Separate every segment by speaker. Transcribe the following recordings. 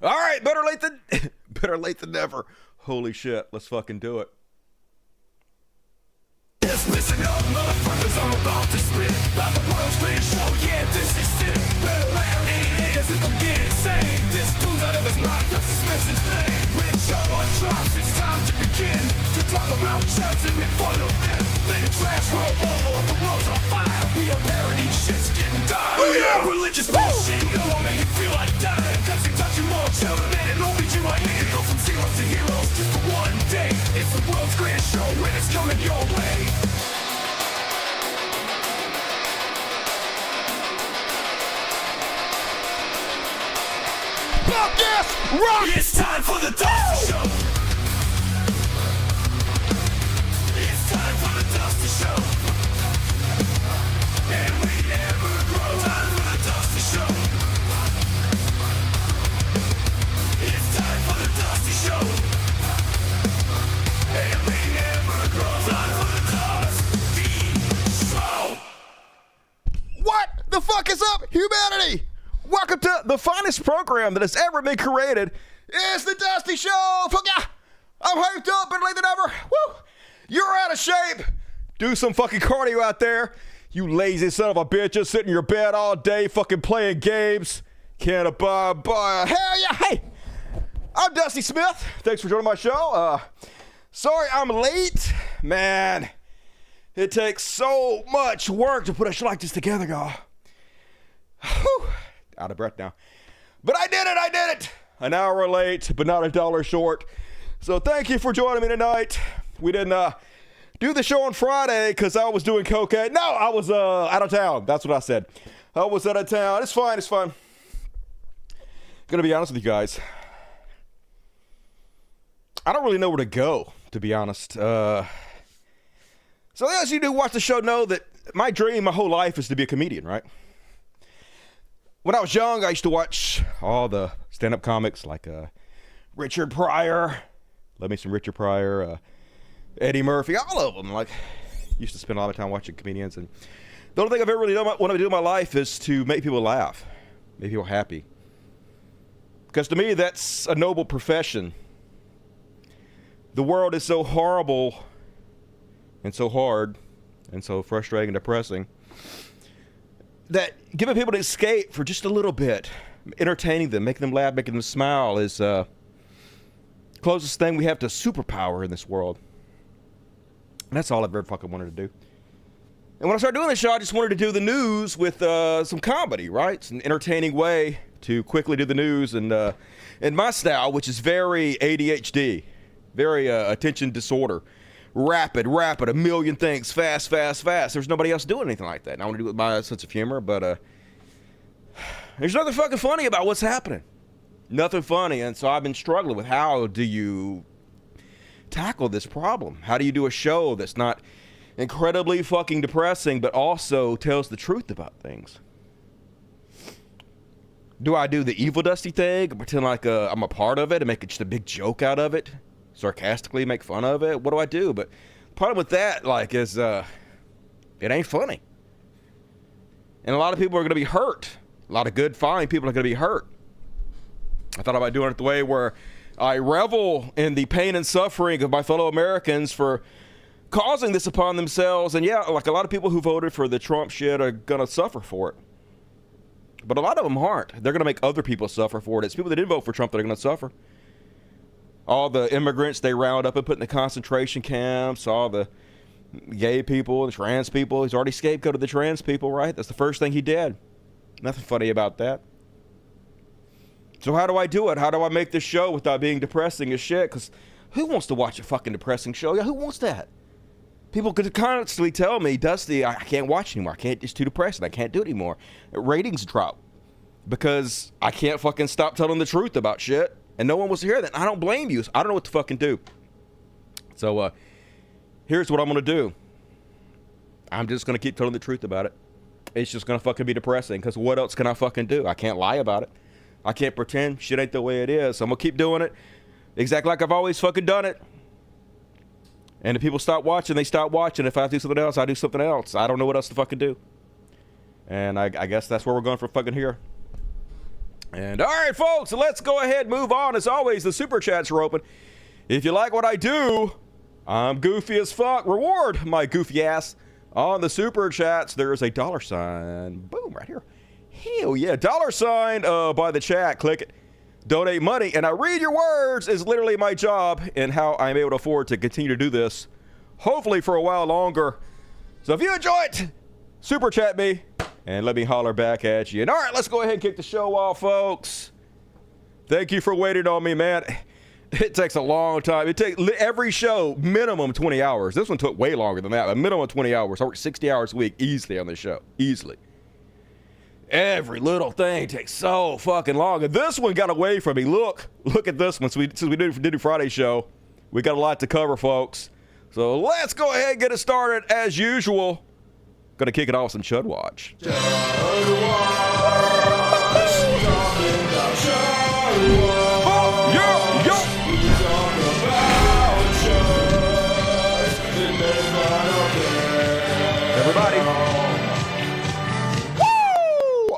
Speaker 1: All right, better late than better late than never. Holy shit, let's fucking do it.
Speaker 2: Just listen up, motherfuckers, I'm about to spit like the world's greatest show, yeah, this is it. Better laugh, it is, if I'm getting insane. This dude's out of his mind, just dismiss his name. When show on drops, it's time to begin. To talk about church and make fun of them. Let the trash roll over, the world's on fire. We are parody, shit's getting dire. Oh yeah! Religious bullshit, it won't make you feel like dying. Cause you touch your more children and it only do I need. Go from zero to heroes just for one day. It's the world's greatest show and it's coming your way.
Speaker 1: Fuck yes! Rock!
Speaker 2: It's time for the Dusty Show. It's time for the Dusty Show. And we never grow. Time for the Dusty Show. It's time for the Dusty Show. And we never grow. Time for the Dusty Show.
Speaker 1: What the fuck is up, humanity? Welcome to the finest program that has ever been created. It's the Dusty Show. Fuck yeah. I'm hyped up, better late than ever. Woo. You're out of shape. Do some fucking cardio out there. You lazy son of a bitch, just sitting in your bed all day fucking playing games. Can't abide by. Hell yeah. Hey, I'm Dusty Smith. Thanks for joining my show. Sorry I'm late. Man, it takes so much work to put a show like this together, y'all. Whew. Out of breath now. But I did it. An hour late, but not $1 short. So thank you for joining me tonight. We didn't do the show on Friday because I was doing cocaine. No, I was out of town. That's what I said. I was out of town. It's fine. Gonna be honest with you guys. I don't really know where to go, to be honest. So as you do watch the show know that my dream my whole life is to be a comedian, right? When I was young, I used to watch all the stand-up comics like Richard Pryor. Love me some Richard Pryor, Eddie Murphy, all of them. Like, used to spend a lot of time watching comedians. And the only thing I've ever really wanted to do in my life is to make people laugh, make people happy. Because to me, that's a noble profession. The world is so horrible and so hard and so frustrating and depressing that giving people an escape for just a little bit, entertaining them, making them laugh, making them smile is the closest thing we have to superpower in this world. And that's all I've ever fucking wanted to do. And when I started doing this show, I just wanted to do the news with some comedy, right? It's an entertaining way to quickly do the news and in my style, which is very ADHD, very attention disorder. Rapid, a million things, fast. There's nobody else doing anything like that. And I want to do it with my sense of humor, but there's nothing fucking funny about what's happening. Nothing funny, and so I've been struggling with how do you tackle this problem? How do you do a show that's not incredibly fucking depressing, but also tells the truth about things? Do I do the evil Dusty thing, pretend like I'm a part of it and make just a big joke out of it? Sarcastically make fun of it? What do I do? But the problem with that, like, is it ain't funny. And a lot of people are going to be hurt. A lot of good, fine people are going to be hurt. I thought about doing it the way where I revel in the pain and suffering of my fellow Americans for causing this upon themselves. And yeah, like a lot of people who voted for the Trump shit are going to suffer for it. But a lot of them aren't. They're going to make other people suffer for it. It's people that didn't vote for Trump that are going to suffer. All the immigrants they round up and put in the concentration camps, all the gay people, the trans people. He's already scapegoated the trans people, right? That's the first thing he did. Nothing funny about that. So how do I do it? How do I make this show without being depressing as shit? Because who wants to watch a fucking depressing show? Yeah, who wants that? People could constantly tell me, Dusty, I can't watch anymore. It's too depressing. I can't do it anymore. Ratings drop because I can't fucking stop telling the truth about shit. And no one wants to hear that. I don't blame you. I don't know what to fucking do. So here's what I'm going to do. I'm just going to keep telling the truth about it. It's just going to fucking be depressing because what else can I fucking do? I can't lie about it. I can't pretend shit ain't the way it is. So I'm going to keep doing it exactly like I've always fucking done it. And if people stop watching, they stop watching. If I do something else, I do something else. I don't know what else to fucking do. And I guess that's where we're going for fucking here. And all right, folks, let's go ahead and move on. As always, the super chats are open. If you like what I do, I'm goofy as fuck. Reward my goofy ass on the super chats. There's a $sign. Boom, right here. Hell yeah, $sign by the chat. Click it. Donate money, and I read your words is literally my job and how I'm able to afford to continue to do this, hopefully for a while longer. So if you enjoy it, super chat me and let me holler back at you. And all right, let's go ahead and kick the show off, folks. Thank you for waiting on me, man. It takes a long time. It takes every show minimum 20 hours. This one took way longer than that. A minimum 20 hours. I work 60 hours a week easily on this show. Easily. Every little thing takes so fucking long. And this one got away from me. Look at this one. Since we did a Friday show, we got a lot to cover, folks. So let's go ahead and get it started as usual. Gonna kick it off with some Chud Watch. Everybody.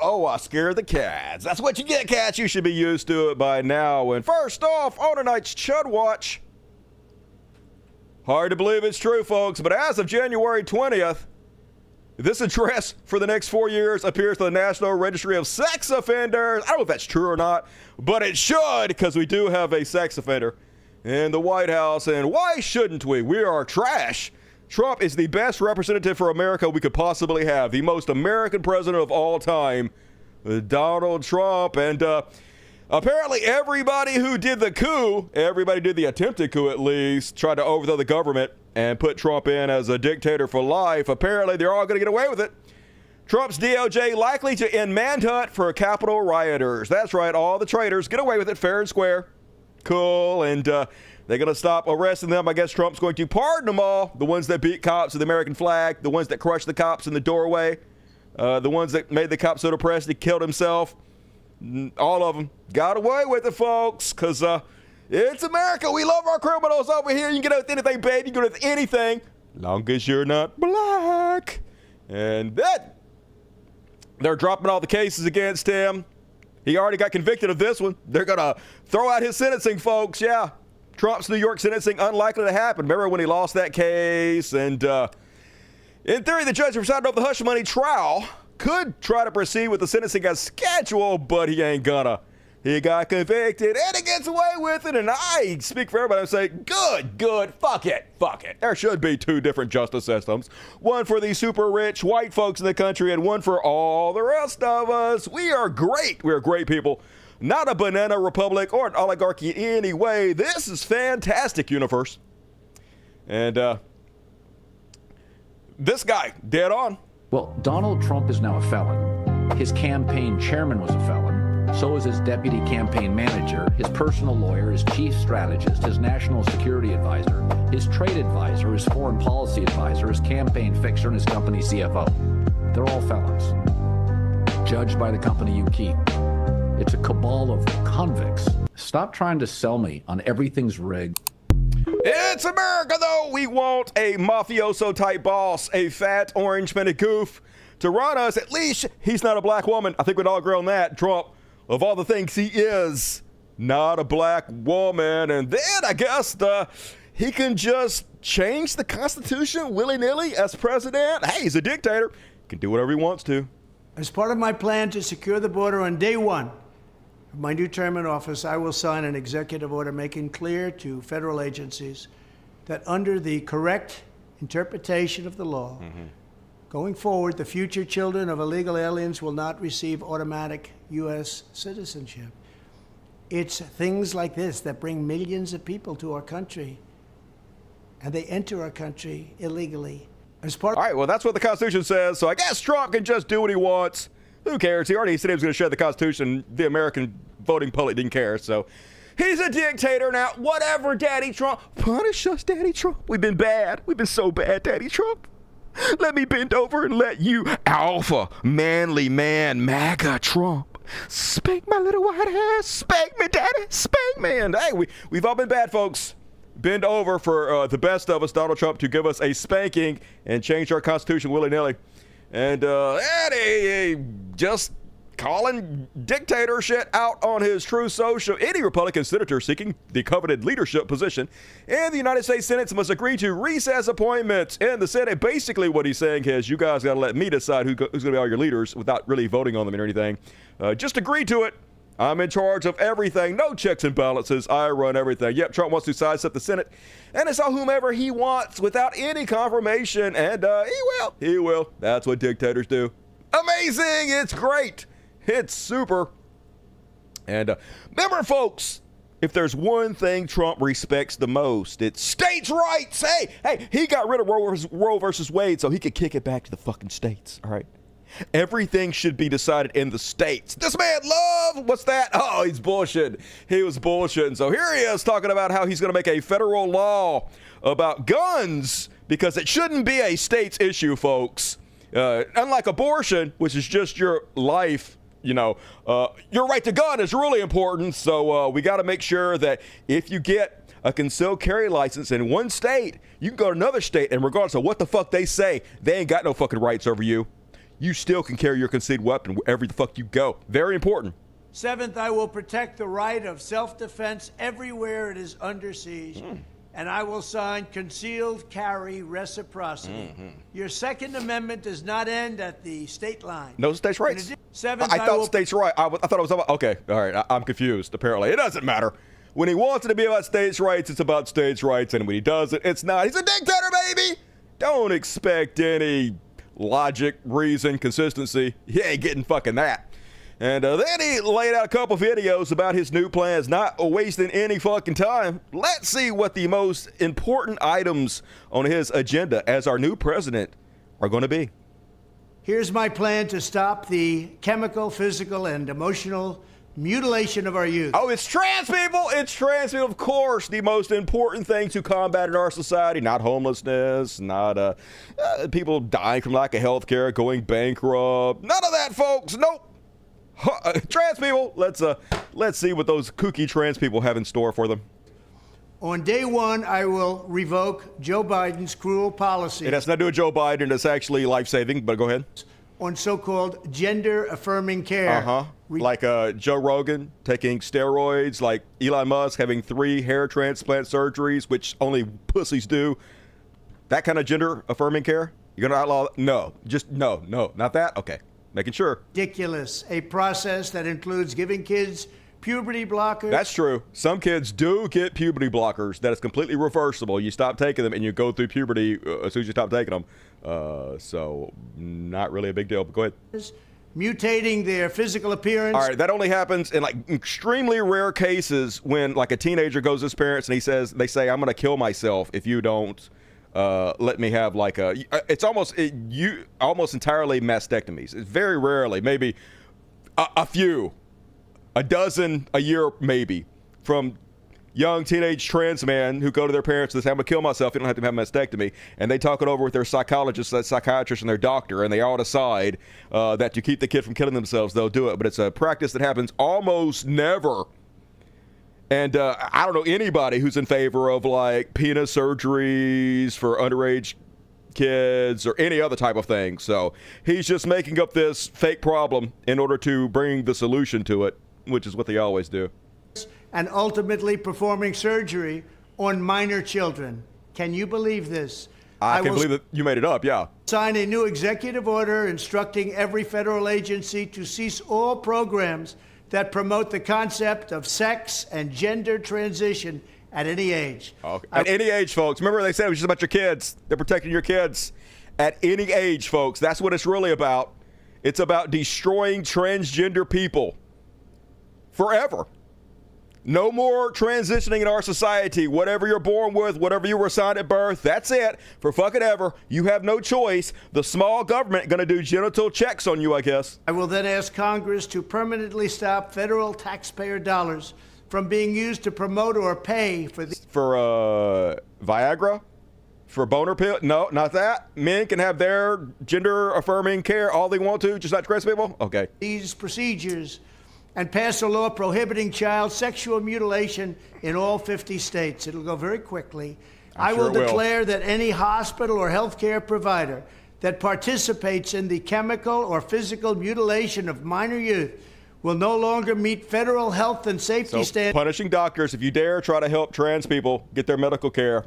Speaker 1: Oh, I scared the cats. That's what you get, cats. You should be used to it by now. And first off, on tonight's Chud Watch. Hard to believe it's true, folks, but as of January 20th, this address for the next 4 years appears to the National Registry of Sex Offenders. I don't know if that's true or not, but it should, because we do have a sex offender in the White House. And why shouldn't we? We are trash. Trump is the best representative for America we could possibly have. The most American president of all time, Donald Trump. And apparently everybody who did the coup, everybody did the attempted coup at least, tried to overthrow the government and put Trump in as a dictator for life. Apparently they're all going to get away with it. Trump's DOJ likely to end manhunt for Capitol rioters. That's right, all the traitors get away with it fair and square. Cool. And they're going to stop arresting them. I guess Trump's going to pardon them all. The ones that beat cops with the American flag, the ones that crushed the cops in the doorway, the ones that made the cops so depressed he killed himself. All of them got away with it, folks, because it's America. We love our criminals over here. You can get away with anything, baby. You can get away with anything, long as you're not black. And that, they're dropping all the cases against him. He already got convicted of this one. They're going to throw out his sentencing, folks. Yeah. Trump's New York sentencing unlikely to happen. Remember when he lost that case? And in theory, the judge presiding over the hush money trial could try to proceed with the sentencing as scheduled, but he ain't gonna. He got convicted, and he gets away with it. And I speak for everybody and say, good, fuck it. There should be two different justice systems. One for the super rich white folks in the country, and one for all the rest of us. We are great. We are great people. Not a banana republic or an oligarchy anyway. This is fantastic universe. And this guy, dead on.
Speaker 3: Well, Donald Trump is now a felon. His campaign chairman was a felon. So is his deputy campaign manager, his personal lawyer, his chief strategist, his national security advisor, his trade advisor, his foreign policy advisor, his campaign fixer, and his company CFO. They're all felons. Judged by the company you keep. It's a cabal of convicts. Stop trying to sell me on everything's rigged.
Speaker 1: It's America, though. We want a mafioso-type boss, a fat, orange-minted goof to run us. At least he's not a black woman. I think we'd all agree on that. Trump, of all the things he is, not a black woman. And then I guess he can just change the Constitution willy-nilly as president. Hey, he's a dictator. Can do whatever he wants to.
Speaker 4: As part of my plan to secure the border on day one of my new term in office, I will sign an executive order making clear to federal agencies that under the correct interpretation of the law, going forward, the future children of illegal aliens will not receive automatic U.S. citizenship. It's things like this that bring millions of people to our country, and they enter our country illegally.
Speaker 1: All right, well, that's what the Constitution says, so I guess Trump can just do what he wants. Who cares? He already said he was going to shred the Constitution. The American voting public didn't care, so he's a dictator now. Whatever, Daddy Trump. Punish us, Daddy Trump. We've been bad. We've been so bad, Daddy Trump. Let me bend over and let you, alpha, manly man, MAGA Trump, spank my little white ass. Spank me, Daddy. Spank me. And hey, we've all been bad, folks. Bend over for the best of us, Donald Trump, to give us a spanking and change our Constitution willy-nilly. And Eddie just calling dictator shit out on his True Social. Any Republican senator seeking the coveted leadership position in the United States Senate must agree to recess appointments in the Senate. Basically, what he's saying is, you guys got to let me decide who's going to be all your leaders without really voting on them or anything. Just agree to it. I'm in charge of everything. No checks and balances. I run everything. Yep, Trump wants to sidestep the Senate and install whomever he wants without any confirmation. And he will. That's what dictators do. Amazing. It's great. It's super. And remember, folks, if there's one thing Trump respects the most, it's states' rights. Hey, he got rid of Roe versus Wade so he could kick it back to the fucking states. All right. Everything should be decided in the states. This man what's that? Oh, he's bullshitting. He was bullshitting. So here he is talking about how he's going to make a federal law about guns because it shouldn't be a state's issue, folks. Unlike abortion, which is just your life, your right to gun is really important. So we got to make sure that if you get a concealed carry license in one state, you can go to another state, and regardless of what the fuck they say, they ain't got no fucking rights over you. You still can carry your concealed weapon wherever the fuck you go. Very important.
Speaker 4: Seventh, I will protect the right of self-defense everywhere it is under siege, and I will sign concealed carry reciprocity. Your Second Amendment does not end at the state line.
Speaker 1: No states' rights.
Speaker 4: Seventh,
Speaker 1: I thought states' rights. I thought it was about. Okay, all right. I'm confused. Apparently, it doesn't matter. When he wants it to be about states' rights, it's about states' rights, and when he does it, it's not. He's a dictator, baby. Don't expect any logic, reason, consistency. He ain't getting fucking that. And then he laid out a couple videos about his new plans, not wasting any fucking time. Let's see what the most important items on his agenda as our new president are going to be.
Speaker 4: Here's my plan to stop the chemical, physical, and emotional mutilation of our youth.
Speaker 1: Oh, it's trans people. It's trans people, of course. The most important thing to combat in our society, not homelessness, not people dying from lack of health care, going bankrupt. None of that, folks. Nope. Trans people. Let's see what those kooky trans people have in store for them.
Speaker 4: On day one, I will revoke Joe Biden's cruel policy.
Speaker 1: It has nothing to do with Joe Biden. It's actually life-saving, but go ahead.
Speaker 4: On so-called gender-affirming care.
Speaker 1: Like Joe Rogan taking steroids, like Elon Musk having 3 hair transplant surgeries, which only pussies do. That kind of gender-affirming care? You're going to outlaw? No. Just no, not that? Okay. Making sure.
Speaker 4: Ridiculous. A process that includes giving kids puberty blockers.
Speaker 1: That's true. Some kids do get puberty blockers. That is completely reversible. You stop taking them and you go through puberty as soon as you stop taking them. So not really a big deal, but go ahead.
Speaker 4: Mutating their physical appearance.
Speaker 1: All right, that only happens in like extremely rare cases when like a teenager goes to his parents and they say, I'm going to kill myself if you don't let me have like it's almost entirely mastectomies. It's very rarely, maybe a few, a dozen a year maybe, from young teenage trans men who go to their parents and say, I'm going to kill myself. You don't have to have a mastectomy. And they talk it over with their psychologist, their psychiatrist, and their doctor, and they all decide that to keep the kid from killing themselves, they'll do it. But it's a practice that happens almost never. And I don't know anybody who's in favor of like penis surgeries for underage kids or any other type of thing. So he's just making up this fake problem in order to bring the solution to it, which is what they always do.
Speaker 4: And ultimately performing surgery on minor children. Can you believe this?
Speaker 1: I can believe that you made it up, yeah.
Speaker 4: Sign a new executive order instructing every federal agency to cease all programs that promote the concept of sex and gender transition at any age.
Speaker 1: Okay. At any age, folks. Remember they said it was just about your kids. They're protecting your kids. At any age, folks. That's what it's really about. It's about destroying transgender people. Forever. No more transitioning in our society. Whatever you're born with, whatever you were assigned at birth, that's it. For fucking ever. You have no choice. The small government going to do genital checks on you, I guess.
Speaker 4: I will then ask Congress to permanently stop federal taxpayer dollars from being used to promote or pay for the...
Speaker 1: For Viagra? For boner pill? No, not that. Men can have their gender-affirming care all they want to, just not trans people? Okay.
Speaker 4: These procedures and pass a law prohibiting child sexual mutilation in all 50 states. It'll go very quickly. I will declare that any hospital or healthcare provider that participates in the chemical or physical mutilation of minor youth will no longer meet federal health and safety standards.
Speaker 1: Punishing doctors if you dare try to help trans people get their medical care.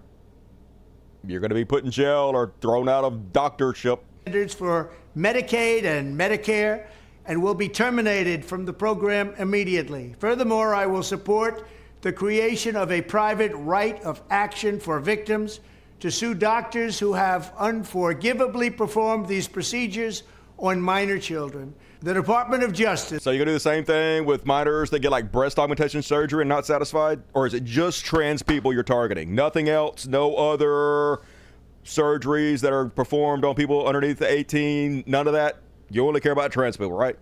Speaker 1: You're going to be put in jail or thrown out of doctorship.
Speaker 4: Standards for Medicaid and Medicare, and will be terminated from the program immediately. Furthermore, I will support the creation of a private right of action for victims to sue doctors who have unforgivably performed these procedures on minor children. The Department of Justice.
Speaker 1: So you're going to do the same thing with minors that get like breast augmentation surgery and not satisfied? Or is it just trans people you're targeting? Nothing else? No other surgeries that are performed on people underneath the 18? None of that? You only care about trans people, right?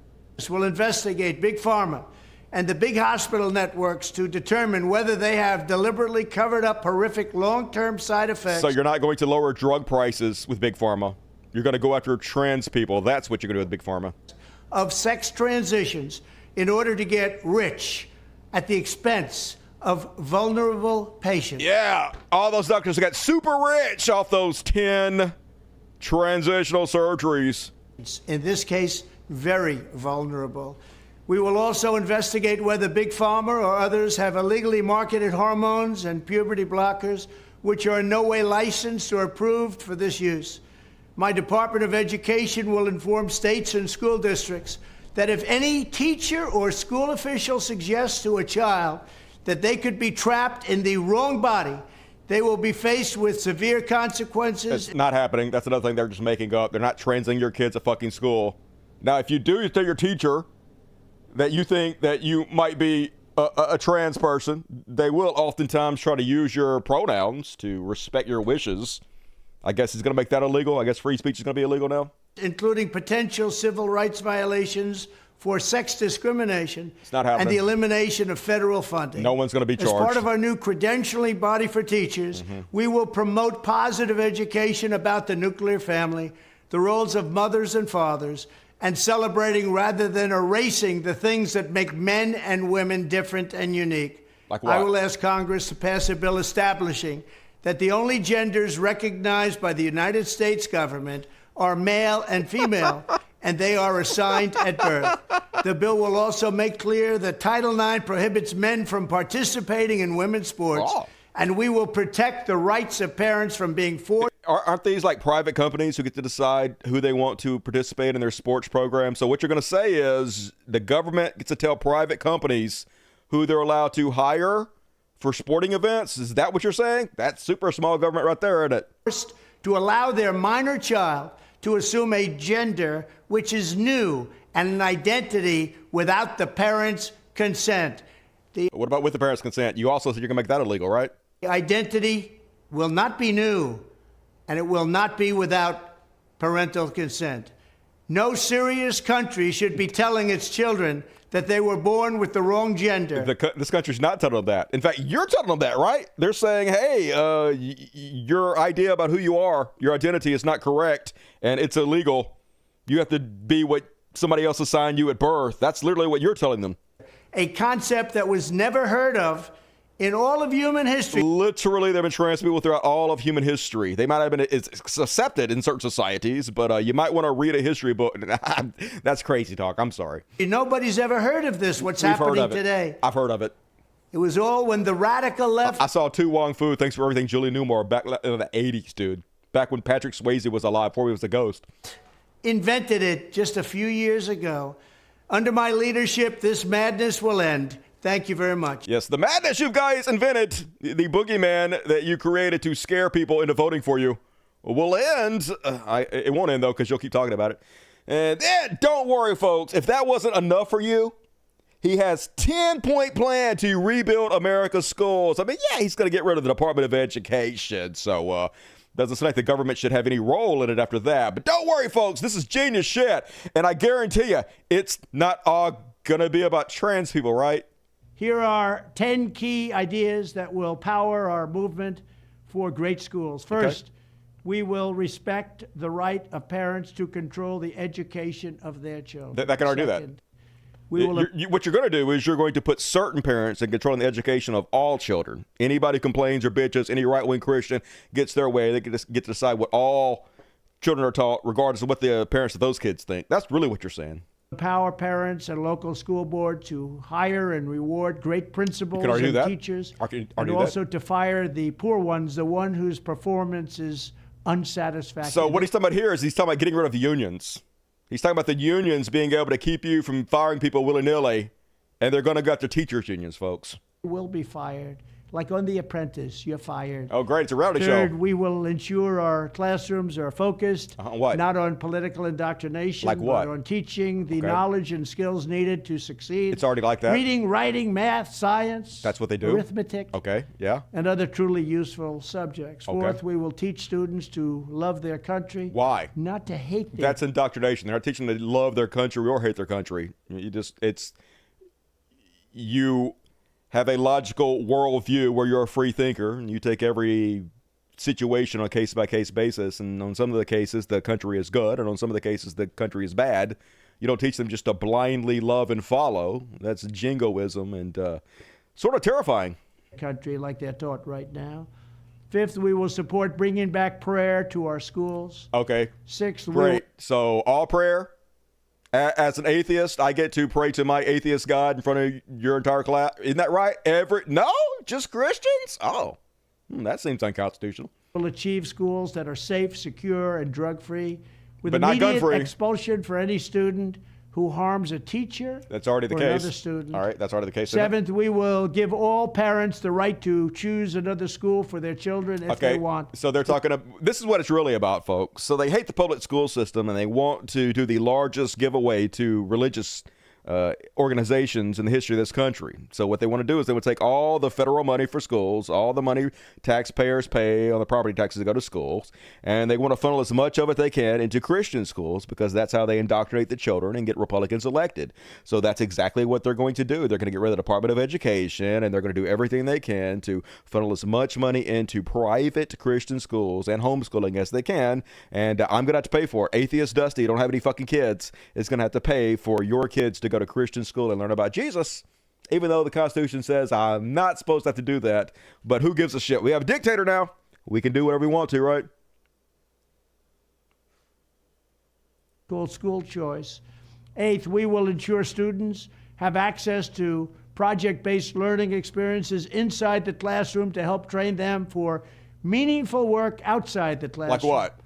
Speaker 4: Will investigate Big Pharma and the big hospital networks to determine whether they have deliberately covered up horrific long-term side effects.
Speaker 1: So you're not going to lower drug prices with Big Pharma. You're going to go after trans people. That's what you're going to do with Big Pharma.
Speaker 4: Of sex transitions in order to get rich at the expense of vulnerable patients.
Speaker 1: Yeah, all those doctors got super rich off those 10 transitional surgeries.
Speaker 4: In this case, very vulnerable. We will also investigate whether Big Pharma or others have illegally marketed hormones and puberty blockers which are in no way licensed or approved for this use. My Department of Education will inform states and school districts that if any teacher or school official suggests to a child that they could be trapped in the wrong body, they will be faced with severe consequences.
Speaker 1: It's not happening. That's another thing they're just making up. They're not transing your kids at fucking school. Now, if you do tell your teacher that you think that you might be a trans person, they will oftentimes try to use your pronouns to respect your wishes. I guess it's going to make that illegal. I guess free speech is going to be illegal now.
Speaker 4: Including potential civil rights violations for sex discrimination.
Speaker 1: It's not happening.
Speaker 4: And the elimination of federal funding.
Speaker 1: No one's going to be charged.
Speaker 4: As part of our new credentialing body for teachers, we will promote positive education about the nuclear family, the roles of mothers and fathers, and celebrating rather than erasing the things that make men and women different and unique.
Speaker 1: Like what?
Speaker 4: I will ask Congress to pass a bill establishing that the only genders recognized by the United States government are male and female, and they are assigned at birth. The bill will also make clear that Title IX prohibits men from participating in women's sports, and we will protect the rights of parents from being forced.
Speaker 1: Aren't these like private companies who get to decide who they want to participate in their sports program? So what you're going to say is the government gets to tell private companies who they're allowed to hire for sporting events? Is that what you're saying? That's super small government right there, isn't it?
Speaker 4: First, to allow their minor child to assume a gender which is new and an identity without the parents' consent.
Speaker 1: What about with the parents' consent? You also said you're going to make that illegal, right?
Speaker 4: The identity will not be new, and it will not be without parental consent. No serious country should be telling its children that they were born with the wrong gender.
Speaker 1: This country's not telling them that. In fact, you're telling them that, right? They're saying, hey, your idea about who you are, your identity is not correct, and it's illegal. You have to be what somebody else assigned you at birth. That's literally what you're telling them.
Speaker 4: A concept that was never heard of in all of human history.
Speaker 1: Literally, there have been trans people throughout all of human history. They might have been accepted in certain societies, but you might want to read a history book. That's crazy talk. I'm sorry.
Speaker 4: Nobody's ever heard of this, what's happening today.
Speaker 1: I've heard of it.
Speaker 4: It was all when the radical left.
Speaker 1: I saw Tu Wong Fu, Thanks for Everything, Julie Newmar, back in the 80s, dude. Back when Patrick Swayze was alive, before he was a ghost.
Speaker 4: Invented it just a few years ago. Under my leadership, this madness will end. Thank you very much.
Speaker 1: Yes, the madness you guys invented, the boogeyman that you created to scare people into voting for you, will end. It won't end, though, because you'll keep talking about it. And then, don't worry, folks. If that wasn't enough for you, he has 10-point plan to rebuild America's schools. I mean, yeah, he's going to get rid of the Department of Education. So, doesn't seem like the government should have any role in it after that. But don't worry, folks. This is genius shit. And I guarantee you, it's not all going to be about trans people, right?
Speaker 4: Here are 10 key ideas that will power our movement for great schools. First, we will respect the right of parents to control the education of their children.
Speaker 1: That can already do that. What you're going to do is you're going to put certain parents in controlling the education of all children. Anybody complains or bitches, any right-wing Christian gets their way. They can just get to decide what all children are taught, regardless of what the parents of those kids think. That's really what you're saying.
Speaker 4: Empower parents and local school board to hire and reward great principals and teachers, and also to fire the poor ones, the one whose performance is unsatisfactory.
Speaker 1: So what he's talking about here is he's talking about getting rid of the unions. He's talking about the unions being able to keep you from firing people willy-nilly, and they're going to gut the teachers' unions, folks.
Speaker 4: Will be fired. Like on The Apprentice, you're fired.
Speaker 1: Oh, great. It's a reality show.
Speaker 4: Third, we will ensure our classrooms are focused not on political indoctrination,
Speaker 1: like what?
Speaker 4: but on teaching the knowledge and skills needed to succeed.
Speaker 1: It's already like that.
Speaker 4: Reading, writing, math, science.
Speaker 1: That's what they do?
Speaker 4: Arithmetic.
Speaker 1: Okay, yeah.
Speaker 4: And other truly useful subjects. Fourth, we will teach students to love their country.
Speaker 1: Why?
Speaker 4: Not to hate them.
Speaker 1: That's indoctrination. They're not teaching them to love their country or hate their country. You have a logical worldview where you're a free thinker and you take every situation on a case-by-case basis, and on some of the cases the country is good, and on some of the cases the country is bad. You don't teach them just to blindly love and follow. That's jingoism and sort of terrifying.
Speaker 4: Country like they're taught right now. Fifth, we will support bringing back prayer to our schools.
Speaker 1: Okay.
Speaker 4: Sixth,
Speaker 1: great. So all prayer. As an atheist, I get to pray to my atheist God in front of your entire class. Isn't that right? No? Just Christians? Oh, that seems unconstitutional.
Speaker 4: We'll achieve schools that are safe, secure, and drug-free, with
Speaker 1: but not
Speaker 4: immediate
Speaker 1: gun-free.
Speaker 4: Expulsion for any student who harms a teacher.
Speaker 1: That's already the
Speaker 4: or
Speaker 1: case.
Speaker 4: Another student.
Speaker 1: All right, that's already the case.
Speaker 4: Seventh, we will give all parents the right to choose another school for their children if they want.
Speaker 1: So they're talking this is what it's really about, folks. So they hate the public school system, and they want to do the largest giveaway to religious organizations in the history of this country. So what they want to do is they would take all the federal money for schools, all the money taxpayers pay on the property taxes to go to schools, and they want to funnel as much of it they can into Christian schools because that's how they indoctrinate the children and get Republicans elected. So that's exactly what they're going to do. They're going to get rid of the Department of Education, and they're going to do everything they can to funnel as much money into private Christian schools and homeschooling as they can. And I'm going to have to pay for it. Atheist Dusty, you don't have any fucking kids, is going to have to pay for your kids to go to Christian school and learn about Jesus, even though the Constitution says I'm not supposed to have to do that. But who gives a shit? We have a dictator now. We can do whatever we want to, right?
Speaker 4: School choice. Eighth, we will ensure students have access to project-based learning experiences inside the classroom to help train them for meaningful work outside the classroom.
Speaker 1: Like what?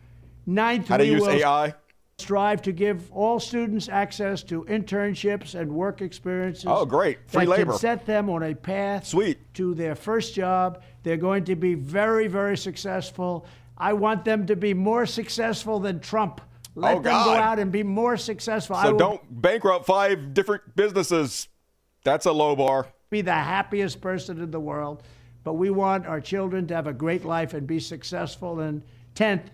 Speaker 4: Ninth,
Speaker 1: how to use AI?
Speaker 4: Strive to give all students access to internships and work experiences.
Speaker 1: Oh, great. Free labor.
Speaker 4: That can set them on a path to their first job. They're going to be very, very successful. I want them to be more successful than Trump. Let them go out and be more successful.
Speaker 1: So don't bankrupt 5 different businesses. That's a low bar.
Speaker 4: Be the happiest person in the world. But we want our children to have a great life and be successful. And 10th,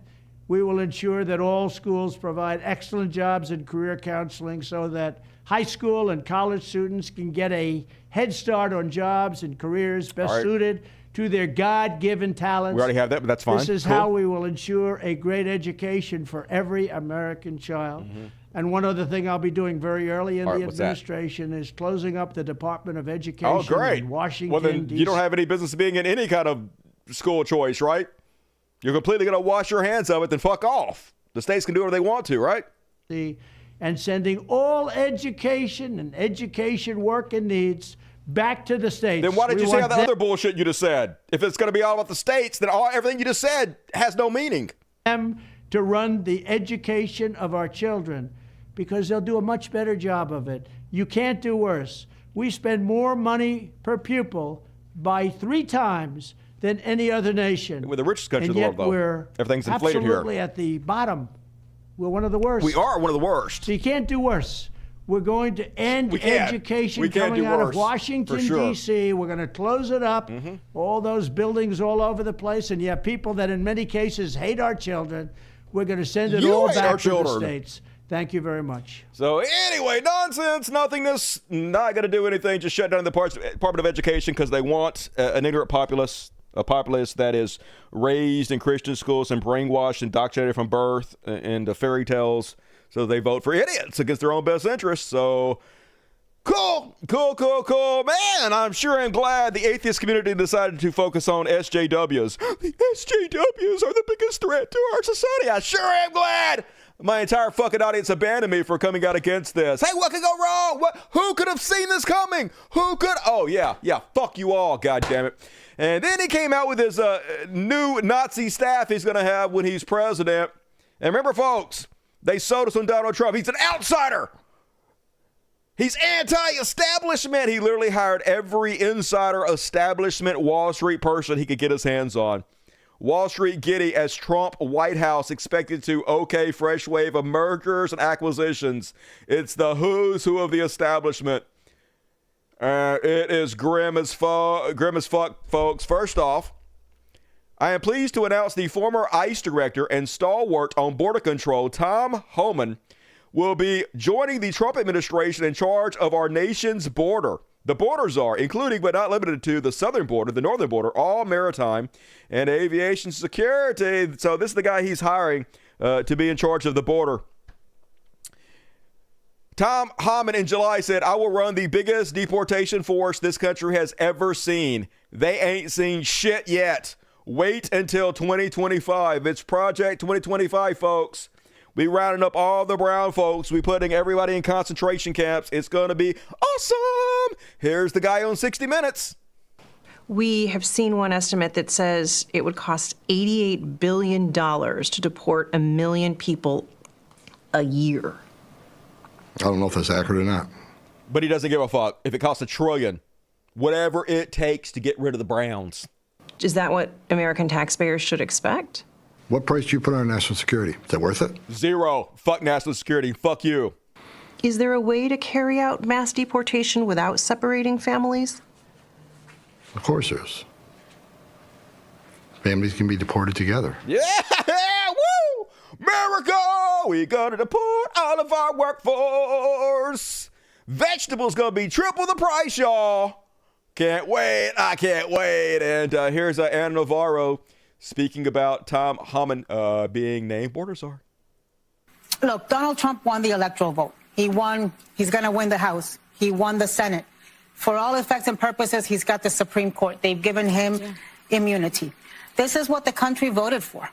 Speaker 4: we will ensure that all schools provide excellent jobs and career counseling so that high school and college students can get a head start on jobs and careers best suited to their God-given talents.
Speaker 1: We already have that, but that's fine.
Speaker 4: This is how we will ensure a great education for every American child. Mm-hmm. And one other thing I'll be doing very early in the administration is closing up the Department of Education in Washington,
Speaker 1: well, then
Speaker 4: D.C.
Speaker 1: You don't have any business being in any kind of school choice, right? You're completely going to wash your hands of it, then fuck off. The states can do whatever they want to, right?
Speaker 4: And sending all education and education work and needs back to the states.
Speaker 1: Then why did you say all that other bullshit you just said? If it's going to be all about the states, then everything you just said has no meaning.
Speaker 4: Them to run the education of our children because they'll do a much better job of it. You can't do worse. We spend more money per pupil by 3 times than any other nation.
Speaker 1: We're the richest country in the world, though. Everything's inflated here.
Speaker 4: Absolutely at the bottom. We're one of the worst.
Speaker 1: We are one of the worst.
Speaker 4: So you can't do worse. We're going to end education coming out of Washington, D.C. We're going to close it up, all those buildings all over the place, and you have people that in many cases hate our children. We're going to send it all back to the states. Thank you very much.
Speaker 1: So anyway, nonsense, nothingness, not going to do anything, just shut down the Department of Education because they want an ignorant populace. A populace that is raised in Christian schools and brainwashed, indoctrinated from birth into fairy tales. So they vote for idiots against their own best interests. So Cool. Man, I'm sure I'm glad the atheist community decided to focus on SJWs. The SJWs are the biggest threat to our society. I sure am glad. My entire fucking audience abandoned me for coming out against this. Hey, what could go wrong? Who could have seen this coming? Oh, yeah, fuck you all, goddammit. And then he came out with his new Nazi staff he's going to have when he's president. And remember, folks, they sold us on Donald Trump. He's an outsider. He's anti-establishment. He literally hired every insider establishment Wall Street person he could get his hands on. Wall Street giddy as Trump White House expected to okay fresh wave of mergers and acquisitions. It's the who's who of the establishment. It is grim as fuck, folks. First off, I am pleased to announce the former ICE director and stalwart on border control, Tom Homan, will be joining the Trump administration in charge of our nation's border. The border czar, including but not limited to the southern border, the northern border, all maritime, and aviation security. So this is the guy he's hiring to be in charge of the border. Tom Homan in July said, I will run the biggest deportation force this country has ever seen. They ain't seen shit yet. Wait until 2025. It's Project 2025, folks. We rounding up all the brown folks. We putting everybody in concentration camps. It's going to be awesome. Here's the guy on 60 Minutes.
Speaker 5: We have seen one estimate that says it would cost $88 billion to deport 1 million people a year.
Speaker 6: I don't know if that's accurate or not.
Speaker 1: But he doesn't give a fuck. If it costs $1 trillion, whatever it takes to get rid of the Browns.
Speaker 5: Is that what American taxpayers should expect?
Speaker 6: What price do you put on national security? Is that worth it?
Speaker 1: 0. Fuck national security. Fuck you.
Speaker 5: Is there a way to carry out mass deportation without separating families?
Speaker 6: Of course there is. Families can be deported together.
Speaker 1: Yeah, woo! America, we gonna deport all of our workforce. Vegetables gonna be triple the price, y'all. Can't wait. I can't wait. And here's Anna Navarro speaking about Tom Homan being named border czar.
Speaker 7: Look, Donald Trump won the electoral vote. He won. He's going to win the House. He won the Senate. For all effects and purposes, he's got the Supreme Court. They've given him immunity. This is what the country voted for.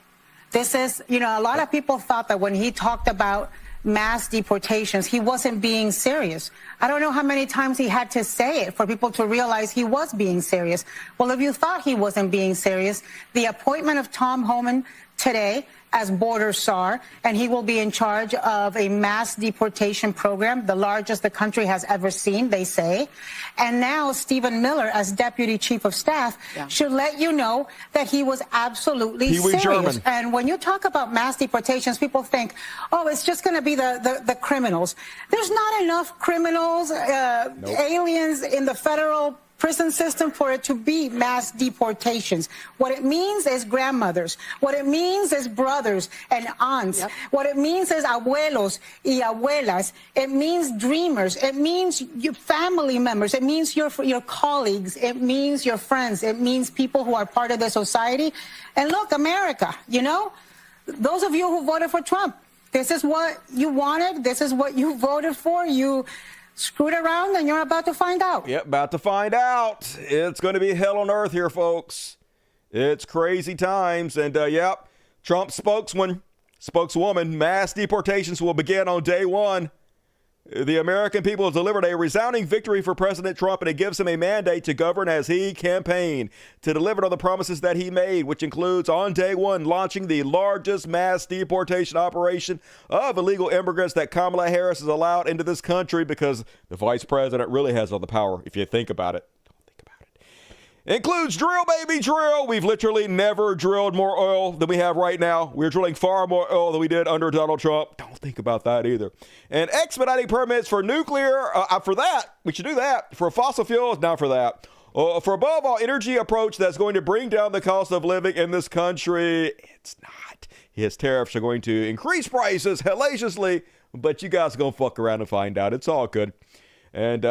Speaker 7: This is, a lot of people thought that when he talked about mass deportations, he wasn't being serious. I don't know how many times he had to say it for people to realize he was being serious. Well, if you thought he wasn't being serious, the appointment of Tom Homan today as border czar, and he will be in charge of a mass deportation program, the largest the country has ever seen, they say. And now Stephen Miller, as deputy chief of staff, should let you know that he was absolutely serious. German. And when you talk about mass deportations, people think, oh, it's just going to be the criminals. There's not enough criminals, aliens in the federal prison system for it to be mass deportations. What it means is grandmothers. What it means is brothers and aunts. What it means is abuelos y abuelas. It means dreamers. It means your family members. It means your colleagues. It means your friends. It means people who are part of the society. And look, America, those of you who voted for Trump, this is what you wanted. This is what you voted for. You screwed around and you're about to find out.
Speaker 1: Yep, about to find out. It's going to be hell on earth here, folks. It's crazy times. And, Trump spokeswoman, mass deportations will begin on day one. The American people have delivered a resounding victory for President Trump, and it gives him a mandate to govern as he campaigned, to deliver on the promises that he made, which includes on day one launching the largest mass deportation operation of illegal immigrants that Kamala Harris has allowed into this country, because the vice president really has all the power, if you think about it. Includes drill, baby, drill. We've literally never drilled more oil than we have right now. We're drilling far more oil than we did under Donald Trump. Don't think about that either. And expediting permits for nuclear, for that, we should do that. For fossil fuels, not for that. For above all, energy approach that's going to bring down the cost of living in this country. It's not. His tariffs are going to increase prices hellaciously, but you guys are going to fuck around and find out. It's all good. And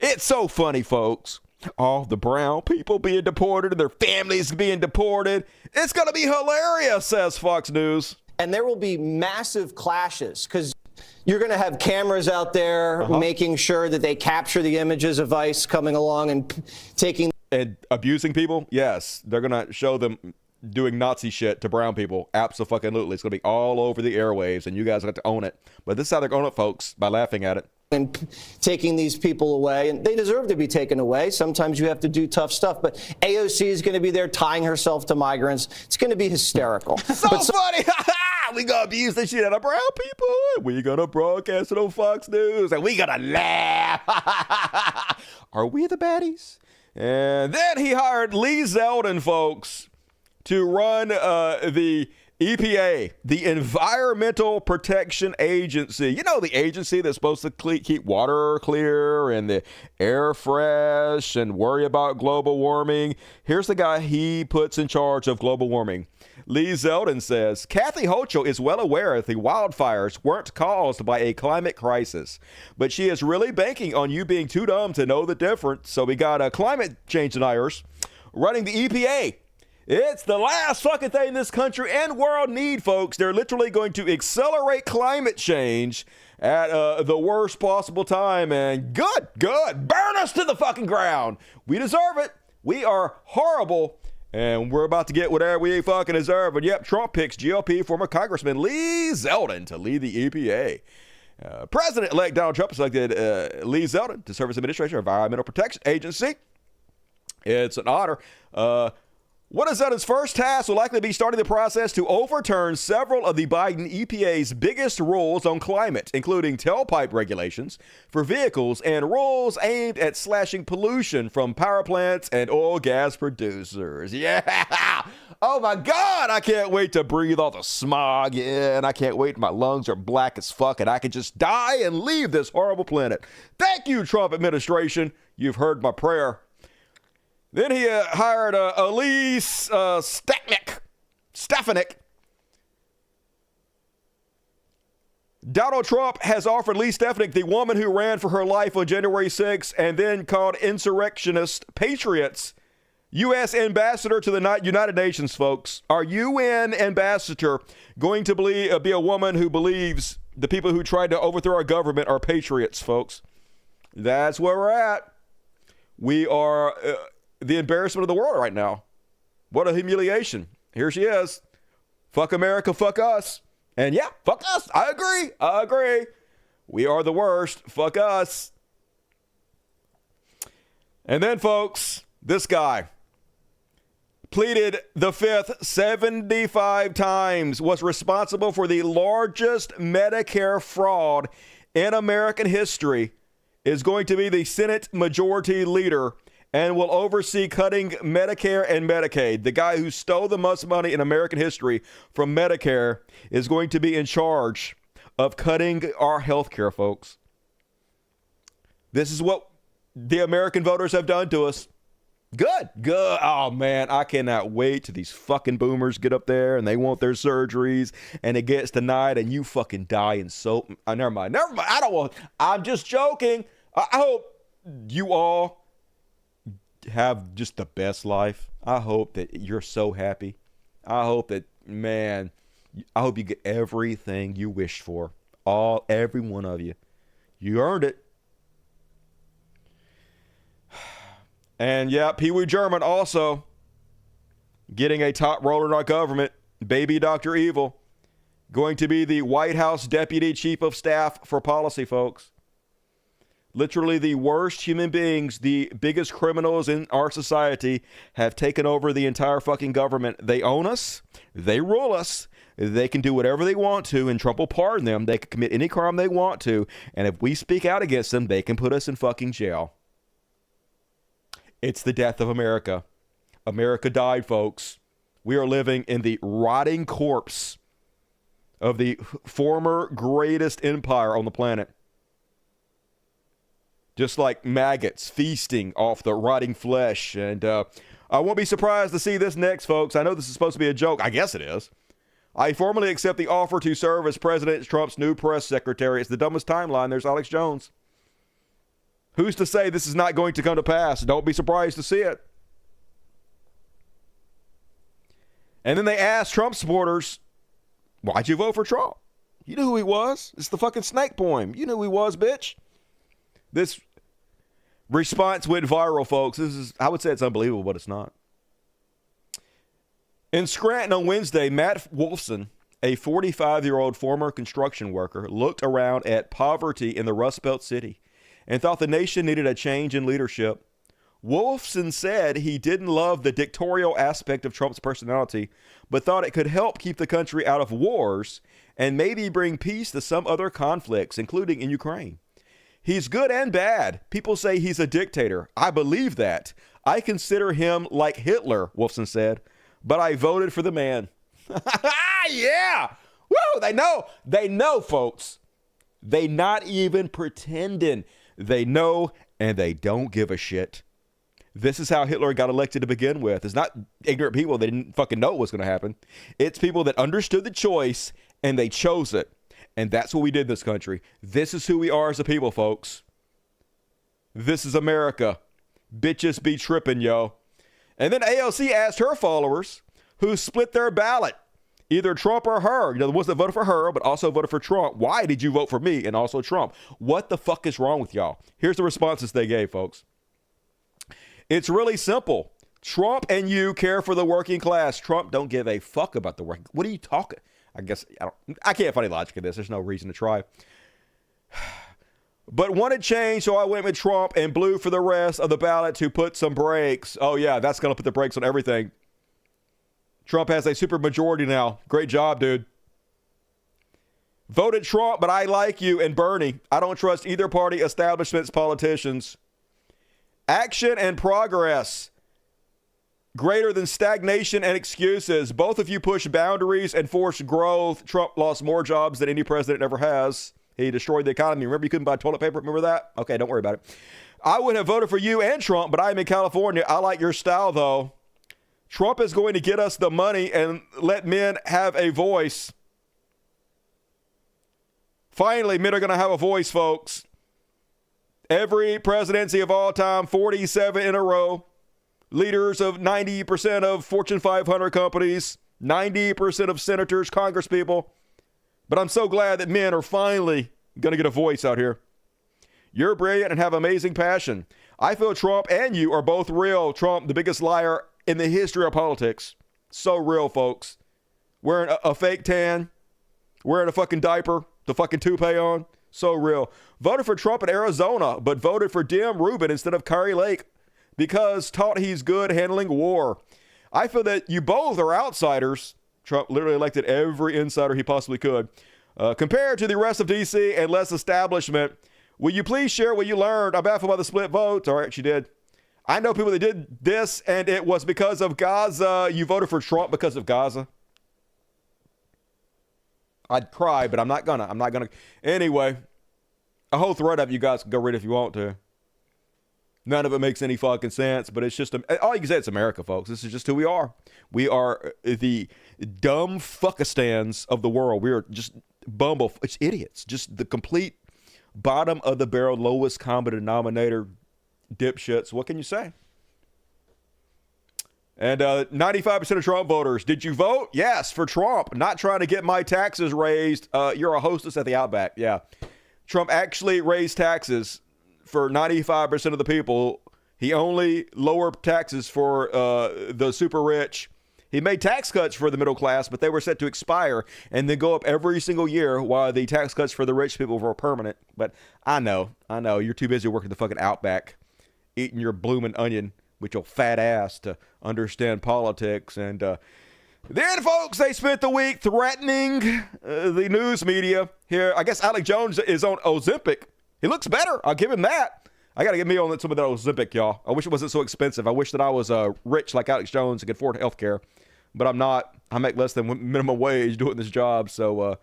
Speaker 1: it's so funny, folks. All the brown people being deported and their families being deported. It's going to be hilarious, says Fox News.
Speaker 8: And there will be massive clashes because You're going to have cameras out there making sure that they capture the images of ICE coming along and taking
Speaker 1: and abusing people. Yes, they're going to show them doing Nazi shit to brown people. Absolutely. It's going to be all over the airwaves, and you guys have to own it. But this is how they're going to own it, folks, by laughing at it.
Speaker 8: And taking these people away, and they deserve to be taken away. Sometimes you have to do tough stuff, but AOC is going to be there tying herself to migrants. It's going to be hysterical.
Speaker 1: Funny. We going to abuse the shit out of brown people. We going to broadcast it on Fox News, and we going to laugh. Are we the baddies? And then he hired Lee Zeldin, folks, to run the EPA, the Environmental Protection Agency. You know, the agency that's supposed to keep water clear and the air fresh and worry about global warming. Here's the guy he puts in charge of global warming. Lee Zeldin says, Kathy Hochul is well aware that the wildfires weren't caused by a climate crisis, but she is really banking on you being too dumb to know the difference. So we got climate change deniers running the EPA. It's the last fucking thing this country and world need, folks. They're literally going to accelerate climate change at the worst possible time. And good. Burn us to the fucking ground. We deserve it. We are horrible. And we're about to get whatever we fucking deserve. And yep, Trump picks GOP former Congressman Lee Zeldin to lead the EPA. President-elect Donald Trump selected Lee Zeldin to serve as administrator of Environmental Protection Agency. It's an honor. One of Zeldin's first tasks will likely be starting the process to overturn several of the Biden EPA's biggest rules on climate, including tailpipe regulations for vehicles and rules aimed at slashing pollution from power plants and oil gas producers. Yeah! Oh my God, I can't wait to breathe all the smog in. I can't wait. My lungs are black as fuck and I can just die and leave this horrible planet. Thank you, Trump administration. You've heard my prayer. Then he hired Elise Stefanik. Donald Trump has offered Elise Stefanik, the woman who ran for her life on January 6th and then called insurrectionist patriots, U.S. ambassador to the United Nations, folks. Our UN ambassador going to be a woman who believes the people who tried to overthrow our government are patriots, folks. That's where we're at. We are... the embarrassment of the world right now. What a humiliation. Here she is. Fuck America, fuck us. And yeah, fuck us. I agree. We are the worst. Fuck us. And then, folks, this guy pleaded the fifth 75 times, was responsible for the largest Medicare fraud in American history, is going to be the Senate Majority Leader and will oversee cutting Medicare and Medicaid. The guy who stole the most money in American history from Medicare is going to be in charge of cutting our health care, folks. This is what the American voters have done to us. Good. Oh, man, I cannot wait till these fucking boomers get up there and they want their surgeries and it gets denied and you fucking die in soap. Never mind. I'm just joking. I hope you all have just the best life. I hope that you're so happy. I hope that, man, I hope you get everything you wished for. Every one of you. You earned it. And yeah, Pee Wee German also getting a top role in our government. Baby Dr. Evil going to be the White House Deputy Chief of Staff for Policy, folks. Literally the worst human beings, the biggest criminals in our society have taken over the entire fucking government. They own us. They rule us. They can do whatever they want to, and Trump will pardon them. They can commit any crime they want to, and if we speak out against them, they can put us in fucking jail. It's the death of America. America died, folks. We are living in the rotting corpse of the former greatest empire on the planet. Just like maggots feasting off the rotting flesh. And I won't be surprised to see this next, folks. I know this is supposed to be a joke. I guess it is. I formally accept the offer to serve as President Trump's new press secretary. It's the dumbest timeline. There's Alex Jones. Who's to say this is not going to come to pass? Don't be surprised to see it. And then they asked Trump supporters, why'd you vote for Trump? You knew who he was. It's the fucking snake poem. You knew who he was, bitch. This response went viral, folks. I would say it's unbelievable, but it's not. In Scranton on Wednesday, Matt Wolfson, a 45-year-old former construction worker, looked around at poverty in the Rust Belt city and thought the nation needed a change in leadership. Wolfson said he didn't love the dictatorial aspect of Trump's personality, but thought it could help keep the country out of wars and maybe bring peace to some other conflicts, including in Ukraine. He's good and bad. People say he's a dictator. I believe that. I consider him like Hitler, Wolfson said, but I voted for the man. Yeah. Woo, they know, folks. They not even pretending. They know, and they don't give a shit. This is how Hitler got elected to begin with. It's not ignorant people that didn't fucking know what was going to happen. It's people that understood the choice, and they chose it. And that's what we did in this country. This is who we are as a people, folks. This is America. Bitches be tripping, yo. And then AOC asked her followers who split their ballot, either Trump or her, the ones that voted for her, but also voted for Trump. Why did you vote for me and also Trump? What the fuck is wrong with y'all? Here's the responses they gave, folks. It's really simple. Trump and you care for the working class. Trump don't give a fuck about the working. What are you talking? I can't find any logic in this. There's no reason to try. But wanted change, so I went with Trump and blew for the rest of the ballot to put some brakes. Oh, yeah, that's going to put the brakes on everything. Trump has a super majority now. Great job, dude. Voted Trump, but I like you and Bernie. I don't trust either party establishment's politicians. Action and progress. Greater than stagnation and excuses. Both of you push boundaries and force growth. Trump lost more jobs than any president ever has. He destroyed the economy. Remember you couldn't buy toilet paper? Remember that? Okay, don't worry about it. I would have voted for you and Trump, but I'm in California. I like your style, though. Trump is going to get us the money and let men have a voice. Finally, men are going to have a voice, folks. Every presidency of all time, 47 in a row. Leaders of 90% of Fortune 500 companies, 90% of senators, congresspeople. But I'm so glad that men are finally going to get a voice out here. You're brilliant and have amazing passion. I feel Trump and you are both real. Trump, the biggest liar in the history of politics. So real, folks. Wearing a fake tan, wearing a fucking diaper, the fucking toupee on. So real. Voted for Trump in Arizona, but voted for Dim Rubin instead of Kari Lake because taught he's good handling war. I feel that you both are outsiders. Trump literally elected every insider he possibly could. Compared to the rest of D.C. and less establishment, will you please share what you learned? I'm baffled by the split votes. All right, she did. I know people that did this, and it was because of Gaza. You voted for Trump because of Gaza. I'd cry, but I'm not gonna. Anyway, a whole thread of you guys can go read if you want to. None of it makes any fucking sense, but it's just, all you can say, it's America, folks. This is just who we are. We are the dumb fuckistans of the world. We are just it's idiots. Just the complete bottom of the barrel, lowest common denominator dipshits. What can you say? And 95% of Trump voters, did you vote? Yes, for Trump. Not trying to get my taxes raised. You're a hostess at the Outback. Yeah. Trump actually raised taxes for 95% of the people. He only lowered taxes for the super rich. He made tax cuts for the middle class, but they were set to expire and then go up every single year while the tax cuts for the rich people were permanent. But I know. You're too busy working the fucking Outback, eating your bloomin' onion with your fat ass to understand politics. And then, folks, they spent the week threatening the news media. Here, I guess Alex Jones is on Ozempic. He looks better. I'll give him that. I got to get me on some of that Ozempic, y'all. I wish it wasn't so expensive. I wish that I was rich like Alex Jones and could afford health care. But I'm not. I make less than minimum wage doing this job. So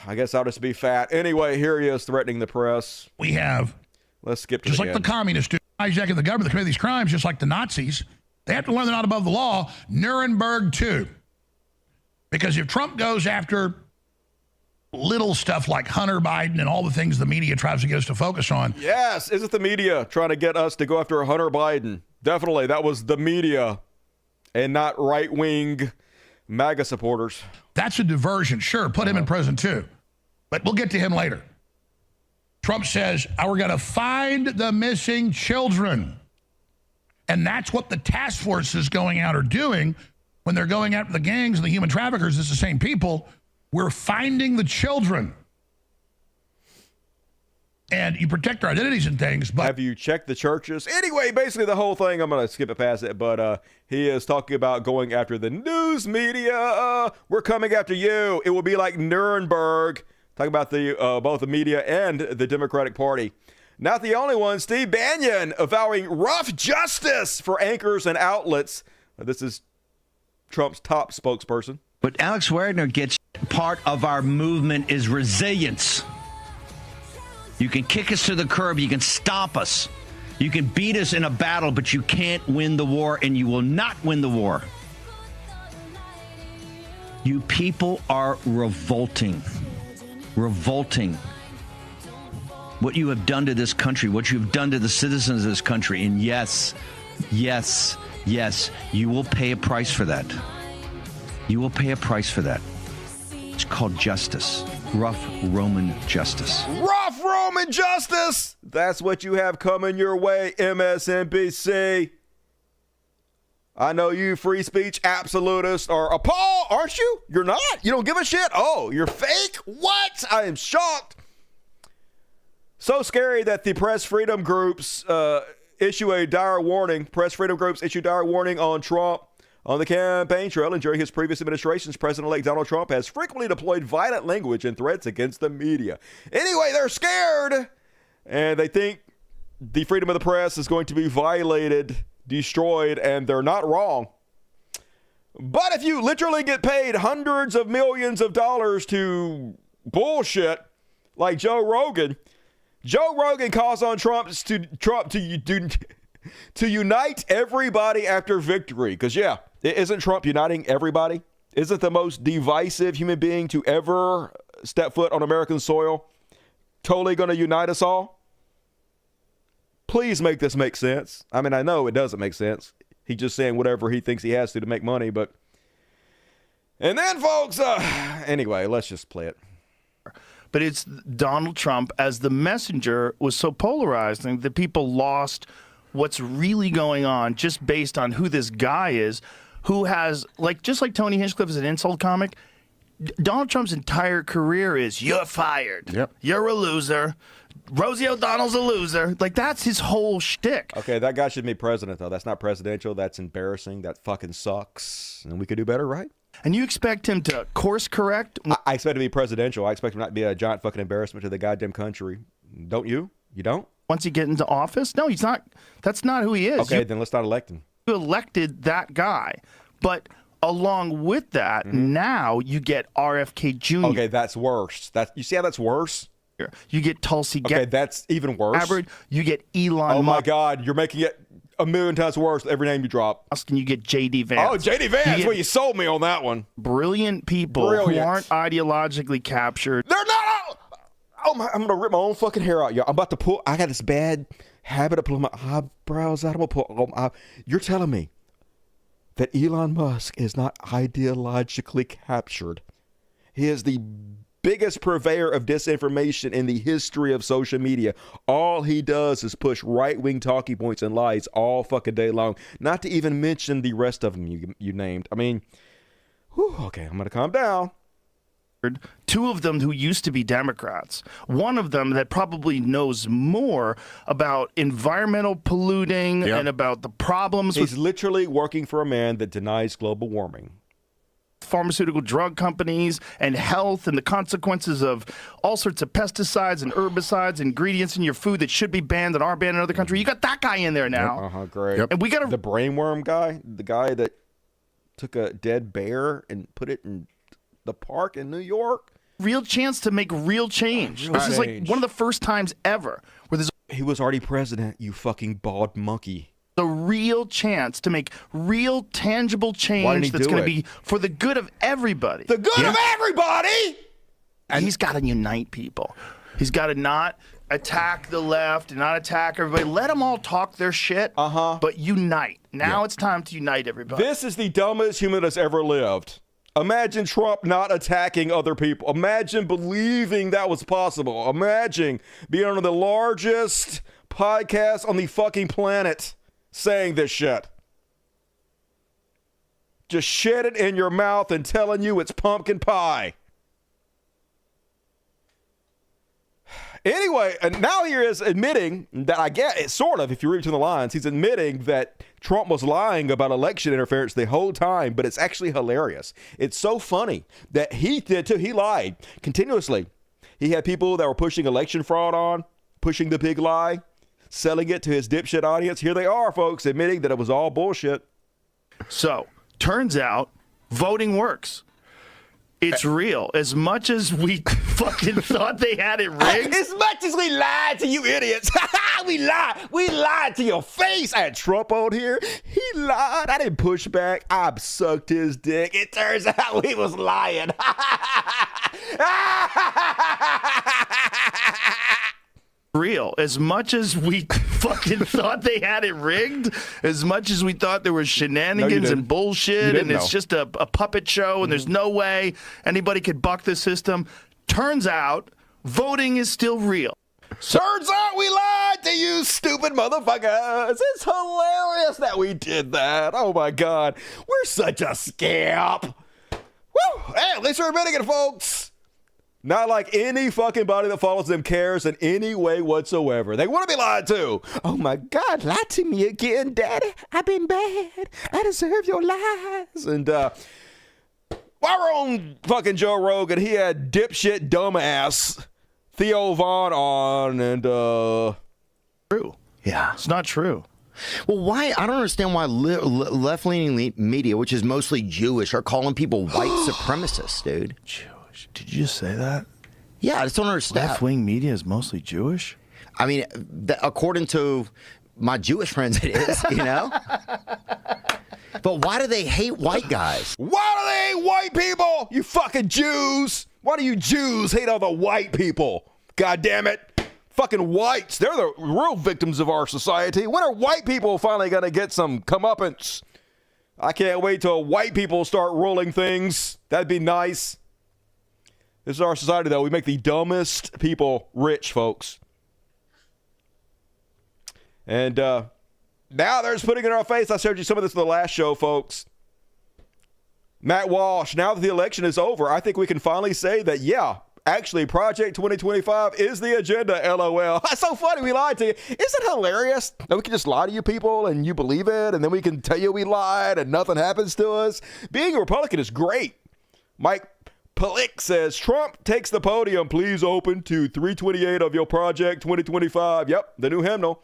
Speaker 1: I guess I'll just be fat. Anyway, here he is threatening the press.
Speaker 9: We have.
Speaker 1: Let's skip to
Speaker 9: just like the communists do. Hijacking the government to commit these crimes, just like the Nazis. They have to learn they're not above the law. Nuremberg, too. Because if Trump goes after little stuff like Hunter Biden and all the things the media tries to get us to focus on.
Speaker 1: Yes, is it the media trying to get us to go after Hunter Biden? Definitely, that was the media and not right-wing MAGA supporters.
Speaker 9: That's a diversion. Sure, put him in prison, too. But we'll get to him later. Trump says, we're going to find the missing children. And that's what the task forces going out are doing when they're going after the gangs and the human traffickers. It's the same people. We're finding the children. And you protect our identities and things, but...
Speaker 1: Have you checked the churches? Anyway, basically the whole thing, I'm going to skip it past it, but he is talking about going after the news media. We're coming after you. It will be like Nuremberg. Talking about the both the media and the Democratic Party. Not the only one. Steve Bannon avowing rough justice for anchors and outlets. This is Trump's top spokesperson.
Speaker 10: But Alex Wagner gets part of our movement is resilience. You can kick us to the curb. You can stop us. You can beat us in a battle, but you can't win the war, and you will not win the war. You people are revolting. Revolting. What you have done to this country, what you have done to the citizens of this country. And yes, yes, yes, you will pay a price for that. You will pay a price for that. It's called justice. Rough Roman justice.
Speaker 1: Rough Roman justice! That's what you have coming your way, MSNBC. I know you free speech absolutists are appalled, aren't you? You're not? You don't give a shit? Oh, you're fake? What? I am shocked. So scary that the press freedom groups issue a dire warning. Press freedom groups issue dire warning on Trump on the campaign trail, and during his previous administrations, President-elect Donald Trump has frequently deployed violent language and threats against the media. Anyway, they're scared, and they think the freedom of the press is going to be violated, destroyed, and they're not wrong. But if you literally get paid hundreds of millions of dollars to bullshit like Joe Rogan calls on Trump to unite everybody after victory. Because, yeah, isn't Trump uniting everybody? Isn't the most divisive human being to ever step foot on American soil totally going to unite us all? Please make this make sense. I mean, I know it doesn't make sense. He's just saying whatever he thinks he has to make money, but... And then, folks, anyway, let's just play it.
Speaker 11: But it's Donald Trump as the messenger was so polarizing that people lost what's really going on just based on who this guy is, who has, like, just like Tony Hinchcliffe is an insult comic, Donald Trump's entire career is, you're fired. Yep. You're a loser. Rosie O'Donnell's a loser. Like, that's his whole shtick.
Speaker 1: Okay, that guy should be president, though. That's not presidential. That's embarrassing. That fucking sucks. And we could do better, right?
Speaker 11: And you expect him to course correct?
Speaker 1: I expect him to be presidential. I expect him not to be a giant fucking embarrassment to the goddamn country. Don't you? You don't?
Speaker 11: Once he get into office? No, he's not. That's not who he is.
Speaker 1: Okay, then let's not elect him.
Speaker 11: You elected that guy. But along with that, now you get RFK Jr.
Speaker 1: Okay, that's worse. You see how that's worse?
Speaker 11: You get Tulsi Gabbard.
Speaker 1: Okay, that's even worse.
Speaker 11: You get Elon Musk.
Speaker 1: Oh, my God. You're making it a million times worse every name you drop.
Speaker 11: And you get J.D. Vance.
Speaker 1: Oh, J.D. Vance. Well, you sold me on that one.
Speaker 11: Brilliant people who aren't ideologically captured.
Speaker 1: They're not. Oh, my. I'm going to rip my own fucking hair out, y'all. I'm about to pull. I got this bad habit of pulling my eyebrows out. I'm going to pull. You're telling me that Elon Musk is not ideologically captured. He is the biggest purveyor of disinformation in the history of social media. All he does is push right-wing talking points and lies all fucking day long, not to even mention the rest of them you named. I mean, whew, okay, I'm going to calm down.
Speaker 11: Two of them who used to be Democrats. One of them that probably knows more about environmental polluting and about the problems.
Speaker 1: He's literally working for a man that denies global warming.
Speaker 11: Pharmaceutical drug companies and health and the consequences of all sorts of pesticides and herbicides, ingredients in your food that should be banned and are banned in another country. You got that guy in there now.
Speaker 1: Great.
Speaker 11: And we got
Speaker 1: the brainworm guy, the guy that took a dead bear and put it in the park in New York.
Speaker 11: Real chance to make real change. This is like one of the first times ever where there's.
Speaker 1: He was already president, you fucking bald monkey.
Speaker 11: The real chance to make real tangible change that's going to be for the good of everybody.
Speaker 1: The good of everybody!
Speaker 11: And he's got to unite people. He's got to not attack the left and not attack everybody. Let them all talk their shit, but unite. Now it's time to unite everybody.
Speaker 1: This is the dumbest human that's ever lived. Imagine Trump not attacking other people. Imagine believing that was possible. Imagine being on the largest podcast on the fucking planet saying this shit. Just shit it in your mouth and telling you it's pumpkin pie. Anyway, and now he is admitting that, I get it, sort of, if you read between the lines, he's admitting that Trump was lying about election interference the whole time, but it's actually hilarious. It's so funny that he did too. He lied continuously. He had people that were pushing election fraud on, pushing the big lie, selling it to his dipshit audience. Here they are, folks, admitting that it was all bullshit.
Speaker 11: So, turns out voting works. It's real. As much as we fucking thought they had it rigged.
Speaker 1: As much as we lied to you idiots. We lied. We lied to your face. I had Trump on here. He lied. I didn't push back. I sucked his dick. It turns out we was lying.
Speaker 11: Real. As much as we fucking thought they had it rigged, as much as we thought there was shenanigans and bullshit, and it's just a puppet show, and there's no way anybody could buck the system, turns out voting is still real.
Speaker 1: Turns out we lied to you, stupid motherfuckers. It's hilarious that we did that. Oh my God. We're such a scamp. Woo! Hey, at least we're admitting it, folks. Not like any fucking body that follows them cares in any way whatsoever. They want to be lied to. Oh my God, lie to me again, Daddy. I've been bad. I deserve your lies. And while we're on fucking Joe Rogan, he had dipshit dumbass Theo Vaughn on, and
Speaker 11: true.
Speaker 12: Yeah.
Speaker 11: It's not true.
Speaker 12: Well, why? I don't understand why left-leaning media, which is mostly Jewish, are calling people white supremacists, dude.
Speaker 11: Did you just say that?
Speaker 12: Yeah, I just don't understand.
Speaker 11: Left-wing media is mostly Jewish?
Speaker 12: I mean, according to my Jewish friends, it is, you know? But why do they hate white guys?
Speaker 1: Why do they hate white people? You fucking Jews. Why do you Jews hate all the white people? God damn it. Fucking whites. They're the real victims of our society. When are white people finally going to get some comeuppance? I can't wait till white people start ruling things. That'd be nice. This is our society, though. We make the dumbest people rich, folks. And now they're just putting it in our face. I showed you some of this in the last show, folks. Matt Walsh, now that the election is over, I think we can finally say that, yeah, actually, Project 2025 is the agenda, LOL. That's so funny. We lied to you. Isn't it hilarious that we can just lie to you people and you believe it, and then we can tell you we lied and nothing happens to us? Being a Republican is great. Mike Palik says, Trump takes the podium. Please open to 328 of your Project 2025. Yep, the new hymnal.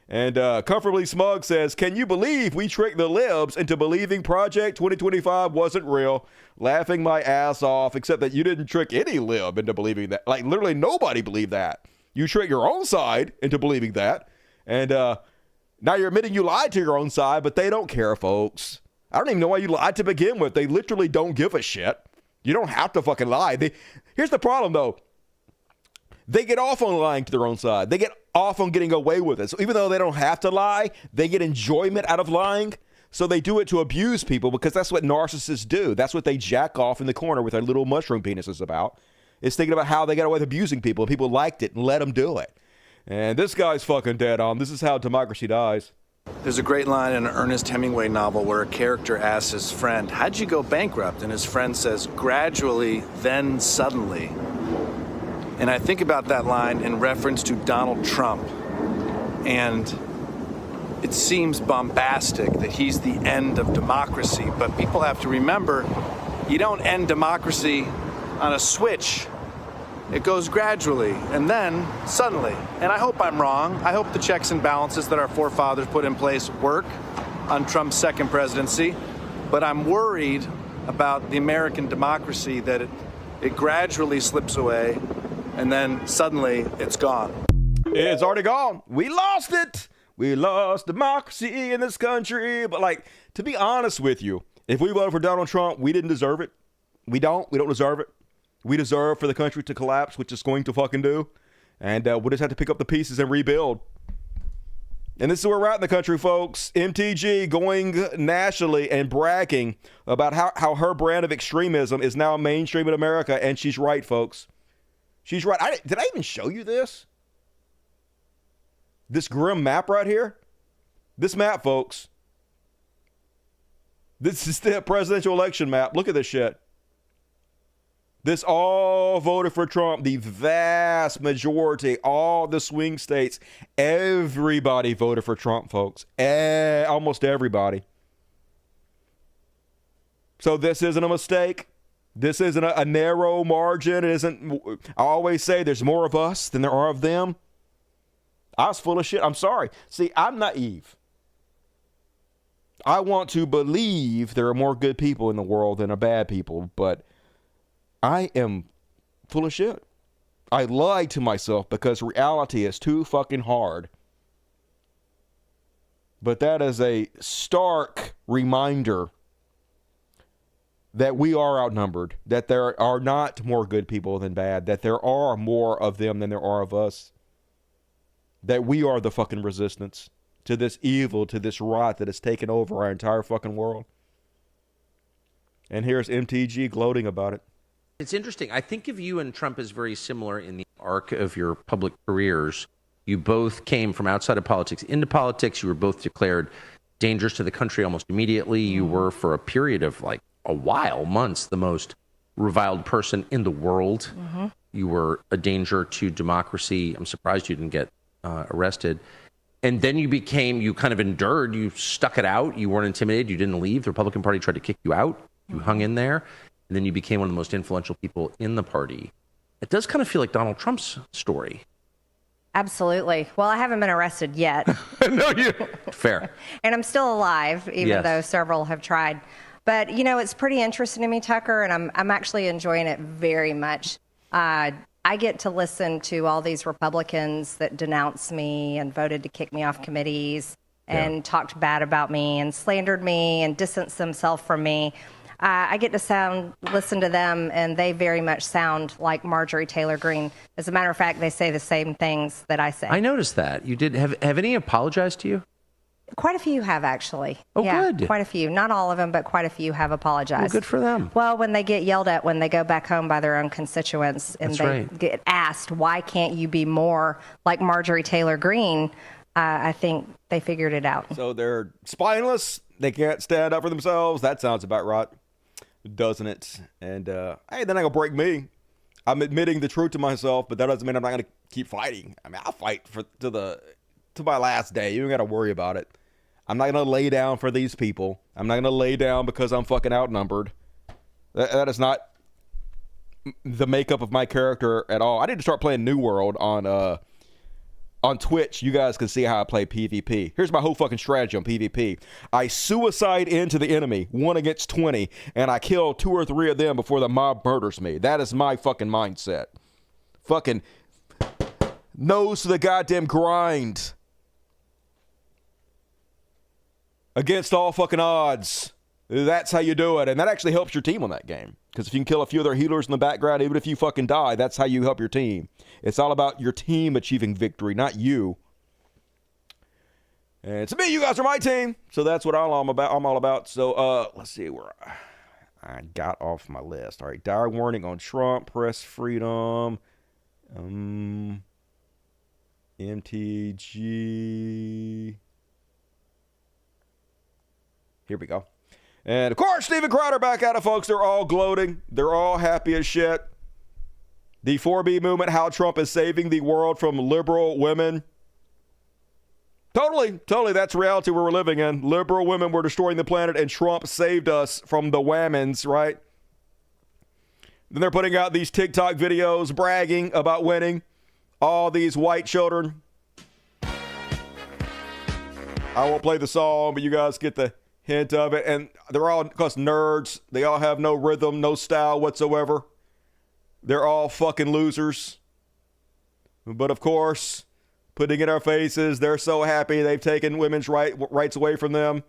Speaker 1: And Comfortably Smug says, can you believe we tricked the libs into believing Project 2025 wasn't real? Laughing my ass off, except that you didn't trick any lib into believing that. Like, literally nobody believed that. You tricked your own side into believing that. And now you're admitting you lied to your own side, but they don't care, folks. I don't even know why you lied to begin with. They literally don't give a shit. You don't have to fucking lie. Here's the problem, though. They get off on lying to their own side. They get off on getting away with it. So even though they don't have to lie, they get enjoyment out of lying. So they do it to abuse people because that's what narcissists do. That's what they jack off in the corner with their little mushroom penises about. Is thinking about how they got away with abusing people. And people liked it and let them do it. And this guy's fucking dead on. This is how democracy dies.
Speaker 13: There's a great line in an Ernest Hemingway novel where a character asks his friend, how'd you go bankrupt? And his friend says, gradually, then suddenly. And I think about that line in reference to Donald Trump. And it seems bombastic that he's the end of democracy. But people have to remember, you don't end democracy on a switch. It goes gradually, and then suddenly. And I hope I'm wrong. I hope the checks and balances that our forefathers put in place work on Trump's second presidency. But I'm worried about the American democracy, that it gradually slips away, and then suddenly it's gone.
Speaker 1: It's already gone. We lost it. We lost democracy in this country. But, like, to be honest with you, if we voted for Donald Trump, we didn't deserve it. We don't deserve it. We deserve for the country to collapse, which it's going to fucking do. And we'll just have to pick up the pieces and rebuild. And this is where we're at in the country, folks. MTG going nationally and bragging about how her brand of extremism is now mainstream in America. And she's right, folks. She's right. Did I even show you this? This grim map right here? This map, folks. This is the presidential election map. Look at this shit. This all voted for Trump. The vast majority, all the swing states, everybody voted for Trump, folks. Almost everybody. So this isn't a mistake. This isn't a narrow margin. It isn't. I always say there's more of us than there are of them. I was full of shit. I'm sorry. See, I'm naive. I want to believe there are more good people in the world than are bad people, but I am full of shit. I lie to myself because reality is too fucking hard. But that is a stark reminder that we are outnumbered, that there are not more good people than bad, that there are more of them than there are of us, that we are the fucking resistance to this evil, to this rot that has taken over our entire fucking world. And here's MTG gloating about it.
Speaker 14: It's interesting. I think of you and Trump as very similar in the arc of your public careers. You both came from outside of politics into politics. You were both declared dangerous to the country almost immediately. You were, for a period of like a while, months, the most reviled person in the world. Mm-hmm. You were a danger to democracy. I'm surprised you didn't get arrested. And then you kind of endured. You stuck it out. You weren't intimidated. You didn't leave. The Republican Party tried to kick you out. You hung in there. And then you became one of the most influential people in the party. It does kind of feel like Donald Trump's story.
Speaker 15: Absolutely. Well, I haven't been arrested yet.
Speaker 14: No, you. Fair.
Speaker 15: And I'm still alive, even though several have tried. But, you know, it's pretty interesting to me, Tucker, and I'm actually enjoying it very much. I get to listen to all these Republicans that denounce me and voted to kick me off committees and talked bad about me and slandered me and distanced themselves from me. I get to listen to them, and they very much sound like Marjorie Taylor Greene. As a matter of fact, they say the same things that I say.
Speaker 14: I noticed that. You did. Have any apologized to you?
Speaker 15: Quite a few have, actually.
Speaker 14: Oh, good.
Speaker 15: Quite a few. Not all of them, but quite a few have apologized.
Speaker 14: Well, good for them.
Speaker 15: Well, when they get yelled at when they go back home by their own constituents and get asked, why can't you be more like Marjorie Taylor Greene, I think they figured it out.
Speaker 1: So they're spineless. They can't stand up for themselves. That sounds about right, doesn't it? And hey, they're not gonna break me. I'm admitting the truth to myself, but that doesn't mean I'm not gonna keep fighting. I mean, I'll fight to my last day. You don't gotta worry about it. I'm not gonna lay down for these people. I'm not gonna lay down because I'm fucking outnumbered. That is not the makeup of my character at all. I need to start playing New World on Twitch. You guys can see how I play PvP. Here's my whole fucking strategy on PvP. I suicide into the enemy, 1 against 20, and I kill 2 or 3 of them before the mob murders me. That is my fucking mindset. Fucking nose to the goddamn grind. Against all fucking odds. That's how you do it. And that actually helps your team on that game. Because if you can kill a few other healers in the background, even if you fucking die, that's how you help your team. It's all about your team achieving victory, not you. And to me, you guys are my team. So that's what I'm all about. So let's see where I got off my list. All right, dire warning on Trump, press freedom, MTG. Here we go. And of course, Steven Crowder back at it, folks. They're all gloating. They're all happy as shit. The 4B movement, how Trump is saving the world from liberal women. Totally. That's reality we're living in. Liberal women were destroying the planet, and Trump saved us from the whammons, right? Then they're putting out these TikTok videos bragging about winning. All these white children. I won't play the song, but you guys get the hint of it. And they're all, of course, nerds. They all have no rhythm, no style whatsoever. They're all fucking losers. But of course, putting in our faces, they're so happy they've taken women's rights away from them.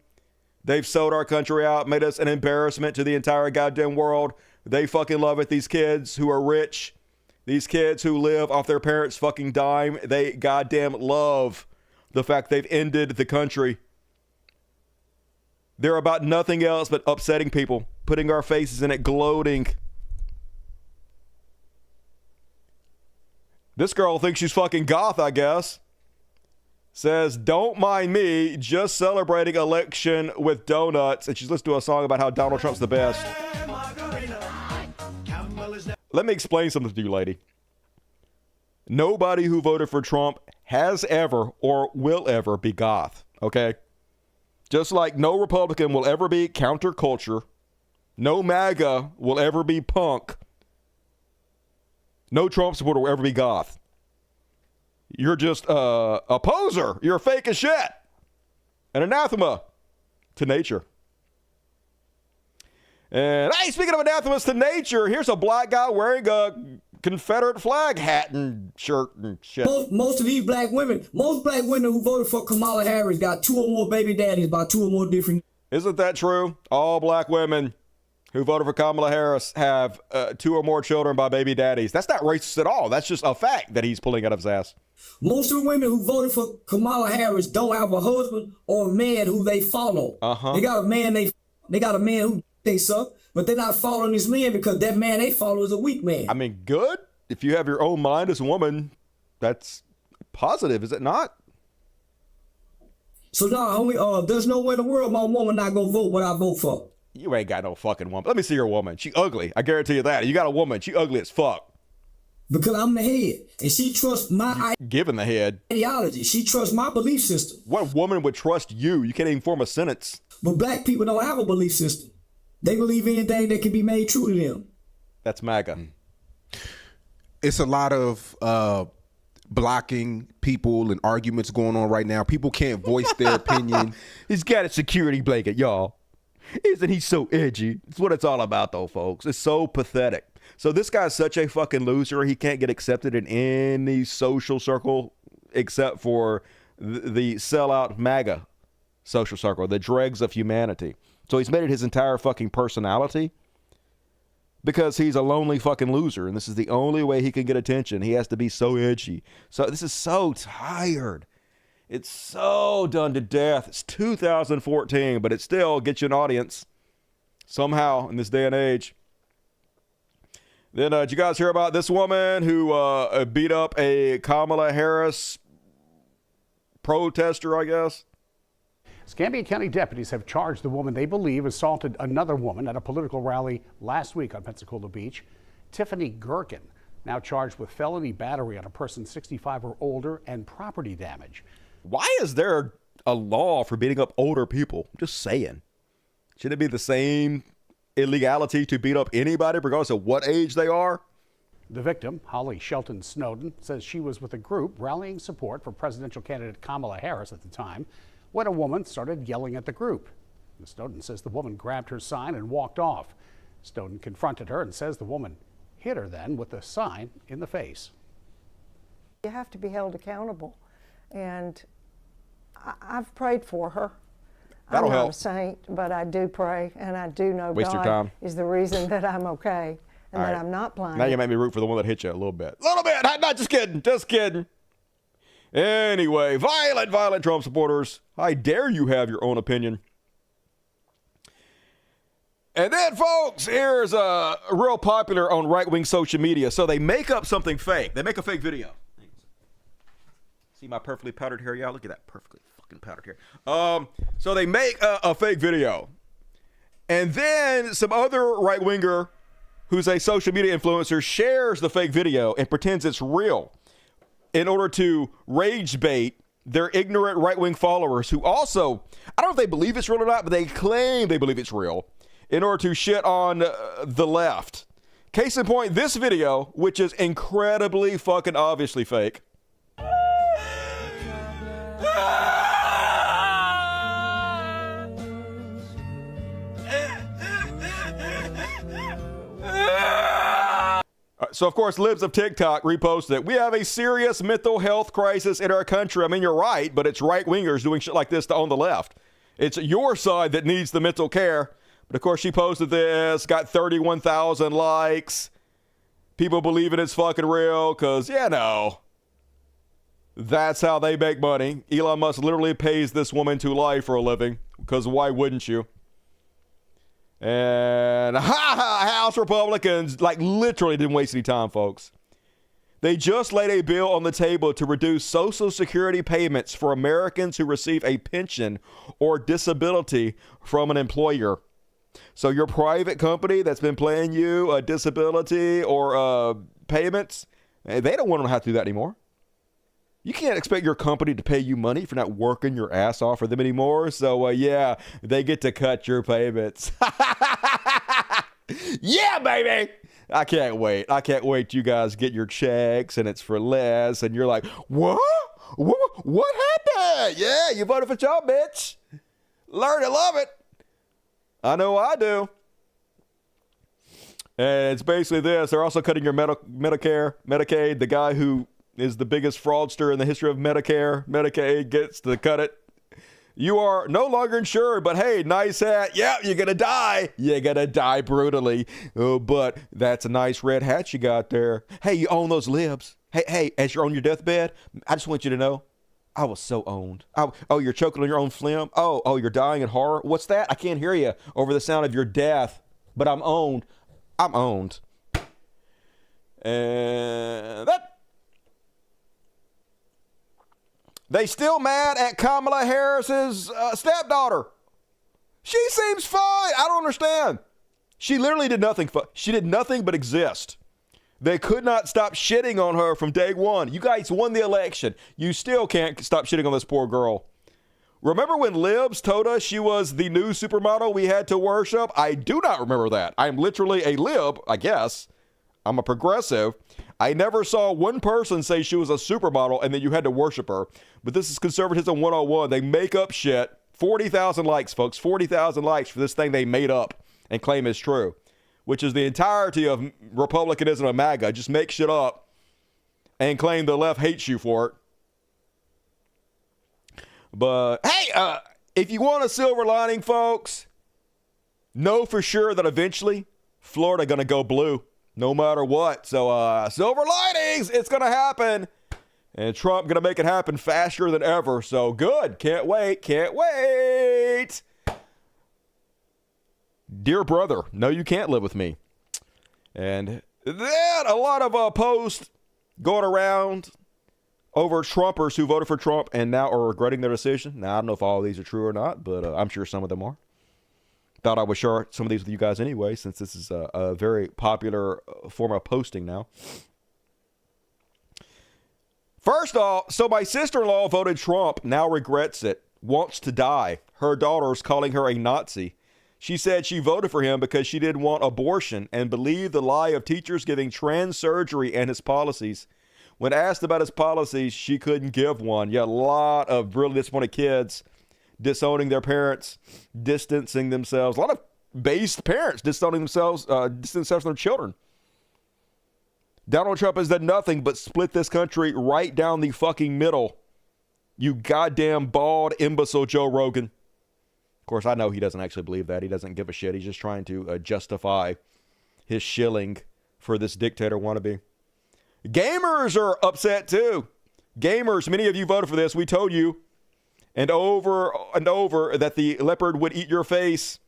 Speaker 1: They've sold our country out, made us an embarrassment to the entire goddamn world. They fucking love it. These kids who are rich, these kids who live off their parents' fucking dime, they goddamn love the fact they've ended the country. They're about nothing else but upsetting people, putting our faces in it, gloating. This girl thinks she's fucking goth, I guess. Says, don't mind me, just celebrating election with donuts. And she's listening to a song about how Donald Trump's the best. Let me explain something to you, lady. Nobody who voted for Trump has ever or will ever be goth, okay? Just like no Republican will ever be counterculture, no MAGA will ever be punk, no Trump supporter will ever be goth. You're just a poser. You're fake as shit. An anathema to nature. And hey, speaking of anathemas to nature, here's a black guy wearing a Confederate flag hat and shirt and shit.
Speaker 16: Most of these black women, most black women who voted for Kamala Harris got 2 or more baby daddies by 2 or more different.
Speaker 1: Isn't that true? All black women who voted for Kamala Harris have 2 or more children by baby daddies. That's not racist at all. That's just a fact that he's pulling out of his ass.
Speaker 16: Most of the women who voted for Kamala Harris don't have a husband or a man who they follow. They got a man they got a man who they suck, but they're not following this man because that man they follow is a weak man.
Speaker 1: I mean, good. If you have your own mind as a woman, that's positive, is it not?
Speaker 16: So now, homie, there's no way in the world my woman not gonna vote what I vote for.
Speaker 1: You ain't got no fucking woman. Let me see your woman. She ugly. I guarantee you that. You got a woman. She ugly as fuck.
Speaker 16: Because I'm the head, and she trusts my
Speaker 1: given the head
Speaker 16: ideology. She trusts my belief system.
Speaker 1: What woman would trust you? You can't even form a sentence.
Speaker 16: But black people don't have a belief system. They believe anything that can be made true to them.
Speaker 1: That's MAGA.
Speaker 17: It's a lot of blocking people and arguments going on right now. People can't voice their opinion.
Speaker 1: He's got a security blanket, y'all. Isn't he so edgy? That's what it's all about, though, folks. It's so pathetic. So this guy's such a fucking loser. He can't get accepted in any social circle except for the sellout MAGA social circle, the dregs of humanity. So he's made it his entire fucking personality because he's a lonely fucking loser, and this is the only way he can get attention. He has to be so edgy. So this is so tired. It's so done to death. It's 2014, but it still gets you an audience somehow in this day and age. Then did you guys hear about this woman who beat up a Kamala Harris protester, I guess?
Speaker 18: Escambia County deputies have charged the woman they believe assaulted another woman at a political rally last week on Pensacola Beach. Tiffany Gherkin, now charged with felony battery on a person 65 or older and property damage.
Speaker 1: Why is there a law for beating up older people? I'm just saying. Should it be the same illegality to beat up anybody regardless of what age they are?
Speaker 18: The victim, Holly Shelton Snowden, says she was with a group rallying support for presidential candidate Kamala Harris at the time when a woman started yelling at the group. Snowden says the woman grabbed her sign and walked off. Snowden confronted her and says the woman hit her then with the sign in the face.
Speaker 19: You have to be held accountable, and I've prayed for her.
Speaker 1: That'll
Speaker 19: I'm not
Speaker 1: help.
Speaker 19: a saint, but I do pray, and I do know
Speaker 1: Waste your
Speaker 19: God
Speaker 1: time.
Speaker 19: is the reason that I'm okay and
Speaker 1: All
Speaker 19: that
Speaker 1: right.
Speaker 19: I'm not blind.
Speaker 1: Now you make me root for the one that hit you a little bit. A little bit. Not just kidding. Just kidding. Anyway, violent Trump supporters. I dare you have your own opinion. And then, folks, here's a real popular on right-wing social media. So they make up something fake. They make a fake video. See my perfectly powdered hair, y'all? Look at that perfectly fucking powdered hair. So they make a fake video. And then some other right-winger who's a social media influencer shares the fake video and pretends it's real in order to rage bait their ignorant right-wing followers who also, I don't know if they believe it's real or not, but they claim they believe it's real in order to shit on the left. Case in point, this video, which is incredibly fucking obviously fake. So, of course, Libs of TikTok reposted it. We have a serious mental health crisis in our country. I mean, you're right, but it's right-wingers doing shit like this to own the left. It's your side that needs the mental care. But, of course, she posted this, got 31,000 likes. People believing it's fucking real because, you know, That's how they make money. Elon Musk literally pays this woman to lie for a living, because why wouldn't you? And House Republicans, like, literally didn't waste any time, folks. They just laid a bill on the table to reduce Social Security payments for Americans who receive a pension or disability from an employer. So your private company that's been paying you a disability or payments, they don't want to have to do that anymore. You can't expect your company to pay you money if you're not working your ass off for them anymore. So, yeah, they get to cut your payments. Yeah, baby. I can't wait. I can't wait. You guys get your checks and it's for less. And you're like, what? What happened? Yeah, you voted for Trump, bitch. Learn to love it. I know I do. And it's basically this. They're also cutting your Medicare, Medicaid. The guy who is the biggest fraudster in the history of Medicare, Medicaid, gets to cut it. You are no longer insured, but hey, nice hat. Yeah, you're going to die. You're going to die brutally. Oh, but that's a nice red hat you got there. Hey, you own those libs. Hey, as you're on your deathbed, I just want you to know, I was so owned. Oh, you're choking on your own phlegm? Oh, you're dying in horror? What's that? I can't hear you over the sound of your death, but I'm owned. I'm owned. And that. They still mad at Kamala Harris's stepdaughter. She seems fine. I don't understand. She literally did nothing. She did nothing but exist. They could not stop shitting on her from day one. You guys won the election. You still can't stop shitting on this poor girl. Remember when Libs told us she was the new supermodel we had to worship? I do not remember that. I'm literally a Lib, I guess. I'm a progressive. I never saw one person say she was a supermodel and then you had to worship her. But this is conservatism 101. They make up shit. 40,000 likes, folks. 40,000 likes for this thing they made up and claim is true, which is the entirety of Republicanism and MAGA. Just make shit up and claim the left hates you for it. But hey, if you want a silver lining, folks, know for sure that eventually Florida going to go blue. No matter what. So, silver linings, it's going to happen. And Trump going to make it happen faster than ever. So, good. Can't wait. Can't wait. Dear brother, no, you can't live with me. And then a lot of posts going around over Trumpers who voted for Trump and now are regretting their decision. Now, I don't know if all of these are true or not, but I'm sure some of them are. Thought I would share some of these with you guys anyway, since this is a very popular form of posting now. First off, so my sister-in-law voted Trump, now regrets it, wants to die. Her daughter's calling her a Nazi. She said she voted for him because she didn't want abortion and believed the lie of teachers giving trans surgery and his policies. When asked about his policies, she couldn't give one. Yeah, a lot of really disappointed kids disowning their parents, distancing themselves. A lot of based parents disowning themselves, distancing themselves from their children. Donald Trump has done nothing but split this country right down the fucking middle. You goddamn bald imbecile Joe Rogan. Of course, I know he doesn't actually believe that. He doesn't give a shit. He's just trying to justify his shilling for this dictator wannabe. Gamers are upset too. Gamers, many of you voted for this. We told you and over that the leopard would eat your face.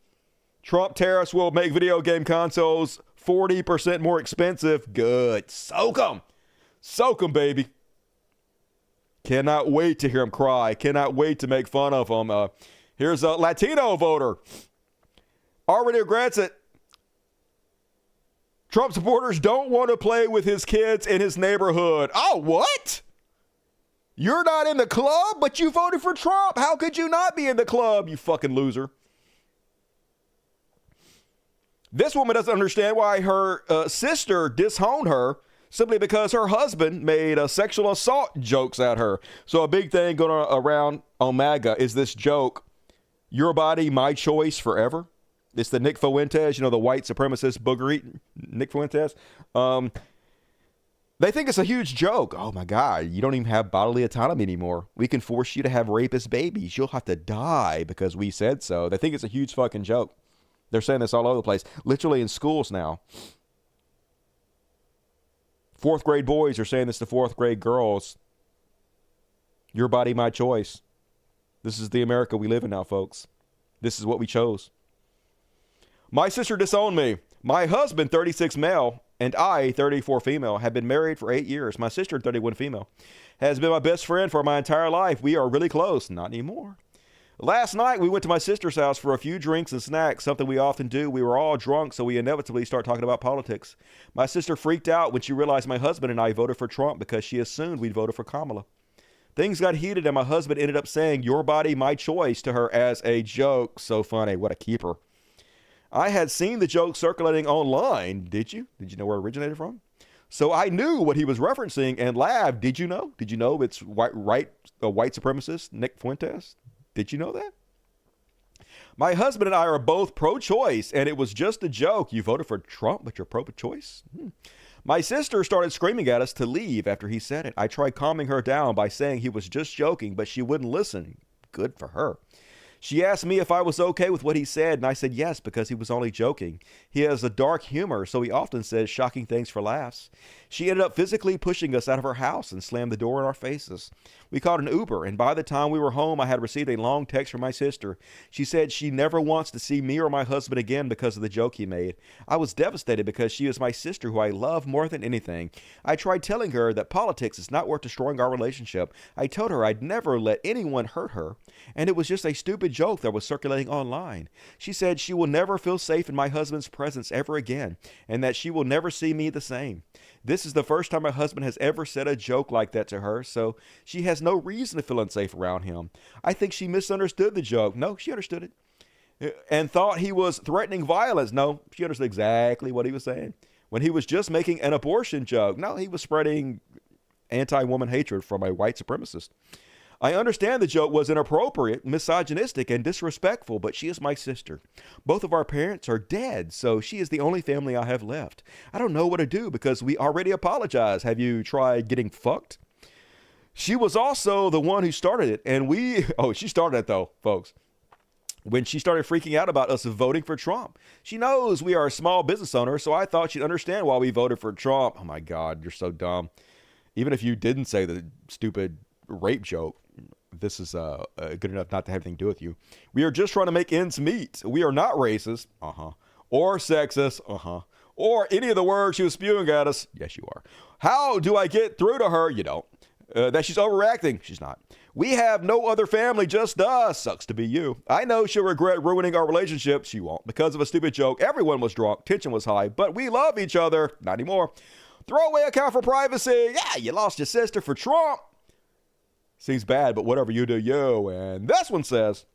Speaker 1: Trump tariffs will make video game consoles 40% more expensive. Good. Soak them. Soak them, baby. Cannot wait to hear him cry. Cannot wait to make fun of him. Here's a Latino voter. Already regrets it. Trump supporters don't want to play with his kids in his neighborhood. Oh, what? You're not in the club, but you voted for Trump. How could you not be in the club, you fucking loser? This woman doesn't understand why her sister disowned her simply because her husband made sexual assault jokes at her. So a big thing going around on MAGA is this joke, your body, my choice forever. It's the Nick Fuentes, the white supremacist booger eating Nick Fuentes. They think it's a huge joke. Oh, my God, you don't even have bodily autonomy anymore. We can force you to have rapist babies. You'll have to die because we said so. They think it's a huge fucking joke. They're saying this all over the place, literally in schools now. 4th grade boys are saying this to 4th grade girls. Your body, my choice. This is the America we live in now, folks. This is what we chose. My sister disowned me. My husband, 36 male, and I, 34 female, have been married for 8 years. My sister, 31 female, has been my best friend for my entire life. We are really close. Not anymore. Last night, we went to my sister's house for a few drinks and snacks, something we often do. We were all drunk, so we inevitably start talking about politics. My sister freaked out when she realized my husband and I voted for Trump because she assumed we'd voted for Kamala. Things got heated, and my husband ended up saying, "Your body, my choice," to her as a joke. So funny. What a keeper. I had seen the joke circulating online. Did you? Did you know where it originated from? So I knew what he was referencing and laughed. Did you know? Did you know it's white supremacist Nick Fuentes? Did you know that? My husband and I are both pro-choice, and it was just a joke. You voted for Trump, but you're pro-choice? My sister started screaming at us to leave after he said it. I tried calming her down by saying he was just joking, but she wouldn't listen. Good for her. She asked me if I was okay with what he said, and I said yes, because he was only joking. He has a dark humor, so he often says shocking things for laughs. She ended up physically pushing us out of her house and slammed the door in our faces. We called an Uber, and by the time we were home, I had received a long text from my sister. She said she never wants to see me or my husband again because of the joke he made. I was devastated because she is my sister who I love more than anything. I tried telling her that politics is not worth destroying our relationship. I told her I'd never let anyone hurt her, and it was just a stupid joke that was circulating online. She said she will never feel safe in my husband's presence ever again, and that she will never see me the same. This is the first time my husband has ever said a joke like that to her, so she has no reason to feel unsafe around him. I think she misunderstood the joke. No, she understood it. And thought he was threatening violence. No, she understood exactly what he was saying. When he was just making an abortion joke. No, he was spreading anti-woman hatred from a white supremacist. I understand the joke was inappropriate, misogynistic, and disrespectful, but she is my sister. Both of our parents are dead, so she is the only family I have left. I don't know what to do because we already apologized. Have you tried getting fucked? She was also the one who started it, and she started it though, folks. When she started freaking out about us voting for Trump. She knows we are a small business owner, so I thought she'd understand why we voted for Trump. Oh my God, you're so dumb. Even if you didn't say the stupid rape joke, this is good enough not to have anything to do with you. We are just trying to make ends meet. We are not racist, or sexist, or any of the words she was spewing at us. Yes, you are. How do I get through to her? You don't. That she's overreacting. She's not. We have no other family, just us. Sucks to be you. I know she'll regret ruining our relationship. She won't. Because of a stupid joke. Everyone was drunk. Tension was high. But we love each other. Not anymore. Throwaway account for privacy. Yeah, you lost your sister for Trump. Seems bad, but whatever you do, you. And this one says,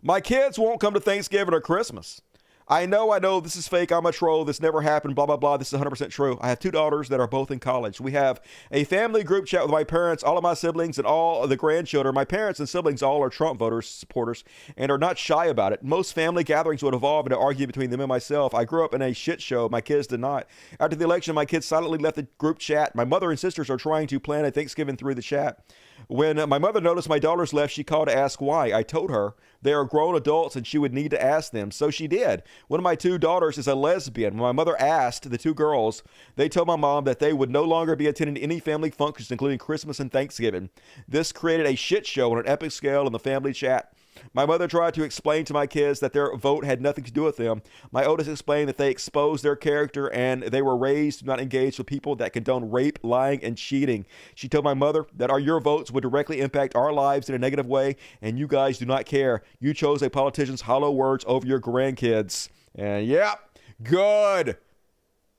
Speaker 1: my kids won't come to Thanksgiving or Christmas. I know this is fake. I'm a troll. This never happened. Blah, blah, blah. This is 100% true. I have 2 daughters that are both in college. We have a family group chat with my parents, all of my siblings, and all of the grandchildren. My parents and siblings all are Trump voters, supporters, and are not shy about it. Most family gatherings would evolve into an argument between them and myself. I grew up in a shit show. My kids did not. After the election, my kids silently left the group chat. My mother and sisters are trying to plan a Thanksgiving through the chat. When my mother noticed my daughters left, she called to ask why. I told her they are grown adults and she would need to ask them. So she did. One of my 2 daughters is a lesbian. When my mother asked the 2 girls, they told my mom that they would no longer be attending any family functions, including Christmas and Thanksgiving. This created a shit show on an epic scale in the family chat. My mother tried to explain to my kids that their vote had nothing to do with them. My oldest explained that they exposed their character and they were raised to not engage with people that condone rape, lying, and cheating. She told my mother that your votes would directly impact our lives in a negative way, and you guys do not care. You chose a politician's hollow words over your grandkids. And yeah, good.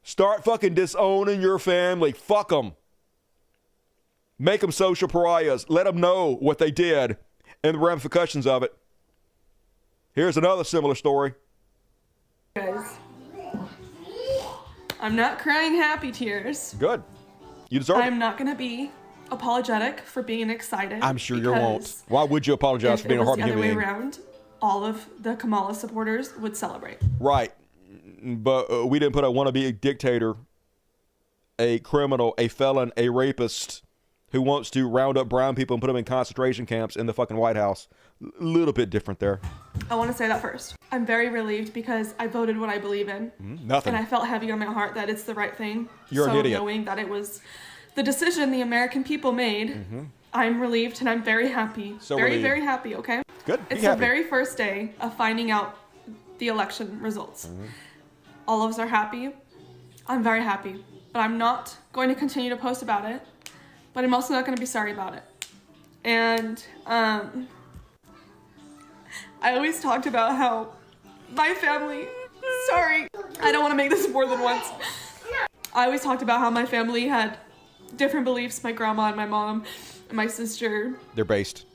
Speaker 1: Start fucking disowning your family. Fuck them. Make them social pariahs. Let them know what they did and the ramifications of it. Here's another similar story.
Speaker 20: Guys, I'm not crying happy tears.
Speaker 1: Good. You deserve it.
Speaker 20: I'm not going to be apologetic for being excited.
Speaker 1: I'm sure you won't. Why would you apologize for being a horrible human being?
Speaker 20: If it was the other way around, all of the Kamala supporters would celebrate.
Speaker 1: Right. But we didn't put a wannabe dictator, a criminal, a felon, a rapist who wants to round up brown people and put them in concentration camps in the fucking White House. A little bit different there.
Speaker 20: I want to say that first. I'm very relieved because I voted what I believe in.
Speaker 1: Nothing.
Speaker 20: And I felt heavy on my heart that it's the right thing.
Speaker 1: You're an idiot.
Speaker 20: Knowing that it was the decision the American people made I'm relieved and I'm very happy.
Speaker 1: So
Speaker 20: very,
Speaker 1: relieved.
Speaker 20: very happy, okay?
Speaker 1: Good. Be
Speaker 20: It's the
Speaker 1: happy.
Speaker 20: very first day of finding out the election results. All of us are happy. I'm very happy. But I'm not going to continue to post about it. But I'm also not going to be sorry about it. And I always talked about how my family, sorry, I don't want to make this more than once. I always talked about how my family had different beliefs, my grandma and my mom and my sister,
Speaker 1: They're based.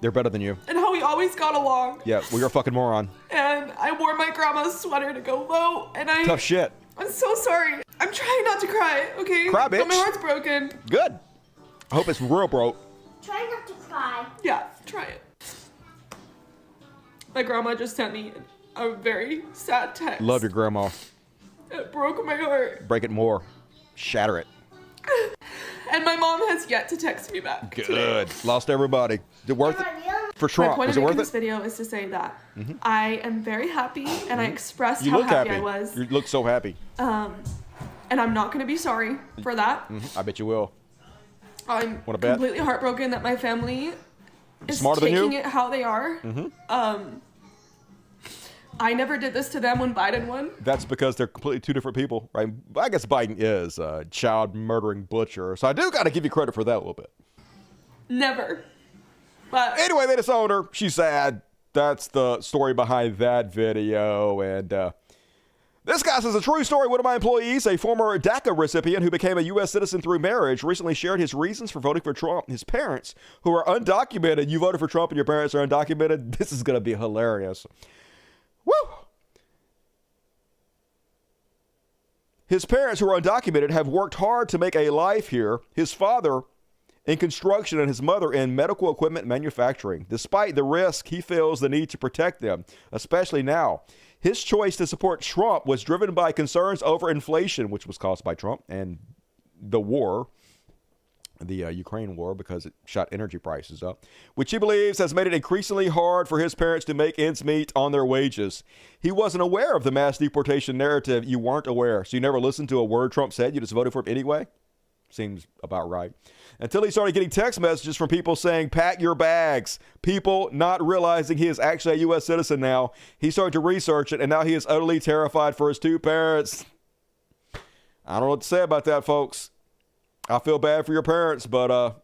Speaker 1: They're better than you.
Speaker 20: and how we always got along.
Speaker 1: Yeah, well, you're a fucking moron.
Speaker 20: And I wore my grandma's sweater to go vote, and
Speaker 1: Tough shit.
Speaker 20: I'm so sorry. I'm trying not to cry, okay?
Speaker 1: Cry,
Speaker 20: But my
Speaker 1: bitch.
Speaker 20: heart's broken.
Speaker 1: Good. I hope it's real broke.
Speaker 20: Try not to cry. Yeah, try it. My grandma just sent me a very sad text.
Speaker 1: Love your grandma.
Speaker 20: It broke my heart.
Speaker 1: Break it more. Shatter it.
Speaker 20: And my mom has yet to text me back.
Speaker 1: Good. Lost everybody. Is it worth it? For
Speaker 20: My
Speaker 1: Trump,
Speaker 20: point
Speaker 1: is
Speaker 20: of
Speaker 1: it
Speaker 20: making
Speaker 1: worth
Speaker 20: this
Speaker 1: it?
Speaker 20: video is to say that
Speaker 1: Mhm.
Speaker 20: I am very happy, and I expressed
Speaker 1: You
Speaker 20: how
Speaker 1: look
Speaker 20: happy
Speaker 1: happy.
Speaker 20: I was.
Speaker 1: You look so happy.
Speaker 20: And I'm not going to be sorry for that.
Speaker 1: I bet you will.
Speaker 20: I'm
Speaker 1: Wanna bet?
Speaker 20: completely heartbroken that my family is
Speaker 1: Smarter than
Speaker 20: taking
Speaker 1: you?
Speaker 20: it how they are. I never did this to them when Biden won.
Speaker 1: That's because they're completely two different people, right? I guess Biden is a child murdering butcher, so I do got to give you credit for that a little bit.
Speaker 20: Never. But
Speaker 1: Anyway, they disowned her. She's sad. That's the story behind that video. And this guy says a true story. One of my employees, a former DACA recipient who became a U.S. citizen through marriage, recently shared his reasons for voting for Trump. His parents, who are undocumented, you voted for Trump and your parents are undocumented. This is going to be hilarious. Woo! His parents, who are undocumented, have worked hard to make a life here. His father in construction and his mother in medical equipment manufacturing. Despite the risk, he feels the need to protect them, especially now. His choice to support Trump was driven by concerns over inflation, which was caused by Trump, and the war, the Ukraine war, because it shot energy prices up, which he believes has made it increasingly hard for his parents to make ends meet on their wages. He wasn't aware of the mass deportation narrative. You weren't aware, so you never listened to a word Trump said. You just voted for him anyway? Seems about right. Until he started getting text messages from people saying, pack your bags. People not realizing he is actually a U.S. citizen now. He started to research it, and now he is utterly terrified for his two parents. I don't know what to say about that, folks. I feel bad for your parents, but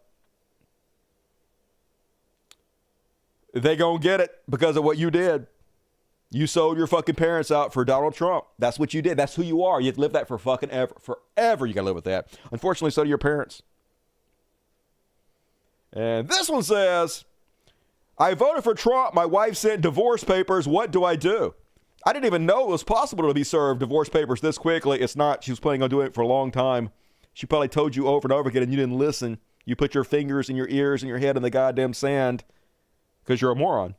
Speaker 1: they gonna get it because of what you did. You sold your fucking parents out for Donald Trump. That's what you did. That's who you are. You live that for fucking ever. Forever you gotta live with that. Unfortunately, so do your parents. And this one says, I voted for Trump. My wife sent divorce papers. What do I do? I didn't even know it was possible to be served divorce papers this quickly. It's not. She was planning on doing it for a long time. She probably told you over and over again and you didn't listen. You put your fingers in your ears and your head in the goddamn sand because you're a moron.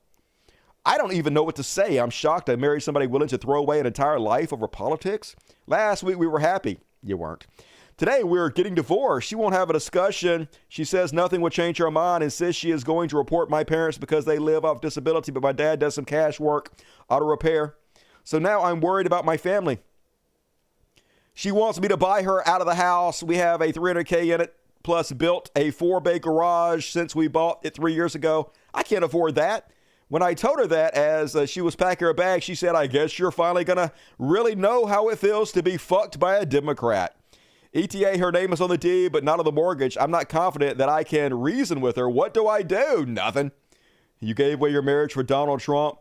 Speaker 1: I don't even know what to say. I'm shocked I married somebody willing to throw away an entire life over politics. Last week we were happy. You weren't. Today we're getting divorced. She won't have a discussion. She says nothing will change her mind and says she is going to report my parents because they live off disability, but my dad does some cash work, auto repair. So now I'm worried about my family. She wants me to buy her out of the house. We have a $300K in it, plus built a 4-bay garage since we bought it 3 years ago. I can't afford that. When I told her that as she was packing her bag, she said, I guess you're finally going to really know how it feels to be fucked by a Democrat. ETA, her name is on the deed, but not on the mortgage. I'm not confident that I can reason with her. What do I do? Nothing. You gave away your marriage for Donald Trump.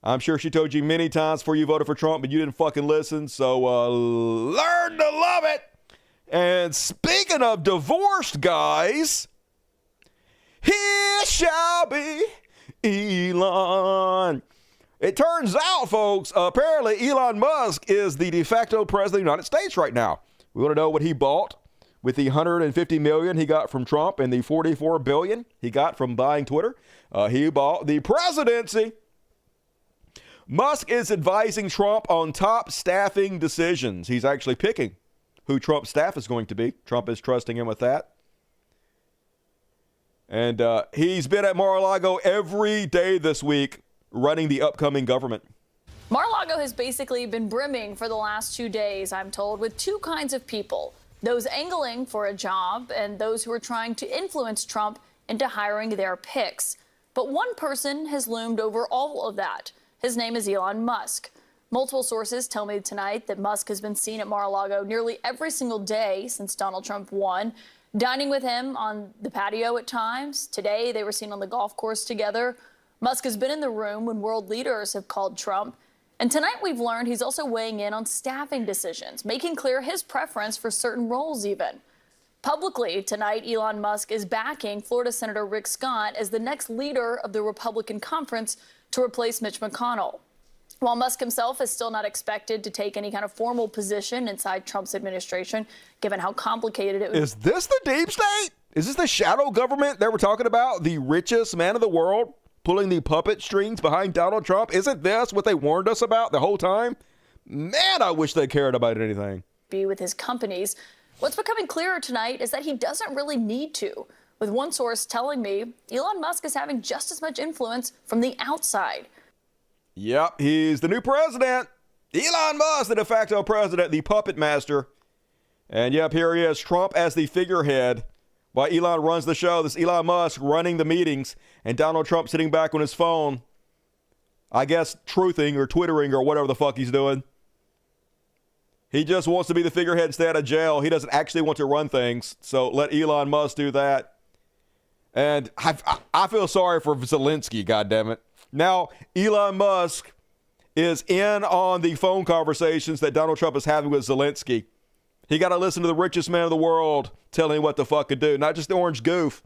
Speaker 1: I'm sure she told you many times before you voted for Trump, but you didn't fucking listen. So learn to love it. And speaking of divorced guys, here shall be Elon. It turns out, folks, apparently Elon Musk is the de facto president of the United States right now. We want to know what he bought with the $150 million he got from Trump and the $44 billion he got from buying Twitter. He bought the presidency. Musk is advising Trump on top staffing decisions. He's actually picking who Trump's staff is going to be. Trump is trusting him with that. And he's been at Mar-a-Lago every day this week running the upcoming government.
Speaker 21: Mar-a-Lago has basically been brimming for the last 2 days, I'm told, with two kinds of people. those angling for a job and those who are trying to influence Trump into hiring their picks. But one person has loomed over all of that. His name is Elon Musk. Multiple sources tell me tonight that Musk has been seen at Mar-a-Lago nearly every single day since Donald Trump won, dining with him on the patio at times. Today, they were seen on the golf course together. Musk has been in the room when world leaders have called Trump. And tonight, we've learned he's also weighing in on staffing decisions, making clear his preference for certain roles even. Publicly tonight, Elon Musk is backing Florida Senator Rick Scott as the next leader of the Republican conference to replace Mitch McConnell. While Musk himself is still not expected to take any kind of formal position inside Trump's administration, given how complicated it
Speaker 1: is. This the deep state? Is this the shadow government that we're talking about? The richest man in the world pulling the puppet strings behind Donald Trump? Isn't this what they warned us about the whole time? Man, I wish they cared about anything.
Speaker 21: Be with his companies. What's becoming clearer tonight is that he doesn't really need to, with one source telling me Elon Musk is having just as much influence from the outside.
Speaker 1: Yep, he's the new president. Elon Musk, the de facto president, the puppet master. And yep, here he is, Trump as the figurehead. While Elon runs the show, this Elon Musk running the meetings, and Donald Trump sitting back on his phone, I guess truthing or twittering or whatever the fuck he's doing. He just wants to be the figurehead and stay out of jail. He doesn't actually want to run things, so let Elon Musk do that. And I feel sorry for Zelensky, goddammit. Now, Elon Musk is in on the phone conversations that Donald Trump is having with Zelensky. He got to listen to the richest man in the world telling him what the fuck to do, not just the orange goof,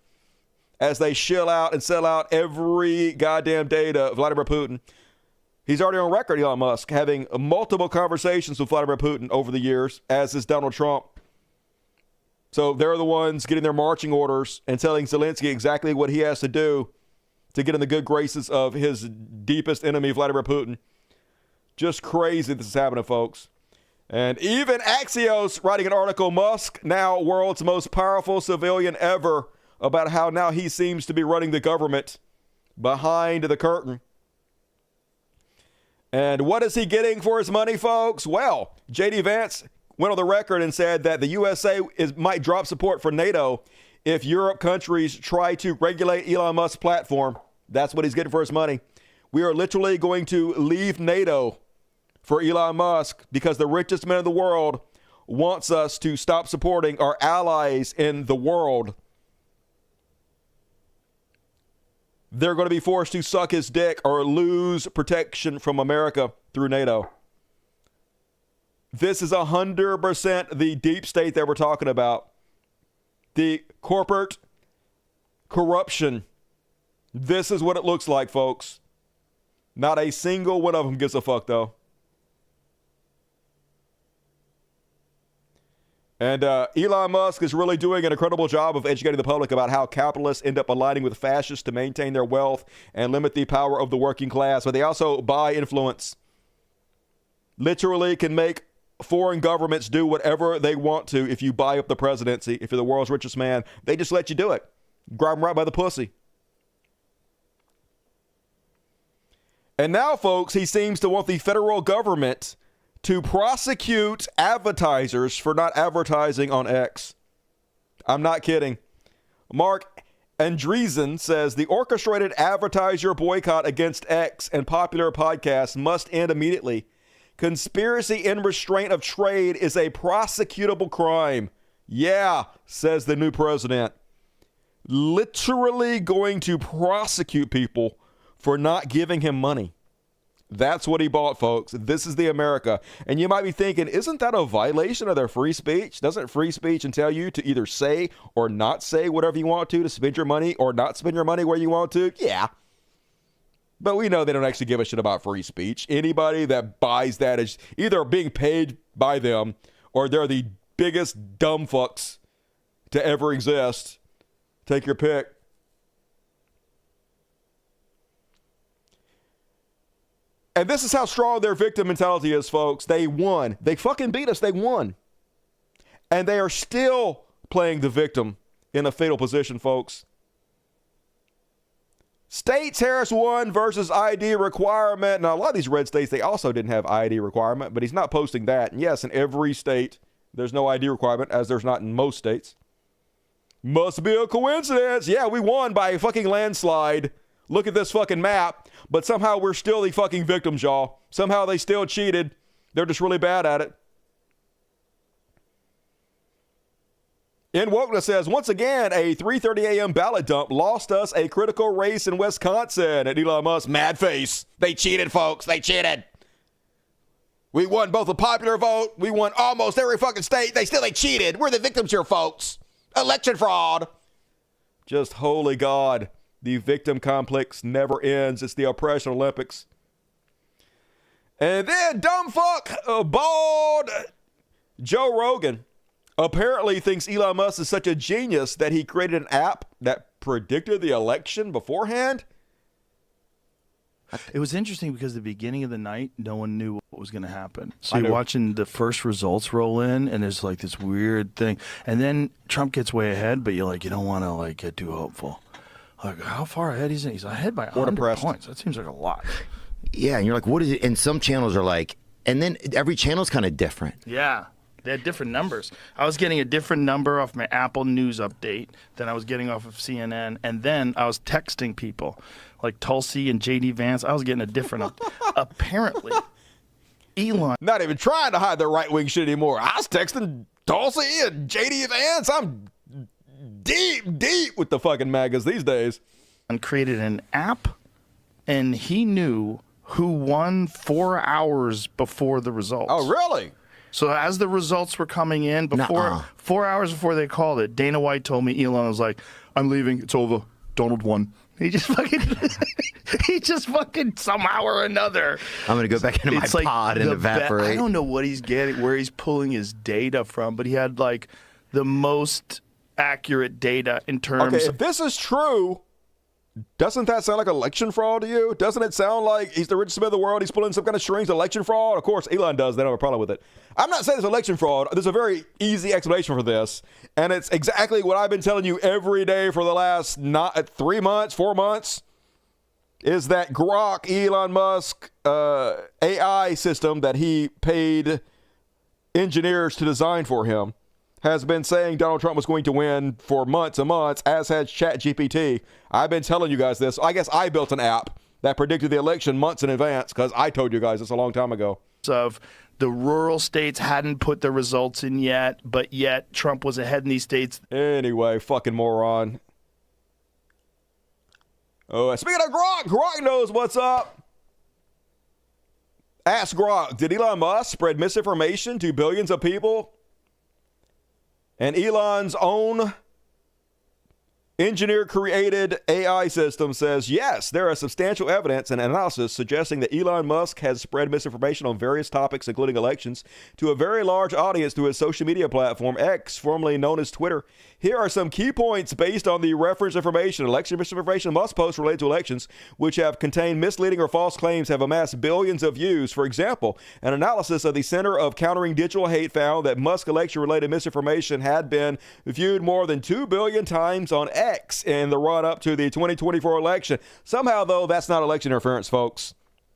Speaker 1: as they shill out and sell out every goddamn day to Vladimir Putin. He's already on record, Elon Musk, having multiple conversations with Vladimir Putin over the years, as is Donald Trump. So they're the ones getting their marching orders and telling Zelensky exactly what he has to do to get in the good graces of his deepest enemy, Vladimir Putin. Just crazy this is happening, folks. And even Axios writing an article, Musk, now world's most powerful civilian ever, about how now he seems to be running the government behind the curtain. And what is he getting for his money, folks? Well, J.D. Vance went on the record and said that the USA might drop support for NATO if Europe countries try to regulate Elon Musk's platform. That's what he's getting for his money. We are literally going to leave NATO for Elon Musk because the richest man in the world wants us to stop supporting our allies in the world. They're going to be forced to suck his dick or lose protection from America through NATO. This is 100% the deep state that we're talking about. The corporate corruption. This is what it looks like, folks. Not a single one of them gives a fuck, though. And Elon Musk is really doing an incredible job of educating the public about how capitalists end up aligning with fascists to maintain their wealth and limit the power of the working class. But they also buy influence. Literally can make foreign governments do whatever they want to if you buy up the presidency. If you're the world's richest man, they just let you do it. Grab them right by the pussy. And now, folks, he seems to want the federal government to prosecute advertisers for not advertising on X. I'm not kidding. Mark Andreessen says the orchestrated advertiser boycott against X and popular podcasts must end immediately. Conspiracy in restraint of trade is a prosecutable crime. Yeah, says the new president. Literally going to prosecute people for not giving him money. That's what he bought, folks. This is the America. And you might be thinking, isn't that a violation of their free speech? Doesn't free speech entail you to either say or not say whatever you want to spend your money or not spend your money where you want to? Yeah. But we know they don't actually give a shit about free speech. Anybody that buys that is either being paid by them or they're the biggest dumb fucks to ever exist. Take your pick. And this is how strong their victim mentality is, folks. They won. They fucking beat us. They won. And they are still playing the victim in a fatal position, folks. States Harris won versus ID requirement. Now, a lot of these red states, they also didn't have ID requirement, but he's not posting that. And yes, in every state, There's no ID requirement, as there's not in most states. Must be a coincidence. Yeah, we won by a fucking landslide. Look at this fucking map. But somehow we're still the fucking victims, y'all. Somehow they still cheated. They're just really bad at it. In Wokeness says, once again, a 3:30 a.m. ballot dump lost us a critical race in Wisconsin. And Elon Musk, mad face. They cheated, folks. They cheated. We won both the popular vote. We won almost every fucking state. They cheated. We're the victims here, folks. Election fraud. Just holy God. The victim complex never ends. It's the oppression Olympics. And then dumb fuck, bald Joe Rogan apparently thinks Elon Musk is such a genius that he created an app that predicted the election beforehand.
Speaker 11: It was interesting because at the beginning of the night, no one knew what was going to happen. So you're watching the first results roll in, and there's like this weird thing. And then Trump gets way ahead, but you're like, you don't want to like get too hopeful. Like, how far ahead is he? He's ahead by 100 points. That seems like a lot.
Speaker 12: Yeah, and you're like, what is it? And some channels are like, and then every channel's kind of different.
Speaker 11: Yeah. They had different numbers. I was getting a different number off my Apple News update than I was getting off of CNN. And then I was texting people like Tulsi and J.D. Vance. I was getting a different apparently, Elon.
Speaker 1: Not even trying to hide their right-wing shit anymore. I was texting Tulsi and J.D. Vance. I'm deep with the fucking MAGAs these days.
Speaker 11: And created an app, and he knew who won 4 hours before the results.
Speaker 1: Oh, really?
Speaker 11: So as the results were coming in, 4 hours before they called it, Dana White told me Elon was like, I'm leaving. It's over. Donald won. He just fucking somehow or another.
Speaker 12: I'm going to go back into my pod and evaporate.
Speaker 11: I don't know what he's getting, where he's pulling his data from, but he had like the most accurate data in terms
Speaker 1: of... if this is true, doesn't that sound like election fraud to you? Doesn't it sound like he's the richest man in the world? He's pulling some kind of strings, election fraud? Of course, Elon does. They don't have a problem with it. I'm not saying it's election fraud. There's a very easy explanation for this, and it's exactly what I've been telling you every day for the last 4 months, is that Grok, Elon Musk AI system that he paid engineers to design for him, has been saying Donald Trump was going to win for months and months, as has ChatGPT. I've been telling you guys this. I guess I built an app that predicted the election months in advance because I told you guys this a long time ago.
Speaker 11: Of the rural states hadn't put the results in yet, but yet Trump was ahead in these states.
Speaker 1: Anyway, fucking moron. Oh, speaking of Grok, Grok knows what's up. Ask Grok, did Elon Musk spread misinformation to billions of people? And Elon's own engineer-created AI system says, yes, there is substantial evidence and analysis suggesting that Elon Musk has spread misinformation on various topics, including elections, to a very large audience through his social media platform, X, formerly known as Twitter. Here are some key points based on the reference information. Election misinformation Musk posts related to elections, which have contained misleading or false claims, have amassed billions of views. For example, an analysis of the Center of Countering Digital Hate found that Musk election-related misinformation had been viewed more than 2 billion times on X in the run-up to the 2024 election. Somehow, though, that's not election interference, folks.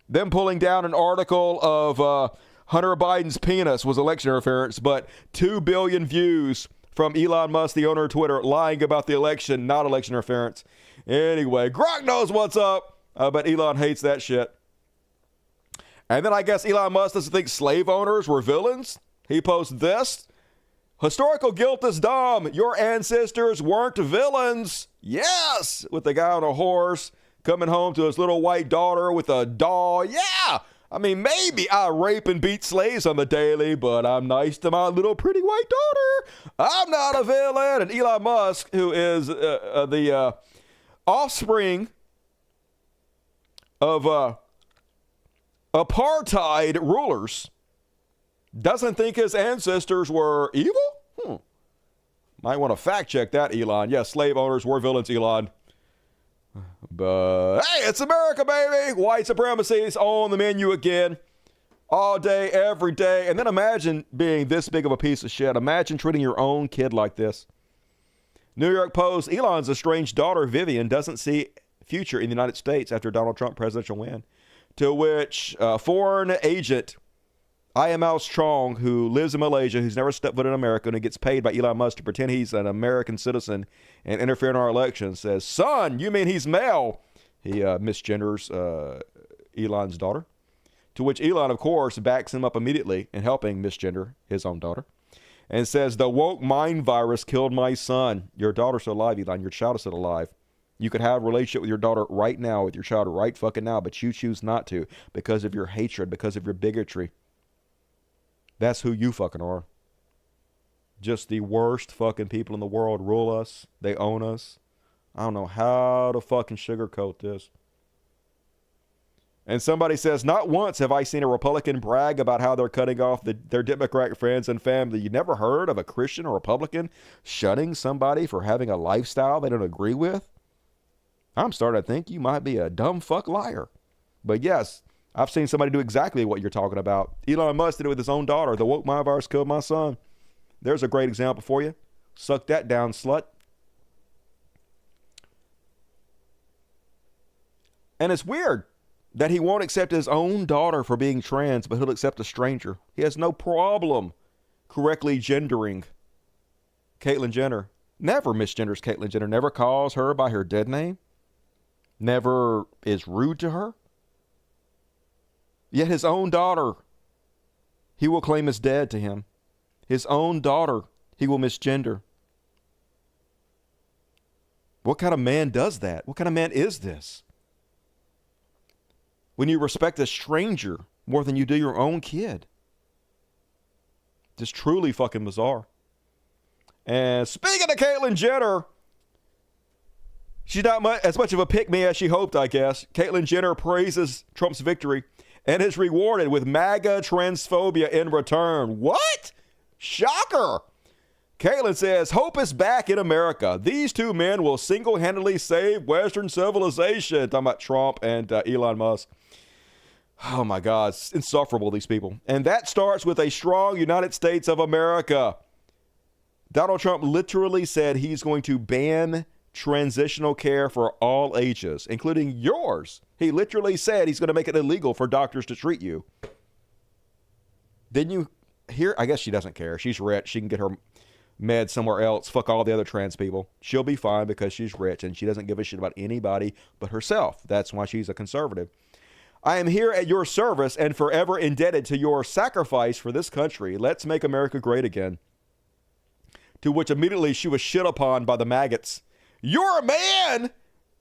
Speaker 1: Them pulling down an article of Hunter Biden's penis was election interference, but 2 billion views from Elon Musk, the owner of Twitter, lying about the election, not election interference. Anyway, Grok knows what's up, but Elon hates that shit. And then I guess Elon Musk doesn't think slave owners were villains. He posts this. Historical guilt is dumb. Your ancestors weren't villains. Yes! With the guy on a horse coming home to his little white daughter with a doll. Yeah! I mean, maybe I rape and beat slaves on the daily, but I'm nice to my little pretty white daughter. I'm not a villain. And Elon Musk, who is the offspring of apartheid rulers, doesn't think his ancestors were evil? Might want to fact check that, Elon. Yes, slave owners were villains, Elon. But hey, it's America, baby. White supremacy's on the menu again. All day, every day. And then imagine being this big of a piece of shit. Imagine treating your own kid like this. New York Post, Elon's estranged daughter, Vivian, doesn't see future in the United States after Donald Trump presidential win. To which foreign agent I am Al Strong, who lives in Malaysia, who's never stepped foot in America, and who gets paid by Elon Musk to pretend he's an American citizen and interfere in our elections, says, son, you mean he's male? He misgenders Elon's daughter, to which Elon, of course, backs him up immediately in helping misgender his own daughter, and says, the woke mind virus killed my son. Your daughter's still alive, Elon. Your child is still alive. You could have a relationship with your daughter right now, with your child right fucking now, but you choose not to because of your hatred, because of your bigotry. That's who you fucking are. Just the worst fucking people in the world rule us. They own us. I don't know how to fucking sugarcoat this. And somebody says, not once have I seen a Republican brag about how they're cutting off their Democratic friends and family. You never heard of a Christian or Republican shunning somebody for having a lifestyle they don't agree with? I'm starting to think you might be a dumb fuck liar. But yes, I've seen somebody do exactly what you're talking about. Elon Musk did it with his own daughter. The woke mind virus killed my son. There's a great example for you. Suck that down, slut. And it's weird that he won't accept his own daughter for being trans, but he'll accept a stranger. He has no problem correctly gendering Caitlyn Jenner. Never misgenders Caitlyn Jenner. Never calls her by her dead name. Never is rude to her. Yet his own daughter, he will claim as dead to him. His own daughter, he will misgender. What kind of man does that? What kind of man is this? When you respect a stranger more than you do your own kid. Just truly fucking bizarre. And speaking of Caitlyn Jenner, she's not as much of a pick-me as she hoped, I guess. Caitlyn Jenner praises Trump's victory and is rewarded with MAGA transphobia in return. What? Shocker. Caitlyn says, hope is back in America. These two men will single-handedly save Western civilization. Talking about Trump and Elon Musk. Oh my God, it's insufferable, these people. And that starts with a strong United States of America. Donald Trump literally said he's going to ban transitional care for all ages, including yours. He literally said he's going to make it illegal for doctors to treat you. Didn't you hear? I guess she doesn't care. She's rich. She can get her meds somewhere else. Fuck all the other trans people. She'll be fine because she's rich and she doesn't give a shit about anybody but herself. That's why she's a conservative. I am here at your service and forever indebted to your sacrifice for this country. Let's make America great again. To which immediately she was shit upon by the maggots. You're a man!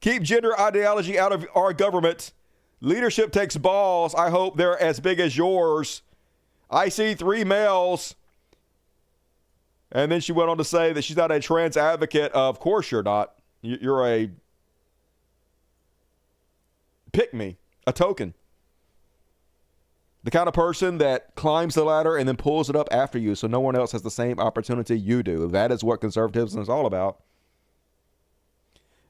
Speaker 1: Keep gender ideology out of our government. Leadership takes balls. I hope they're as big as yours. I see 3 males. And then she went on to say that she's not a trans advocate. Of course you're not. You're a pick-me, a token. The kind of person that climbs the ladder and then pulls it up after you so no one else has the same opportunity you do. That is what conservatism is all about.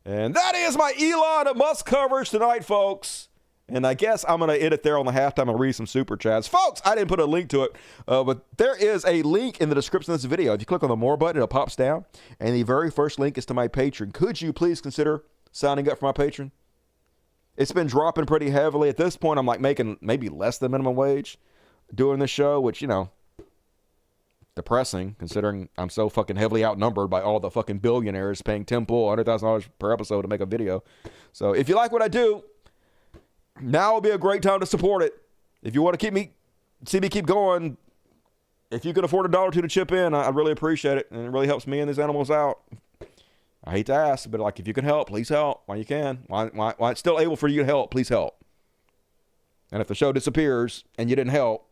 Speaker 1: And that is my Elon Musk coverage tonight, folks. And I guess I'm going to end it there on the halftime and read some super chats. Folks, I didn't put a link to it, but there is a link in the description of this video. If you click on the more button, it pops down. And the very first link is to my Patreon. Could you please consider signing up for my Patreon? It's been dropping pretty heavily. At this point, I'm like making maybe less than minimum wage doing this show, which, you know, depressing considering I'm so fucking heavily outnumbered by all the fucking billionaires paying $10,000, $100,000 per episode to make a video. So if you like what I do, now would be a great time to support it. If you want to see me keep going, if you can afford $1 or $2 to chip in, I really appreciate it. And it really helps me and these animals out. I hate to ask, but like if you can help, please help while you can. While it's still able for you to help, please help. And if the show disappears and you didn't help,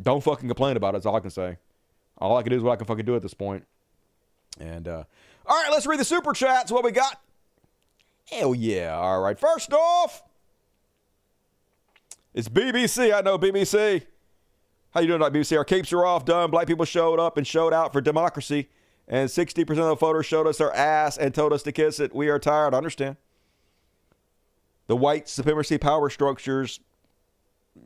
Speaker 1: don't fucking complain about it. That's all I can say. All I can do is what I can fucking do at this point. And, all right, let's read the super chats. What we got? Hell yeah. All right. First off, it's BBC. I know BBC. How you doing tonight, BBC? Our capes are off, done. Black people showed up and showed out for democracy. And 60% of the voters showed us their ass and told us to kiss it. We are tired. I understand. The white supremacy power structures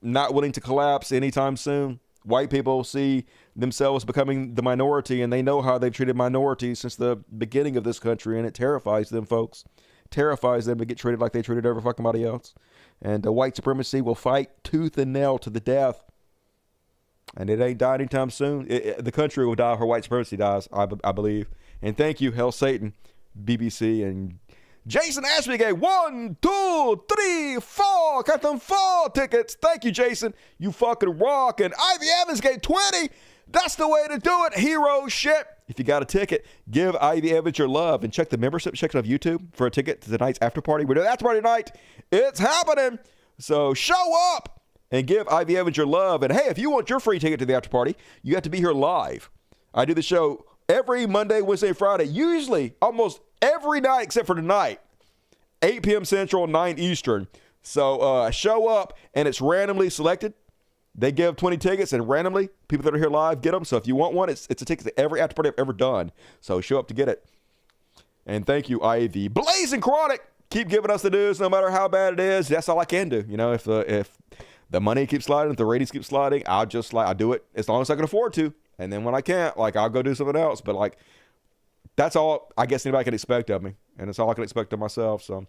Speaker 1: not willing to collapse anytime soon. White people see themselves becoming the minority, and they know how they've treated minorities since the beginning of this country, and it terrifies them, folks. Terrifies them to get treated like they treated every fucking body else. And white supremacy will fight tooth and nail to the death And it ain't dying anytime soon. The country will die if her white supremacy dies, I believe. And thank you, Hell Satan, BBC, and Jason Ashby gave 1, 2, 3, 4. Got them 4 tickets. Thank you, Jason. You fucking rock. And Ivy Evans gave 20. That's the way to do it. Hero shit. If you got a ticket, give Ivy Evans your love and check the membership section of YouTube for a ticket to tonight's after party. We're doing after party tonight. It's happening. So show up and give Ivy Evans your love. And hey, if you want your free ticket to the after party, you have to be here live. I do the show every Monday, Wednesday, Friday, usually almost every night except for tonight, 8 p.m. Central, 9 Eastern. So show up, and it's randomly selected. They give 20 tickets, and randomly, people that are here live get them. So if you want one, it's a ticket to every after party I've ever done. So show up to get it. And thank you, Ivy. Blazing Chronic, keep giving us the news no matter how bad it is. That's all I can do. You know, if the money keeps sliding, if the ratings keep sliding, I'll do it as long as I can afford to. And then when I can't, I'll go do something else. But, that's all I guess anybody can expect of me. And it's all I can expect of myself. So,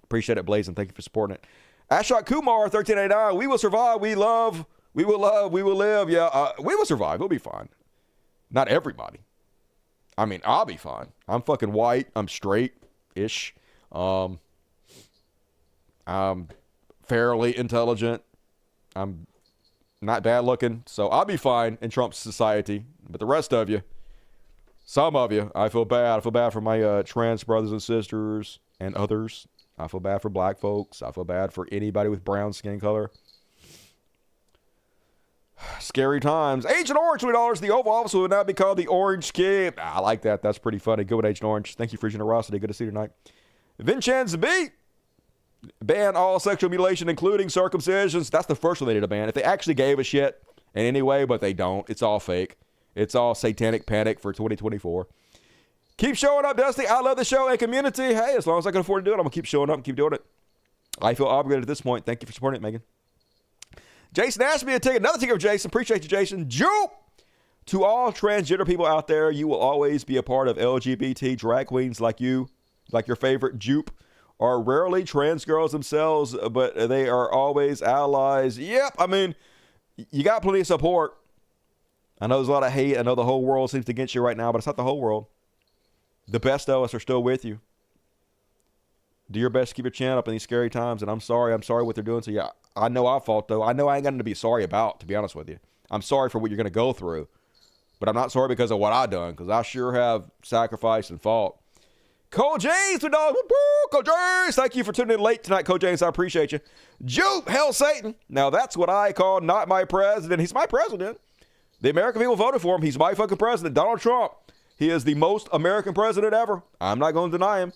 Speaker 1: appreciate it, Blazing. Thank you for supporting it. Ashok Kumar, 1389. We will survive. We will love. We will live. Yeah, we will survive. We'll be fine. Not everybody. I mean, I'll be fine. I'm fucking white. I'm straight-ish. I'm fairly intelligent. I'm not bad looking. So, I'll be fine in Trump's society. But the rest of you, some of you, I feel bad. I feel bad for my trans brothers and sisters and others. I feel bad for black folks. I feel bad for anybody with brown skin color. Scary times. Agent Orange, $20. The Oval Office will now be called the Orange Key. I like that. That's pretty funny. Good one, Agent Orange. Thank you for your generosity. Good to see you tonight. Vincenz B. Ban all sexual mutilation, including circumcisions. That's the first one they need to ban. If they actually gave a shit in any way, but they don't. It's all fake. It's all satanic panic for 2024. Keep showing up, Dusty. I love the show and community. Hey, as long as I can afford to do it, I'm going to keep showing up and keep doing it. I feel obligated at this point. Thank you for supporting it, Megan. Jason asked me to take another ticket of Jason. Appreciate you, Jason. Jupe! To all transgender people out there, you will always be a part of LGBT drag queens like you, like your favorite Jupe, are rarely trans girls themselves, but they are always allies. Yep, I mean, you got plenty of support. I know there's a lot of hate. I know the whole world seems against you right now, but it's not the whole world. The best of us are still with you. Do your best to keep your chin up in these scary times, and I'm sorry what they're doing to you. I know I fault, though. I know I ain't got nothing to be sorry about, to be honest with you. I'm sorry for what you're going to go through, but I'm not sorry because of what I done, because I sure have sacrificed and fought. Cole James, $2. Cole James, thank you for tuning in late tonight, Cole James. I appreciate you. Jupe, Hell Satan. Now, that's what I call not my president. He's my president. The American people voted for him. He's my fucking president, Donald Trump. He is the most American president ever. I'm not going to deny him.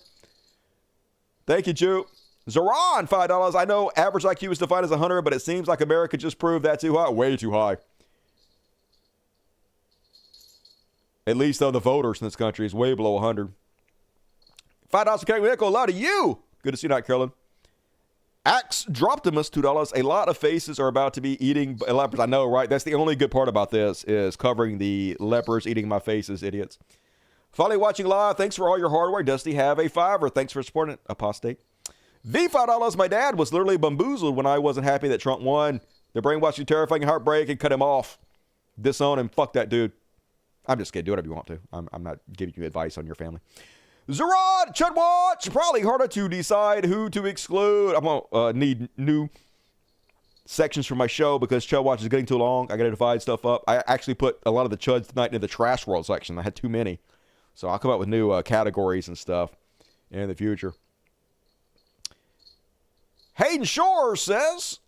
Speaker 1: Thank you, Jupe. Zeron, $5. I know average IQ is defined as 100, but it seems like America just proved that too high. Way too high. At least, though, the voters in this country is way below 100. $5 for Kevin Nickel. Love to you. Good to see you tonight, Carolyn. Axe Droptimus, $2. A lot of faces are about to be eating lepers. I know, right? That's the only good part about this is covering the lepers eating my faces, idiots. Finally watching live. Thanks for all your hard work, Dusty. Have a $5. Thanks for supporting it, Apostate. The $5. My dad was literally bamboozled when I wasn't happy that Trump won. The brainwashing, terrifying heartbreak, and cut him off. Disown him. Fuck that dude. I'm just kidding. Do whatever you want to. I'm not giving you advice on your family. Zerod, Chud Watch, probably harder to decide who to exclude. I'm going to need new sections for my show because Chud Watch is getting too long. I got to divide stuff up. I actually put a lot of the Chuds tonight into the Trash World section. I had too many. So I'll come up with new categories and stuff in the future. Hayden Shore says,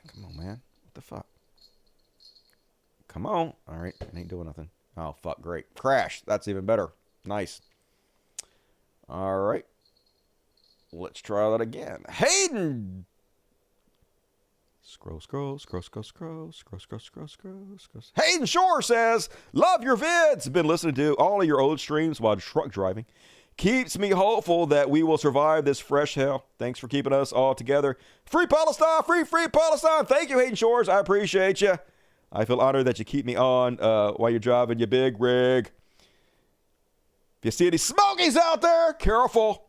Speaker 1: come on, man. What the fuck? Come on. All right. I ain't doing nothing. Oh, fuck. Great. Crash. That's even better. Nice. All right. Let's try that again. Hayden. Scroll. Hayden Shore says, love your vids. Been listening to all of your old streams while truck driving. Keeps me hopeful that we will survive this fresh hell. Thanks for keeping us all together. Free Palestine. Free Palestine. Thank you, Hayden Shores. I appreciate you. I feel honored that you keep me on while you're driving your big rig. If you see any smokies out there, careful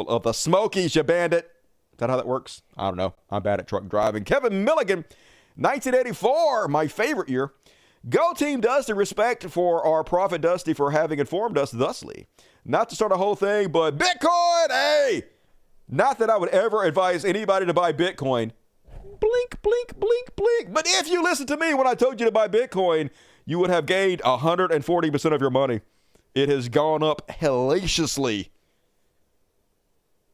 Speaker 1: of the smokies, you bandit. Is that how that works? I don't know. I'm bad at truck driving. Kevin Milligan, 1984, my favorite year. Go Team Dusty, respect for our prophet Dusty for having informed us thusly. Not to start a whole thing, but Bitcoin, hey! Not that I would ever advise anybody to buy Bitcoin. Blink, blink, blink, blink. But if you listened to me when I told you to buy Bitcoin, you would have gained 140% of your money. It has gone up hellaciously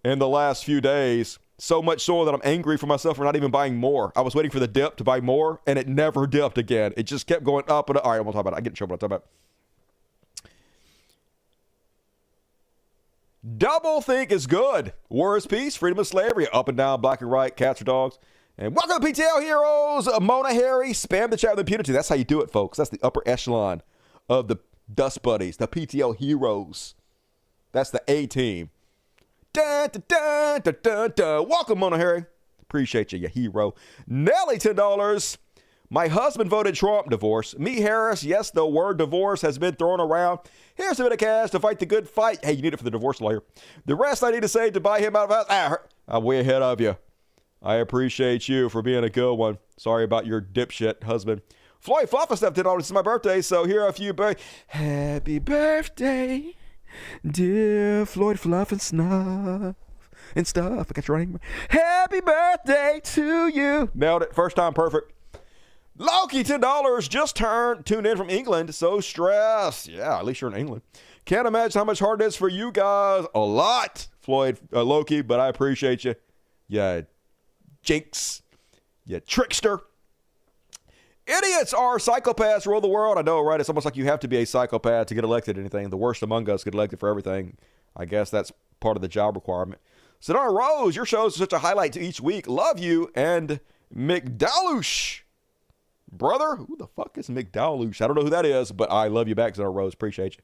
Speaker 1: in the last few days. So much so that I'm angry for myself for not even buying more. I was waiting for the dip to buy more, and it never dipped again. It just kept going up and up. All right, I'm going to talk about it. I get in trouble when I talk about it. Double think is good. War is peace, freedom is slavery, up and down, black and white, cats or dogs. And welcome to PTL Heroes, Mona Harry. Spam the chat with impunity. That's how you do it, folks. That's the upper echelon of the Dust Buddies, the PTL Heroes. That's the A team. Dun, dun, dun, dun, dun, dun. Welcome, Mona Harry. Appreciate you hero. Nelly, $10. My husband voted Trump. Divorce. Me, Harris. Yes, the word divorce has been thrown around. Here's a bit of cash to fight the good fight. Hey, you need it for the divorce lawyer. The rest I need to say to buy him out of house. I'm way ahead of you. I appreciate you for being a good one. Sorry about your dipshit husband. Floyd Fluffa stepped in on. It's my birthday, so here are a few. Happy birthday, dear Floyd Fluff and Snuff and stuff. I got your name. Happy birthday to you. Nailed it. First time perfect. Loki, $10. Just tuned in from England. So stressed. Yeah, at least you're in England. Can't imagine how much harder it is for you guys. A lot, Floyd, Loki, but I appreciate you. Yeah. Jinx, you trickster. Idiots are psychopaths rule the world. I know, right? It's almost like you have to be a psychopath to get elected to anything. The worst among us get elected for everything. I guess that's part of the job requirement. Sedona Rose, your shows are such a highlight to each week. Love you. And McDowlush. Brother, who the fuck is McDowlush? I don't know who that is, but I love you back, Sedona Rose. Appreciate you.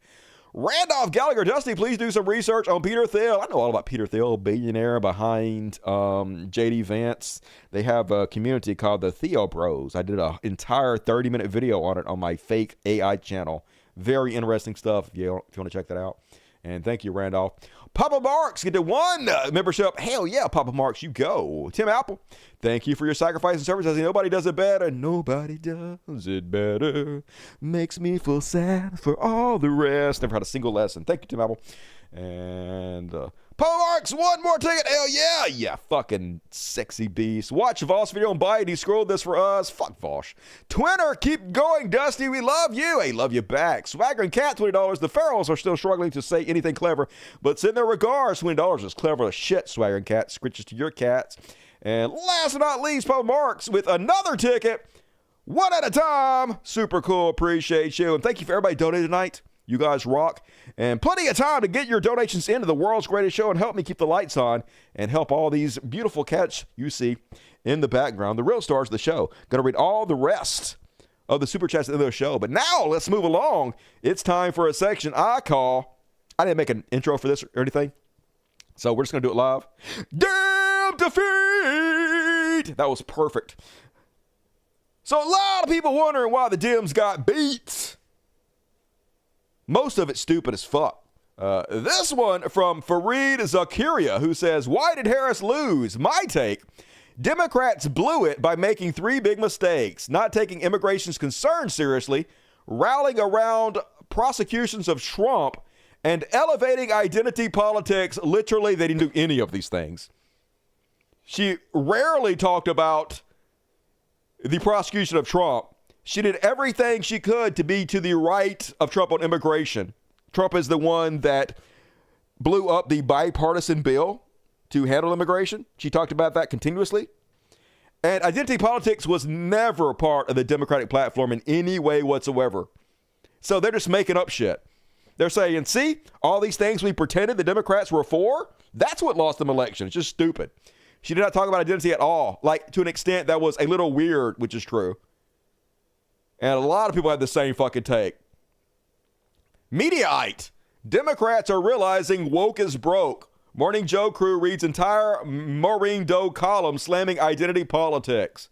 Speaker 1: Randolph Gallagher, Dusty, please do some research on Peter Thiel. I know all about Peter Thiel, billionaire behind J.D. Vance. They have a community called the Theo Bros. I did an entire 30-minute video on it on my fake AI channel. Very interesting stuff if you want to check that out. And thank you, Randolph. Papa Marks, get to one membership. Hell yeah, Papa Marks, you go. Tim Apple, thank you for your sacrifice and service. Nobody does it better. Nobody does it better. Makes me feel sad for all the rest. Never had a single lesson. Thank you, Tim Apple. And Papa Marks, one more ticket. Hell yeah. Yeah, fucking sexy beast. Watch Voss video and buy it. He scrolled this for us. Fuck Voss. Twinner, keep going, Dusty. We love you. Hey, love you back. Swagger and Cat, $20. The Pharaohs are still struggling to say anything clever, but send their regards. $20 is clever as shit, Swagger and Cat. Scritches to your cats. And last but not least, Papa Marks with another ticket. One at a time. Super cool. Appreciate you. And thank you for everybody donating tonight. You guys rock. And plenty of time to get your donations into the world's greatest show and help me keep the lights on and help all these beautiful cats you see in the background, the real stars of the show. Going to read all the rest of the super chats in the show. But now let's move along. It's time for a section I call, I didn't make an intro for this or anything, so we're just going to do it live. Damn defeat! That was perfect. So a lot of people wondering why the Dems got beat. Most of it stupid as fuck. This one from Fareed Zakaria, who says, why did Harris lose? My take, Democrats blew it by making three big mistakes: not taking immigration's concerns seriously, rallying around prosecutions of Trump, and elevating identity politics. Literally, they didn't do any of these things. She rarely talked about the prosecution of Trump. She did everything she could to be to the right of Trump on immigration. Trump is the one that blew up the bipartisan bill to handle immigration. She talked about that continuously. And identity politics was never part of the Democratic platform in any way whatsoever. So they're just making up shit. They're saying, see, all these things we pretended the Democrats were for, that's what lost them election. It's just stupid. She did not talk about identity at all. Like, to an extent that was a little weird, which is true. And a lot of people have the same fucking take. Mediaite. Democrats are realizing woke is broke. Morning Joe crew reads entire Maureen Doe column slamming identity politics.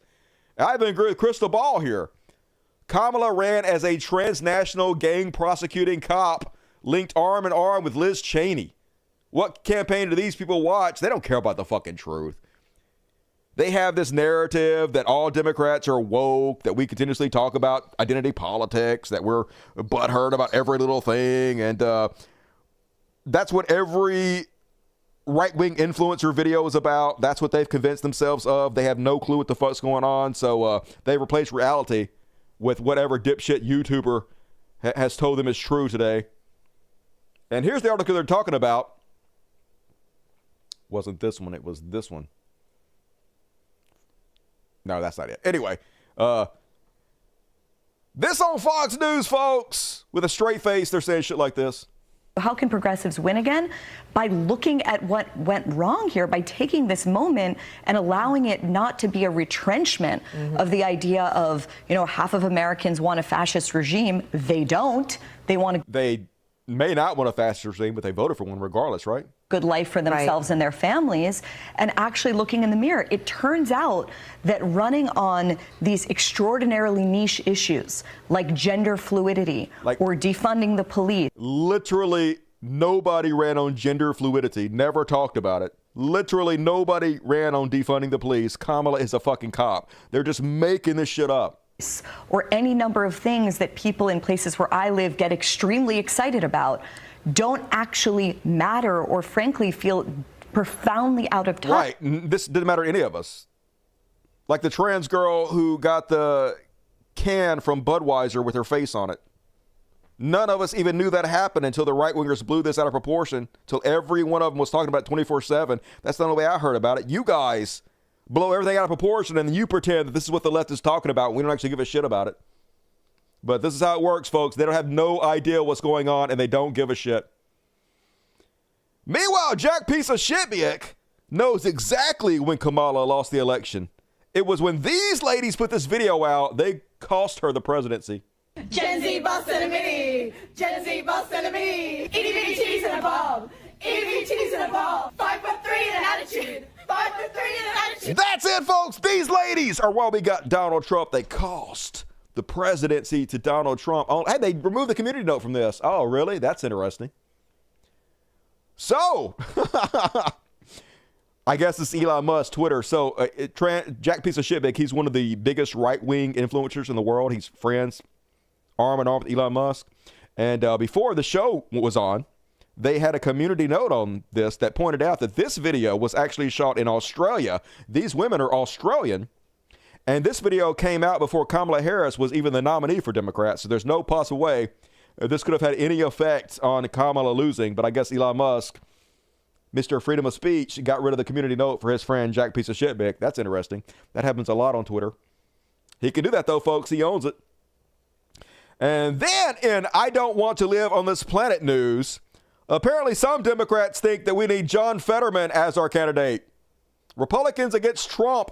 Speaker 1: I even agree with Crystal Ball here. Kamala ran as a transnational gang prosecuting cop linked arm in arm with Liz Cheney. What campaign do these people watch? They don't care about the fucking truth. They have this narrative that all Democrats are woke, that we continuously talk about identity politics, that we're butthurt about every little thing. And that's what every right-wing influencer video is about. That's what they've convinced themselves of. They have no clue what the fuck's going on. So they replace reality with whatever dipshit YouTuber has told them is true today. And here's the article they're talking about. Wasn't this one, it was this one. No, that's not it. Anyway, this on Fox News, folks, with a straight face, they're saying shit like this.
Speaker 2: How can progressives win again? By looking at what went wrong here, by taking this moment and allowing it not to be a retrenchment of the idea of, you know, half of Americans want a fascist regime. They don't. They want a
Speaker 1: They may not want a fascist regime, but they voted for one regardless, right?
Speaker 2: good life for themselves and their families, and actually looking in the mirror. It turns out that running on these extraordinarily niche issues like gender fluidity or defunding the police.
Speaker 1: Literally nobody ran on gender fluidity, never talked about it. Literally nobody ran on defunding the police. Kamala is a fucking cop. They're just making this shit up.
Speaker 2: Or any number of things that people in places where I live get extremely excited about don't actually matter or frankly feel profoundly out of touch.
Speaker 1: Right. This didn't matter to any of us. Like the trans girl who got the can from Budweiser with her face on it. None of us even knew that happened until the right-wingers blew this out of proportion, till every one of them was talking about it 24/7. That's the only way I heard about it. You guys blow everything out of proportion and then you pretend that this is what the left is talking about. We don't actually give a shit about it. But this is how it works, folks. They don't have no idea what's going on, and they don't give a shit. Meanwhile, Jack piece of shitbick knows exactly when Kamala lost the election. It was when these ladies put this video out, they cost her the presidency.
Speaker 22: Gen Z boss and a mini. Gen Z boss and a mini. Itty bitty titties and a bulb. Itty bitty titties and a bulb. 5'3" and an attitude. 5'3" and an attitude.
Speaker 1: That's it, folks. These ladies are why we got Donald Trump. They cost the presidency to Donald Trump. Oh, hey, they removed the community note from this. Oh, really? That's interesting. So, I guess it's Elon Musk, Twitter. So, Jack piece of shitbag, he's one of the biggest right-wing influencers in the world. He's friends, arm in arm with Elon Musk. And before the show was on, they had a community note on this that pointed out that this video was actually shot in Australia. These women are Australian. And this video came out before Kamala Harris was even the nominee for Democrats. So there's no possible way this could have had any effect on Kamala losing. But I guess Elon Musk, Mr. Freedom of Speech, got rid of the community note for his friend Jack piece of shitbick. That's interesting. That happens a lot on Twitter. He can do that, though, folks. He owns it. And then in I Don't Want to Live on This Planet news, apparently some Democrats think that we need John Fetterman as our candidate. Republicans against Trump.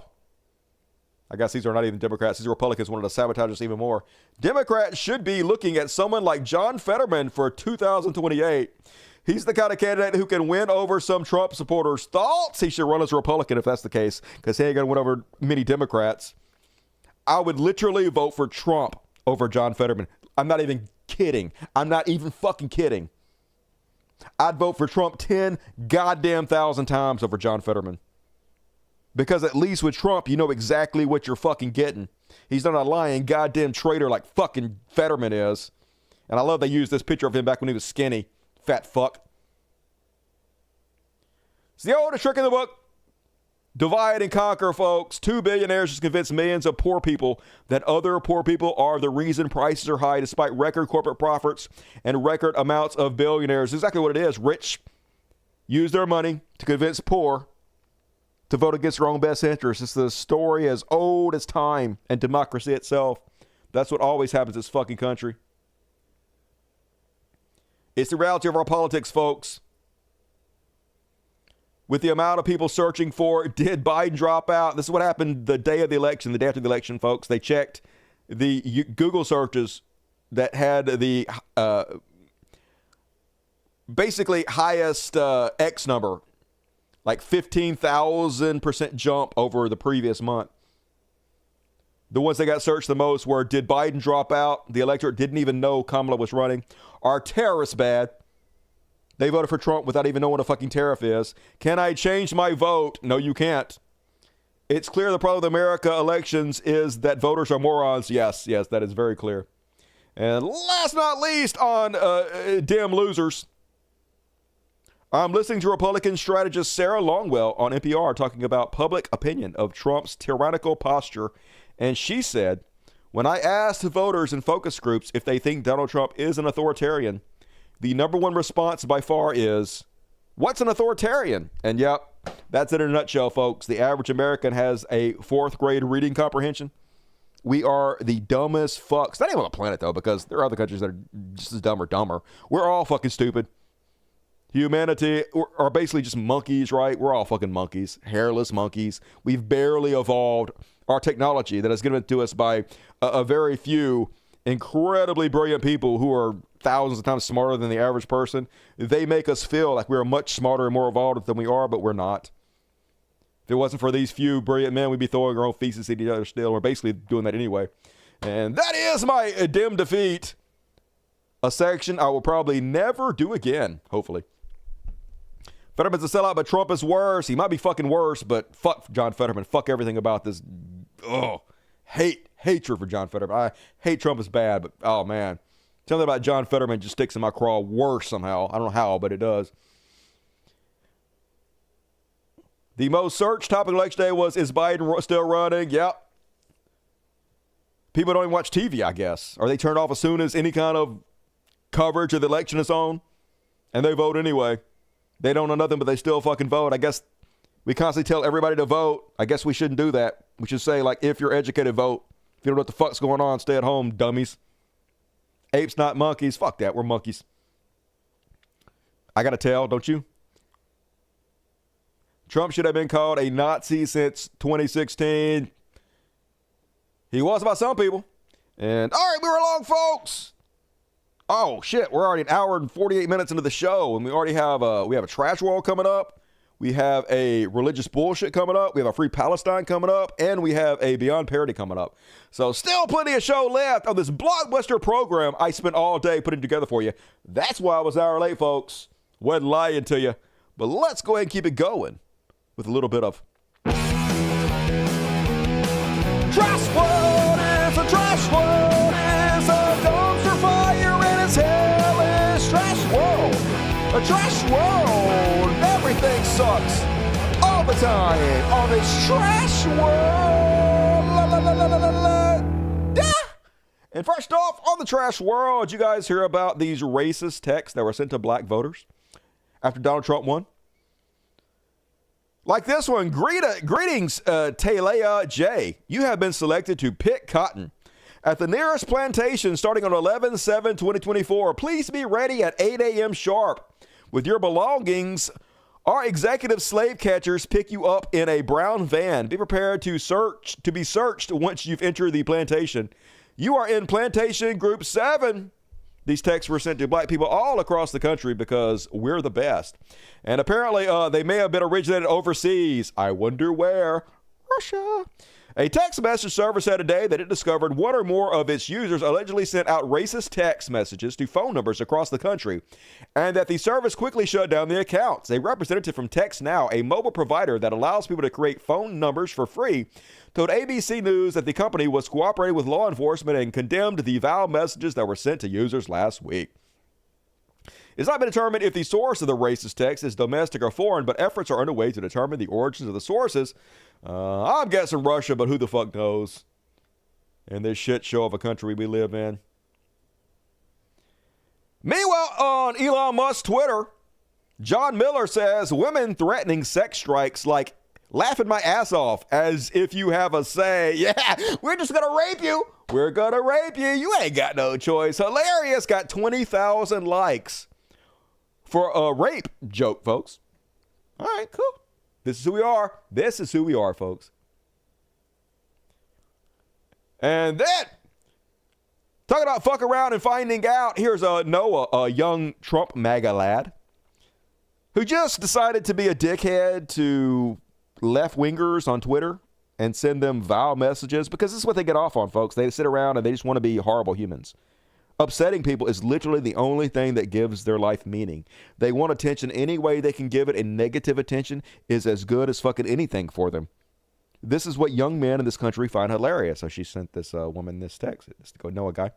Speaker 1: I guess these are not even Democrats. These Republicans wanted to sabotage us even more. Democrats should be looking at someone like John Fetterman for 2028. He's the kind of candidate who can win over some Trump supporters' thoughts. He should run as a Republican if that's the case, because he ain't going to win over many Democrats. I would literally vote for Trump over John Fetterman. I'm not even kidding. I'm not even fucking kidding. I'd vote for Trump 10 goddamn thousand times over John Fetterman. Because at least with Trump, you know exactly what you're fucking getting. He's not a lying goddamn traitor like fucking Fetterman is. And I love they used this picture of him back when he was skinny. Fat fuck. It's the oldest trick in the book. Divide and conquer, folks. 2 billionaires just convinced millions of poor people that other poor people are the reason prices are high despite record corporate profits and record amounts of billionaires. Exactly what it is. Rich use their money to convince poor to vote against their own best interests. It's the story as old as time and democracy itself. That's what always happens in this fucking country. It's the reality of our politics, folks. With the amount of people searching for, did Biden drop out? This is what happened the day of the election, the day after the election, folks. They checked the Google searches that had the basically highest X number, like 15,000% jump over the previous month. The ones that got searched the most were, did Biden drop out? The electorate didn't even know Kamala was running. Are terrorists bad? They voted for Trump without even knowing what a fucking tariff is. Can I change my vote? No, you can't. It's clear the problem with America elections is that voters are morons. Yes, that is very clear. And last but not least on damn losers, I'm listening to Republican strategist Sarah Longwell on NPR talking about public opinion of Trump's tyrannical posture. And she said, when I asked voters in focus groups if they think Donald Trump is an authoritarian, the number one response by far is, what's an authoritarian? And yep, that's it in a nutshell, folks. The average American has a 4th grade reading comprehension. We are the dumbest fucks. Not even on the planet, though, because there are other countries that are just as dumb or dumber. We're all fucking stupid. Humanity are basically just monkeys, right? We're all fucking monkeys, hairless monkeys. We've barely evolved our technology that is given to us by a very few incredibly brilliant people who are thousands of times smarter than the average person. They make us feel like we're much smarter and more evolved than we are, but we're not. If it wasn't for these few brilliant men, we'd be throwing our own feces at each other still. We're basically doing that anyway. And that is my dim defeat. A section I will probably never do again, hopefully. Fetterman's a sellout, but Trump is worse. He might be fucking worse, but fuck John Fetterman. Fuck everything about this. Hatred for John Fetterman. I hate Trump is bad, but oh man. Something about John Fetterman just sticks in my craw worse somehow. I don't know how, but it does. The most searched topic election day was, is Biden still running? Yep. People don't even watch TV, I guess. Or they turn off as soon as any kind of coverage of the election is on, and they vote anyway. They don't know nothing, but they still fucking vote. I guess we constantly tell everybody to vote. I guess we shouldn't do that. We should say, like, if you're educated, vote. If you don't know what the fuck's going on, stay at home, dummies. Apes, not monkeys. Fuck that. We're monkeys. I got to tell, don't you? Trump should have been called a Nazi since 2016. He was by some people. And, all right, we were along, folks. Oh, shit, we're already an hour and 48 minutes into the show, and we already have a trash world coming up. We have a religious bullshit coming up. We have a Free Palestine coming up, and we have a Beyond Parody coming up. So still plenty of show left on this blockbuster program I spent all day putting together for you. That's why I was an hour late, folks. Wasn't lying to you. But let's go ahead and keep it going with a little bit of Trash World is a trash world is a dumpster fire and it's hellish trash world. A trash world. Everything sucks all the time on this trash world. La, la, la, la, la, la, la. Da. And first off, on the trash world, did you guys hear about these racist texts that were sent to black voters after Donald Trump won? Like this one. Greetings, Talea J. You have been selected to pick cotton at the nearest plantation starting on 11/7/2024. Please be ready at 8 a.m. sharp with your belongings. Our executive slave catchers pick you up in a brown van. Be prepared to be searched once you've entered the plantation. You are in plantation group 7. These texts were sent to black people all across the country because we're the best. And apparently they may have been originated overseas. I wonder where. Russia. A text message server said today that it discovered one or more of its users allegedly sent out racist text messages to phone numbers across the country, and that the service quickly shut down the accounts. A representative from TextNow, a mobile provider that allows people to create phone numbers for free, told ABC News that the company was cooperating with law enforcement and condemned the vile messages that were sent to users last week. It's not been determined if the source of the racist text is domestic or foreign, but efforts are underway to determine the origins of the sources. I'm guessing Russia, but who the fuck knows? In this shit show of a country we live in. Meanwhile, on Elon Musk's Twitter, John Miller says women threatening sex strikes like laughing my ass off as if you have a say. Yeah, we're just going to rape you. We're going to rape you. You ain't got no choice. Hilarious. Got 20,000 likes for a rape joke, folks. All right, cool. This is who we are. This is who we are, folks. And then, talking about fuck around and finding out, here's Noah, a young Trump MAGA lad, who just decided to be a dickhead to left-wingers on Twitter and send them vile messages, because this is what they get off on, folks. They sit around and they just want to be horrible humans. Upsetting people is literally the only thing that gives their life meaning. They want attention any way they can give it, and negative attention is as good as fucking anything for them. This is what young men in this country find hilarious. So she sent this woman this text. This go Noah guy.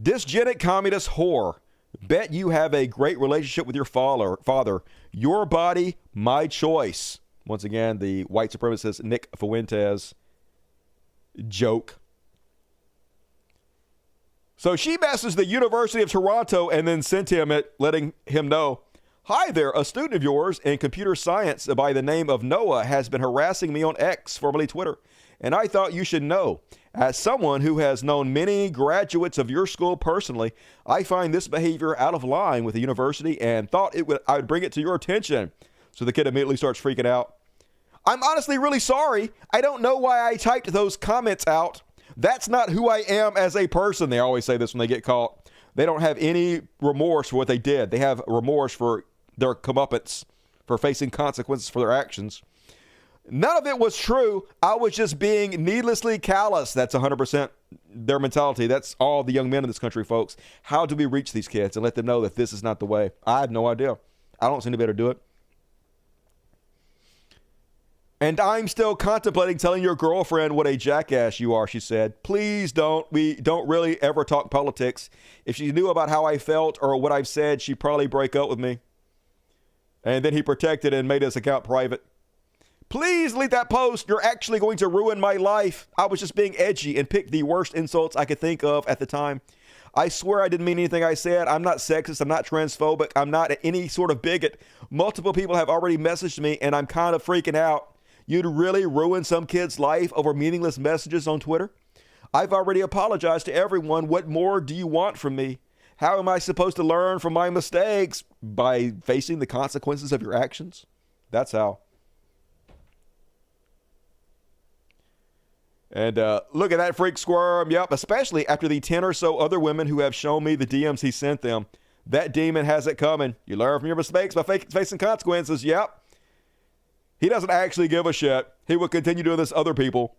Speaker 1: Dysgenic communist whore. Bet you have a great relationship with your father. Your body, my choice. Once again, the white supremacist Nick Fuentes joke. So she messaged the University of Toronto and then sent him it, letting him know, hi there, a student of yours in computer science by the name of Noah has been harassing me on X, formerly Twitter. And I thought you should know. As someone who has known many graduates of your school personally, I find this behavior out of line with the university and thought I would bring it to your attention. So the kid immediately starts freaking out. I'm honestly really sorry. I don't know why I typed those comments out. That's not who I am as a person. They always say this when they get caught. They don't have any remorse for what they did. They have remorse for their comeuppance, for facing consequences for their actions. None of it was true. I was just being needlessly callous. That's 100% their mentality. That's all the young men in this country, folks. How do we reach these kids and let them know that this is not the way? I have no idea. I don't see any better to do it. And I'm still contemplating telling your girlfriend what a jackass you are, she said. Please don't. We don't really ever talk politics. If she knew about how I felt or what I've said, she'd probably break up with me. And then he protected and made his account private. Please delete that post. You're actually going to ruin my life. I was just being edgy and picked the worst insults I could think of at the time. I swear I didn't mean anything I said. I'm not sexist. I'm not transphobic. I'm not any sort of bigot. Multiple people have already messaged me, and I'm kind of freaking out. You'd really ruin some kid's life over meaningless messages on Twitter? I've already apologized to everyone. What more do you want from me? How am I supposed to learn from my mistakes? By facing the consequences of your actions? That's how. And look at that freak squirm. Yep, especially after the 10 or so other women who have shown me the DMs he sent them. That demon has it coming. You learn from your mistakes by facing consequences. Yep. He doesn't actually give a shit. He will continue doing this to other people.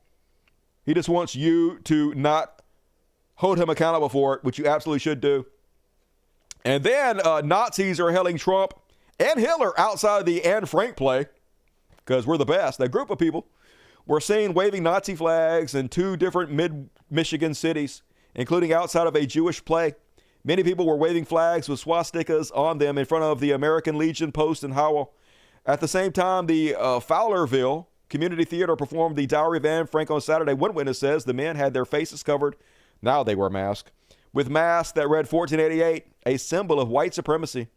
Speaker 1: He just wants you to not hold him accountable for it, which you absolutely should do. And then Nazis are hailing Trump and Hitler outside of the Anne Frank play, because we're the best. That group of people were seen waving Nazi flags in 2 different mid-Michigan cities, including outside of a Jewish play. Many people were waving flags with swastikas on them in front of the American Legion Post in Howell. At the same time, the Fowlerville Community Theater performed the Diary of Anne Frank on Saturday. One witness says the men had their faces covered. Now they wear masks. With masks that read 1488, a symbol of white supremacy.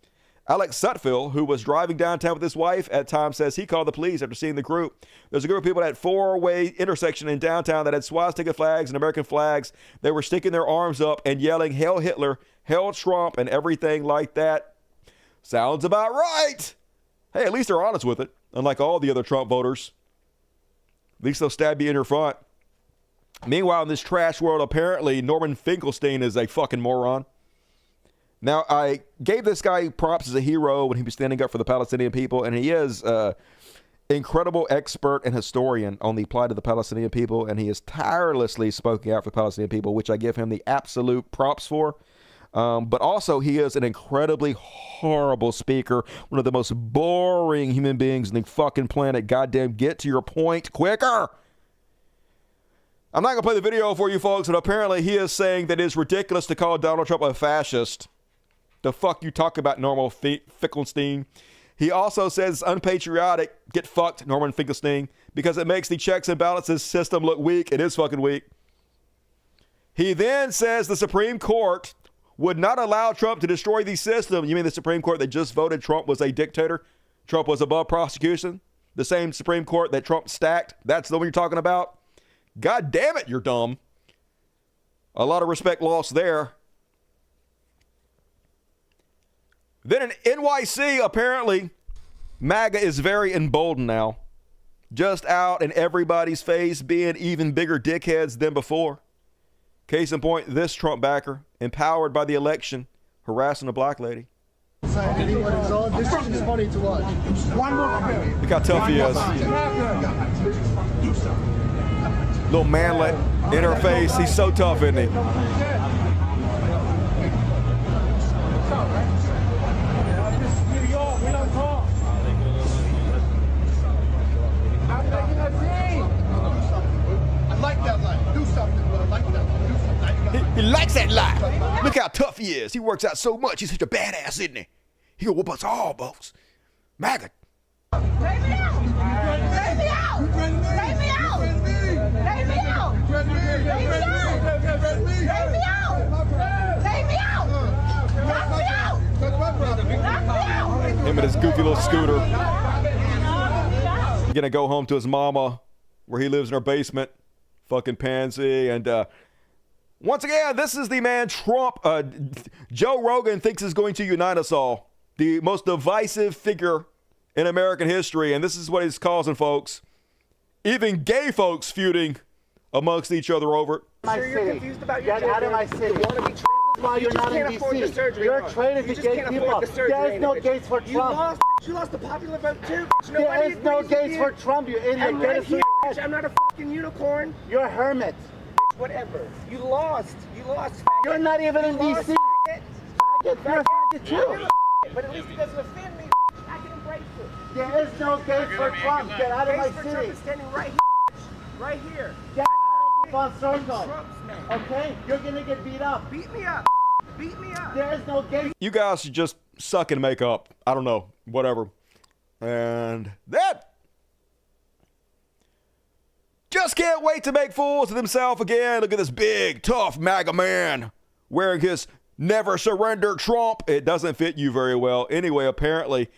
Speaker 1: Alex Sutfield, who was driving downtown with his wife at times, says he called the police after seeing the group. There's a group of people at 4-way intersection in downtown that had swastika flags and American flags. They were sticking their arms up and yelling, "Hail Hitler, hail Trump," and everything like that. Sounds about right. Hey, at least they're honest with it, unlike all the other Trump voters. At least they'll stab you in your front. Meanwhile, in this trash world, apparently Norman Finkelstein is a fucking moron. Now, I gave this guy props as a hero when he was standing up for the Palestinian people, and he is an incredible expert and historian on the plight of the Palestinian people, and he is tirelessly spoken out for the Palestinian people, which I give him the absolute props for. But also, he is an incredibly horrible speaker, one of the most boring human beings in the fucking planet. Goddamn, get to your point quicker. I'm not going to play the video for you folks, but apparently he is saying that it's ridiculous to call Donald Trump a fascist. The fuck you talk about, Norman Finkelstein. He also says it's unpatriotic. Get fucked, Norman Finkelstein, because it makes the checks and balances system look weak. It is fucking weak. He then says the Supreme Court would not allow Trump to destroy the system. You mean the Supreme Court that just voted Trump was a dictator? Trump was above prosecution? The same Supreme Court that Trump stacked? That's the one you're talking about? God damn it, you're dumb. A lot of respect lost there. Then in NYC, apparently, MAGA is very emboldened now. Just out in everybody's face, being even bigger dickheads than before. Case in point, this Trump backer, empowered by the election, harassing a black lady.
Speaker 22: This is funny to watch. One more.
Speaker 1: Look how tough he is. Little manlet in her face. He's so tough, isn't he? man like? Look how tough he is. He works out so much. He's such a badass, isn't he? He'll whoop us all, boss. MAGA.
Speaker 22: Take me out! Take me out! Take me out! Take me out! Take me out! Take me out! Take me out! Take me out! Knock me out! Knock me out!
Speaker 1: Him and his goofy little scooter. He's gonna go home to his mama, where he lives in her basement. Fucking pansy. And once again, this is the man Trump. Joe Rogan thinks is going to unite us all. The most divisive figure in American history. And this is what he's causing, folks. Even gay folks feuding amongst each other over it.
Speaker 3: Sure you're confused about your gender. Get out of my city. You want to be while you're not in D.C. You're training to gay people. There is no gates for Trump.
Speaker 22: You lost the popular vote too.
Speaker 3: There is no gates for Trump, you idiot.
Speaker 22: I'm right here, bitch. I'm not a fucking unicorn.
Speaker 3: You're a hermit.
Speaker 22: Whatever. You lost. You lost.
Speaker 3: You're not even in D.C.
Speaker 22: Faggot.
Speaker 3: You're a faggot too.
Speaker 22: But at least it doesn't offend me. I can embrace it.
Speaker 3: There is no gates for Trump. Get out of my
Speaker 22: Gates for Trump
Speaker 3: city.
Speaker 22: is standing right here. Right here.
Speaker 3: Get out of Von Circle.
Speaker 22: Trump's man.
Speaker 3: Okay? You're gonna get beat up.
Speaker 22: Beat me up. Beat me up.
Speaker 3: There is no gate.
Speaker 1: You guys should just suck and make up. I don't know. Whatever. And that. Just can't wait to make fools of himself again. Look at this big, tough MAGA man wearing his never surrender Trump. It doesn't fit you very well. Anyway, apparently,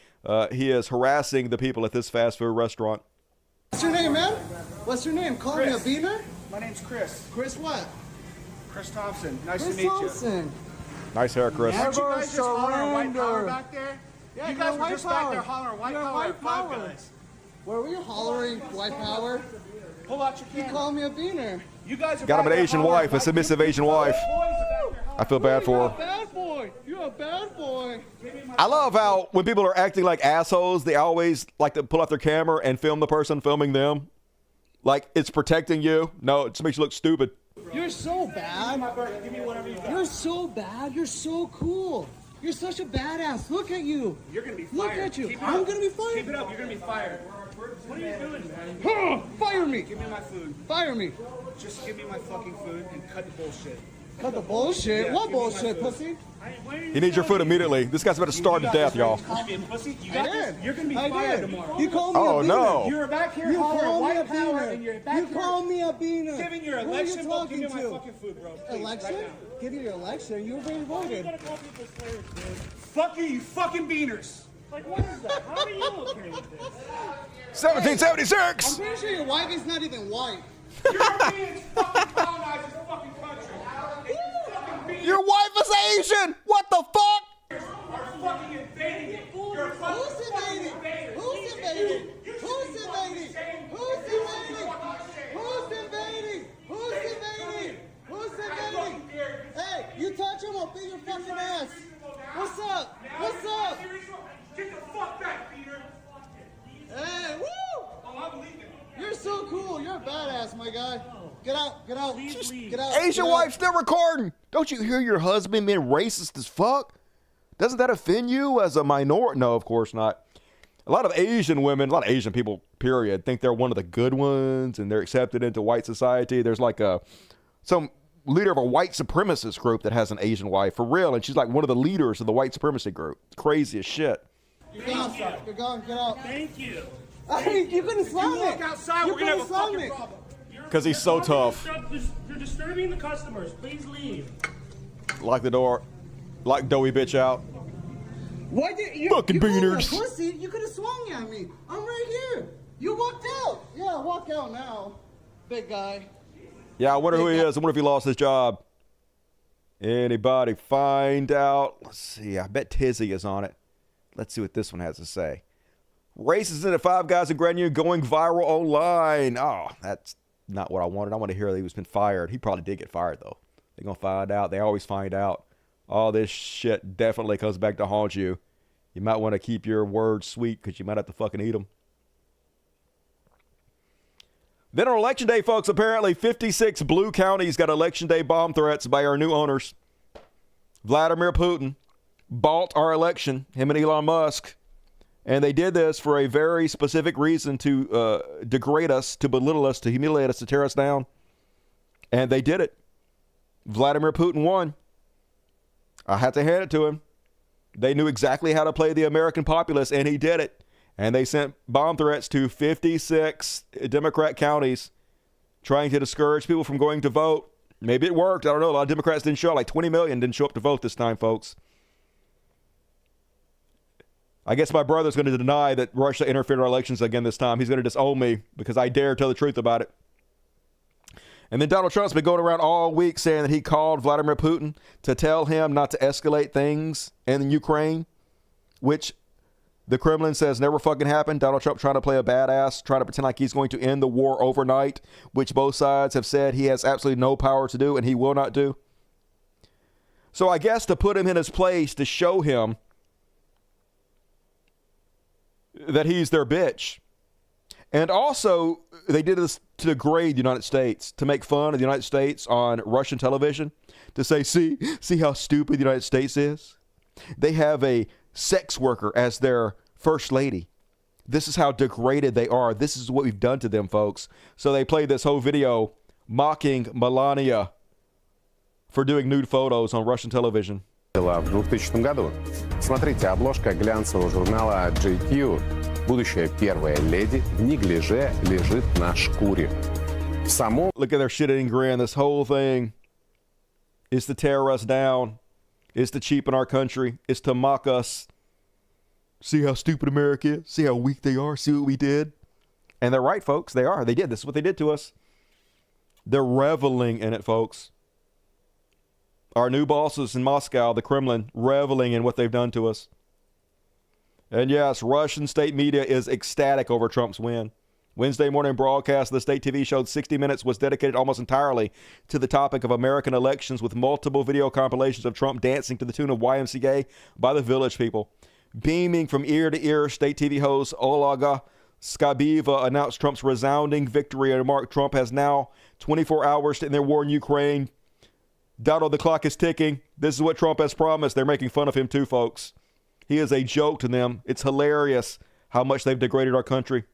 Speaker 1: he is harassing the people at this fast food restaurant.
Speaker 3: What's your name, man? What's your name? Call me a beaner? My name's Chris. Chris what? Chris Thompson. Nice to meet you.
Speaker 1: Nice hair, Chris.
Speaker 3: Aren't you guys just hollering white power back there? Yeah, you guys were just back there hollering white power at Five Guys. Where were you hollering white power? Pull out your camera. You call me a beaner. You guys are
Speaker 1: Got him an Asian wife, a submissive Asian wife. I feel bad for her.
Speaker 3: You're a bad boy. You're a bad boy.
Speaker 1: I love how when people are acting like assholes, they always like to pull out their camera and film the person filming them. Like it's protecting you. No, it just makes you look stupid.
Speaker 3: You're so bad. You're so bad. You're so cool. You're such a badass. Look at you.
Speaker 22: You're gonna be fired.
Speaker 3: Look at you.
Speaker 22: Keep it
Speaker 3: I'm
Speaker 22: up.
Speaker 3: gonna be fired.
Speaker 22: Keep it up. You're gonna be fired. What are you doing, man?
Speaker 3: Fire me.
Speaker 22: Give me my food.
Speaker 3: Fire me.
Speaker 22: Just give me my fucking food and cut the bullshit.
Speaker 3: Cut the bullshit?
Speaker 22: Yeah,
Speaker 3: What
Speaker 22: give me my
Speaker 3: bullshit,
Speaker 22: food.
Speaker 3: pussy?
Speaker 1: He needs your food immediately. This guy's about to starve to death, y'all.
Speaker 22: You're gonna be fired tomorrow.
Speaker 3: You called me
Speaker 1: Oh,
Speaker 3: a beaner.
Speaker 1: no.
Speaker 22: You're back here
Speaker 3: You
Speaker 22: hollering
Speaker 3: called me a
Speaker 22: white power
Speaker 3: beaner.
Speaker 22: and you're back
Speaker 3: You
Speaker 22: here
Speaker 3: called me a beaner.
Speaker 22: giving your
Speaker 3: Who are you
Speaker 22: election vote. Give
Speaker 3: talking
Speaker 22: me my
Speaker 3: to?
Speaker 22: fucking food, bro. Please,
Speaker 3: Election?
Speaker 22: right now.
Speaker 3: Give you your election. You already voted.
Speaker 22: Fuck you fucking beaners. Like, what is that? How are you okay with this?
Speaker 1: 1776.
Speaker 3: I'm pretty sure your wife is not even white.
Speaker 22: Europeans fucking colonized this fucking country. And you fucking beaners
Speaker 1: Your wife is Asian. What the fuck?
Speaker 22: are fucking invading it. You're fucking
Speaker 3: Who's invading? Who's invading? Who's invading? Who's invading? Who's invading? Who's invading? Who's invading? Hey, you touch him, I'll beat your fucking ass. What's up? What's up?
Speaker 22: Get the fuck back, Peter.
Speaker 3: Hey, woo!
Speaker 22: Oh, I'm leaving.
Speaker 3: You're so cool. You're a badass, my guy. Get out. Get out. Get out.
Speaker 1: Asian
Speaker 3: Get
Speaker 1: wife still recording. Don't you hear your husband being racist as fuck? Doesn't that offend you as a minority? No, of course not. A lot of Asian women, a lot of Asian people, period, think they're one of the good ones and they're accepted into white society. There's like some leader of a white supremacist group that has an Asian wife, for real, and she's like one of the leaders of the white supremacy group. Crazy as shit.
Speaker 3: You're gone. You're gone. Get out.
Speaker 22: Thank you.
Speaker 3: Hey, you couldn't slam me.
Speaker 22: You walk outside,
Speaker 3: You
Speaker 22: we're gonna have a
Speaker 3: couldn't slam
Speaker 22: fucking
Speaker 3: me.
Speaker 22: problem.
Speaker 1: Because he's so tough.
Speaker 22: You're disturbing the customers. Please leave.
Speaker 1: Lock the door. Lock doughy bitch out.
Speaker 3: Why did you?
Speaker 1: Fucking
Speaker 3: you called me a
Speaker 1: beaners.
Speaker 3: Pussy. You could have swung at me. I'm right here. You walked out. Yeah, walk out now, big guy.
Speaker 1: Yeah, I wonder who he is. I wonder if he lost his job. Anybody find out? Let's see. I bet Tizzy is on it. Let's see what this one has to say. Races into Five Guys in Grenu going viral online. Oh, that's not what I wanted. I want to hear that he was been fired. He probably did get fired, though. They're going to find out. They always find out. All this shit definitely comes back to haunt you. You might want to keep your words sweet because you might have to fucking eat them. Then on Election Day, folks, apparently 56 blue counties got Election Day bomb threats by our new owners. Vladimir Putin bought our election, him and Elon Musk. And they did this for a very specific reason, to degrade us, to belittle us, to humiliate us, to tear us down. And they did it. Vladimir Putin won. I had to hand it to him. They knew exactly how to play the American populace, and he did it. And they sent bomb threats to 56 Democrat counties trying to discourage people from going to vote. Maybe it worked. I don't know. A lot of Democrats didn't show up. Like 20 million didn't show up to vote this time, folks. I guess my brother's going to deny that Russia interfered in our elections again this time. He's going to disown me because I dare tell the truth about it. And then Donald Trump's been going around all week saying that he called Vladimir Putin to tell him not to escalate things in Ukraine, which the Kremlin says never fucking happened. Donald Trump trying to play a badass, trying to pretend like he's going to end the war overnight, which both sides have said he has absolutely no power to do and he will not do. So I guess to put him in his place, to show him that he's their bitch. And also, they did this to degrade the United States, to make fun of the United States on Russian television, to say, see how stupid the United States is? They have a sex worker as their first lady. This is how degraded they are. This is what we've done to them, folks. So they played this whole video mocking Melania for doing nude photos on Russian television.
Speaker 4: В 2000 году. Смотрите, обложка глянцевого журнала GQ. Будущая первая леди в неглиже лежит на шкуре.
Speaker 1: Look at their shit-eating grin. This whole thing is to tear us down. It's to cheapen our country. It's to mock us. See how stupid America is? See how weak they are? See what we did? And they're right, folks. They are. They did. This is what they did to us. They're reveling in it, folks. Our new bosses in Moscow, the Kremlin, reveling in what they've done to us. And yes, Russian state media is ecstatic over Trump's win. Wednesday morning broadcast of the state TV show 60 Minutes was dedicated almost entirely to the topic of American elections, with multiple video compilations of Trump dancing to the tune of YMCA by the Village People. Beaming from ear to ear, state TV host Olga Skabieva announced Trump's resounding victory and remarked Trump has now 24 hours to end their war in Ukraine. Donald, the clock is ticking. This is what Trump has promised. They're making fun of him too, folks. He is a joke to them. It's hilarious how much they've degraded our country.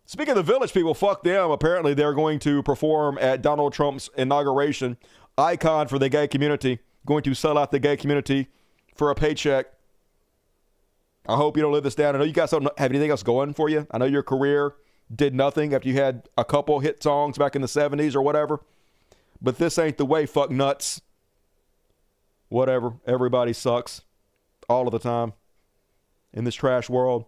Speaker 1: Speaking of the Village People, fuck them. Apparently they're going to perform at Donald Trump's inauguration. Icon for the gay community. Going to sell out the gay community for a paycheck. I hope you don't live this down. I know you guys don't have anything else going for you. I know your career did nothing after you had a couple hit songs back in the 70s or whatever. But this ain't the way, fuck nuts. Whatever. Everybody sucks. All of the time. In this trash world.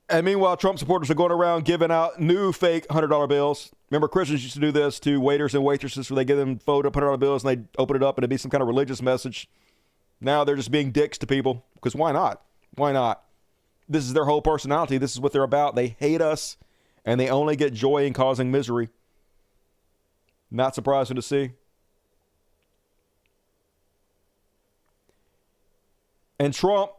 Speaker 1: And meanwhile, Trump supporters are going around giving out new fake $100 bills. Remember, Christians used to do this to waiters and waitresses where they give them fold up $100 bills and they open it up and it'd be some kind of religious message. Now they're just being dicks to people. Because why not? Why not? This is their whole personality. This is what they're about. They hate us and they only get joy in causing misery. Not surprising to see. And Trump,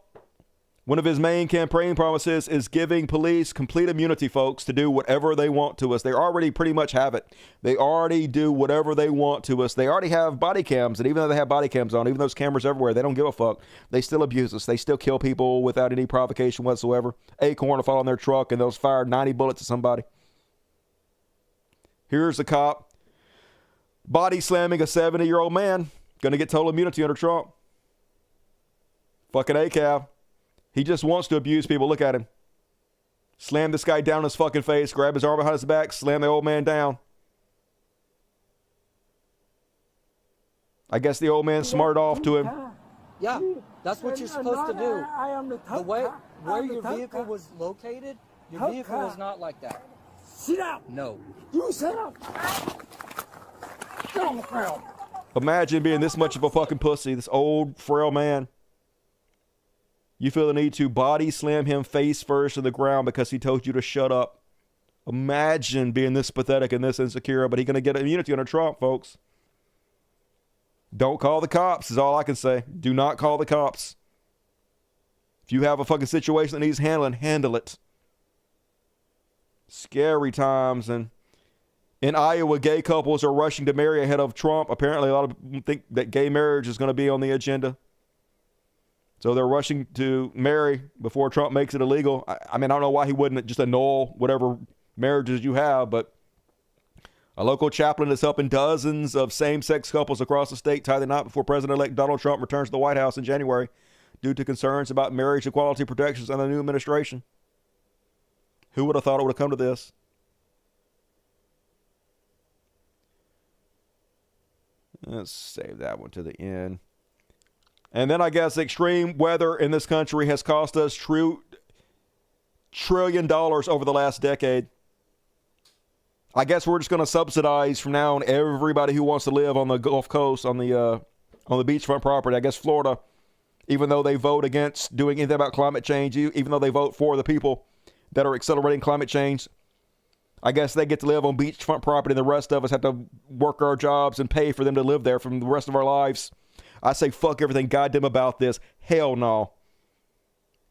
Speaker 1: one of his main campaign promises is giving police complete immunity, folks, to do whatever they want to us. They already pretty much have it. They already do whatever they want to us. They already have body cams, and even though they have body cams on, even those cameras everywhere, they don't give a fuck. They still abuse us. They still kill people without any provocation whatsoever. Acorn will fall in their truck, and they'll fire 90 bullets at somebody. Here's a cop body slamming a 70-year-old man. Gonna get total immunity under Trump. Fucking ACAB. He just wants to abuse people. Look at him. Slam this guy down in his fucking face, grab his arm behind his back, slam the old man down. I guess the old man smarted off to him.
Speaker 5: Yeah, that's what you're supposed to do. The way where your vehicle was located, your vehicle was not like that.
Speaker 16: Sit down.
Speaker 5: No.
Speaker 16: You sit down. Get on the ground.
Speaker 1: Imagine being this much of a fucking pussy, this old, frail man. You feel the need to body slam him face first to the ground because he told you to shut up. Imagine being this pathetic and this insecure, but he's going to get immunity under Trump, folks. Don't call the cops is all I can say. Do not call the cops. If you have a fucking situation that needs handling, handle it. Scary times. And in Iowa, gay couples are rushing to marry ahead of Trump. Apparently, a lot of people think that gay marriage is going to be on the agenda. So they're rushing to marry before Trump makes it illegal. I mean, I don't know why he wouldn't just annul whatever marriages you have, but a local chaplain is helping dozens of same-sex couples across the state tie the knot before President-elect Donald Trump returns to the White House in January due to concerns about marriage equality protections under the new administration. Who would have thought it would have come to this? Let's save that one to the end. And then I guess extreme weather in this country has cost us $1 trillion over the last decade. I guess we're just going to subsidize from now on everybody who wants to live on the Gulf Coast, on the beachfront property. I guess Florida, even though they vote against doing anything about climate change, even though they vote for the people that are accelerating climate change, I guess they get to live on beachfront property, and the rest of us have to work our jobs and pay for them to live there for the rest of our lives. I say fuck everything goddamn about this. Hell no.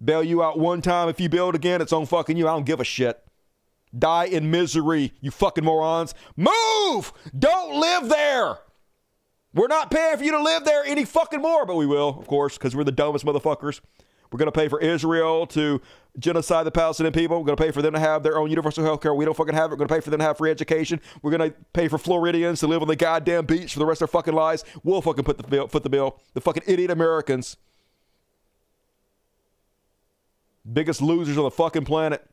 Speaker 1: Bail you out one time. If you build again, it's on fucking you. I don't give a shit. Die in misery, you fucking morons. Move! Don't live there! We're not paying for you to live there any fucking more, but we will, of course, because we're the dumbest motherfuckers. We're going to pay for Israel to genocide the Palestinian people. We're going to pay for them to have their own universal health care. We don't fucking have it. We're going to pay for them to have free education. We're going to pay for Floridians to live on the goddamn beach for the rest of their fucking lives. We'll fucking foot the bill. The fucking idiot Americans. Biggest losers on the fucking planet.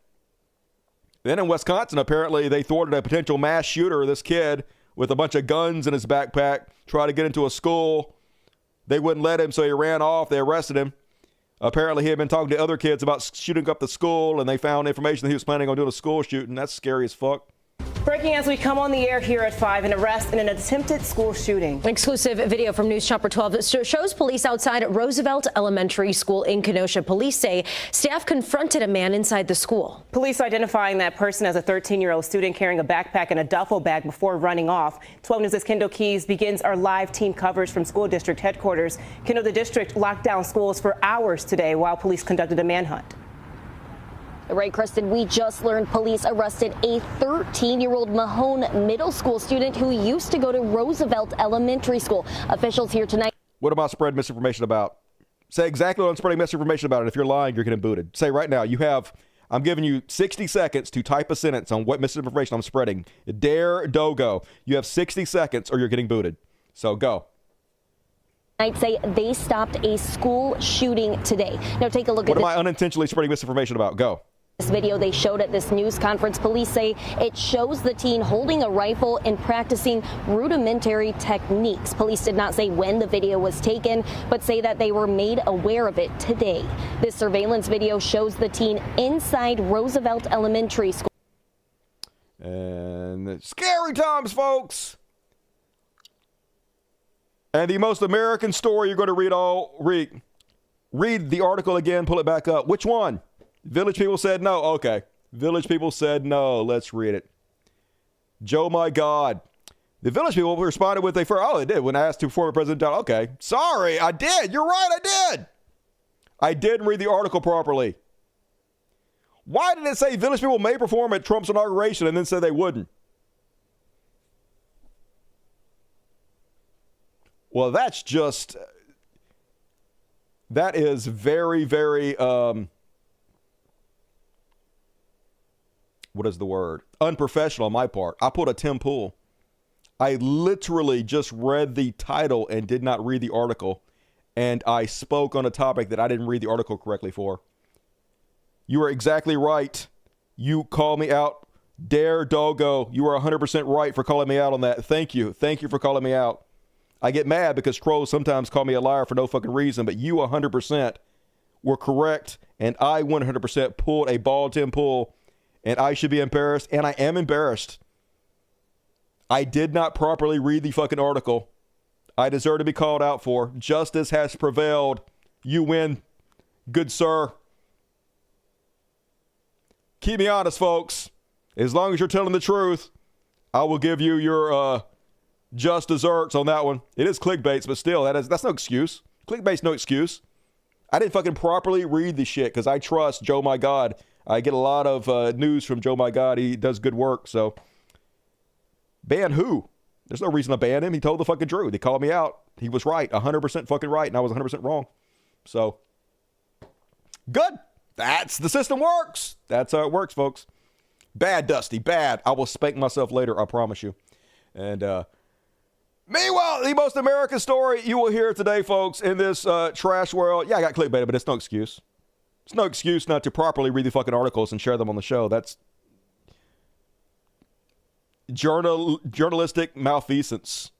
Speaker 1: Then in Wisconsin, apparently they thwarted a potential mass shooter, this kid with a bunch of guns in his backpack, tried to get into a school. They wouldn't let him, so he ran off. They arrested him. Apparently he had been talking to other kids about shooting up the school, and they found information that he was planning on doing a school shooting. That's scary as fuck.
Speaker 6: Breaking as we come on the air here at 5, an arrest in an attempted school shooting.
Speaker 7: Exclusive video from News Chopper 12 that shows police outside Roosevelt Elementary School in Kenosha. Police say staff confronted a man inside the school.
Speaker 6: Police identifying that person as a 13-year-old student carrying a backpack and a duffel bag before running off. 12 News' Kendall Keys begins our live team coverage from school district headquarters. Kendall, the district locked down schools for hours today while police conducted a manhunt.
Speaker 23: Right, Kristen, we just learned police arrested a 13-year-old Mahone Middle School student who used to go to Roosevelt Elementary School. Officials here tonight.
Speaker 1: What am I spreading misinformation about? Say exactly what I'm spreading misinformation about. And if you're lying, you're getting booted. Say right now, I'm giving you 60 seconds to type a sentence on what misinformation I'm spreading. Dare, go. You have 60 seconds or you're getting booted. So go.
Speaker 23: I'd say they stopped a school shooting today. Now take a look at
Speaker 1: what am I unintentionally spreading misinformation about? Go.
Speaker 23: This video they showed at this news conference, police say it shows the teen holding a rifle and practicing rudimentary techniques. Police did not say when the video was taken, but say that they were made aware of it today. This surveillance video shows the teen inside Roosevelt Elementary School.
Speaker 1: And scary times, folks. And the most American story you're going to read the article again, pull it back up. Which one? Village people said no. Okay. Village people said no. Let's read it. Joe, my God. The Village people responded with they did when asked to former President Donald. Okay. Sorry, I did. You're right, I did. I didn't read the article properly. Why did it say Village people may perform at Trump's inauguration and then say they wouldn't? Well, that is very, very, what is the word? Unprofessional on my part. I put a Tim Pool. I literally just read the title and did not read the article. And I spoke on a topic that I didn't read the article correctly for. You are exactly right. You call me out. Dare Dogo. You are 100% right for calling me out on that. Thank you. Thank you for calling me out. I get mad because trolls sometimes call me a liar for no fucking reason, but you 100% were correct, and I 100% pulled a ball Tim Pool, and I should be embarrassed, and I am embarrassed. I did not properly read the fucking article. I deserve to be called out for. Justice has prevailed. You win, good sir. Keep me honest, folks. As long as you're telling the truth, I will give you your just desserts on that one. It is clickbait, but still, that's no excuse. Clickbait's no excuse. I didn't fucking properly read the shit because I trust Joe My God. I get a lot of news from Joe My God. He does good work, so. Ban who? There's no reason to ban him. He told the fucking truth. He called me out. He was right, 100% fucking right, and I was 100% wrong. So, Good. That's the system works. That's how it works, folks. Bad, Dusty, bad. I will spank myself later, I promise you. And meanwhile, the most American story you will hear today, folks, in this trash world. Yeah, I got clickbait, but it's no excuse. It's no excuse not to properly read the fucking articles and share them on the show. That's journalistic malfeasance.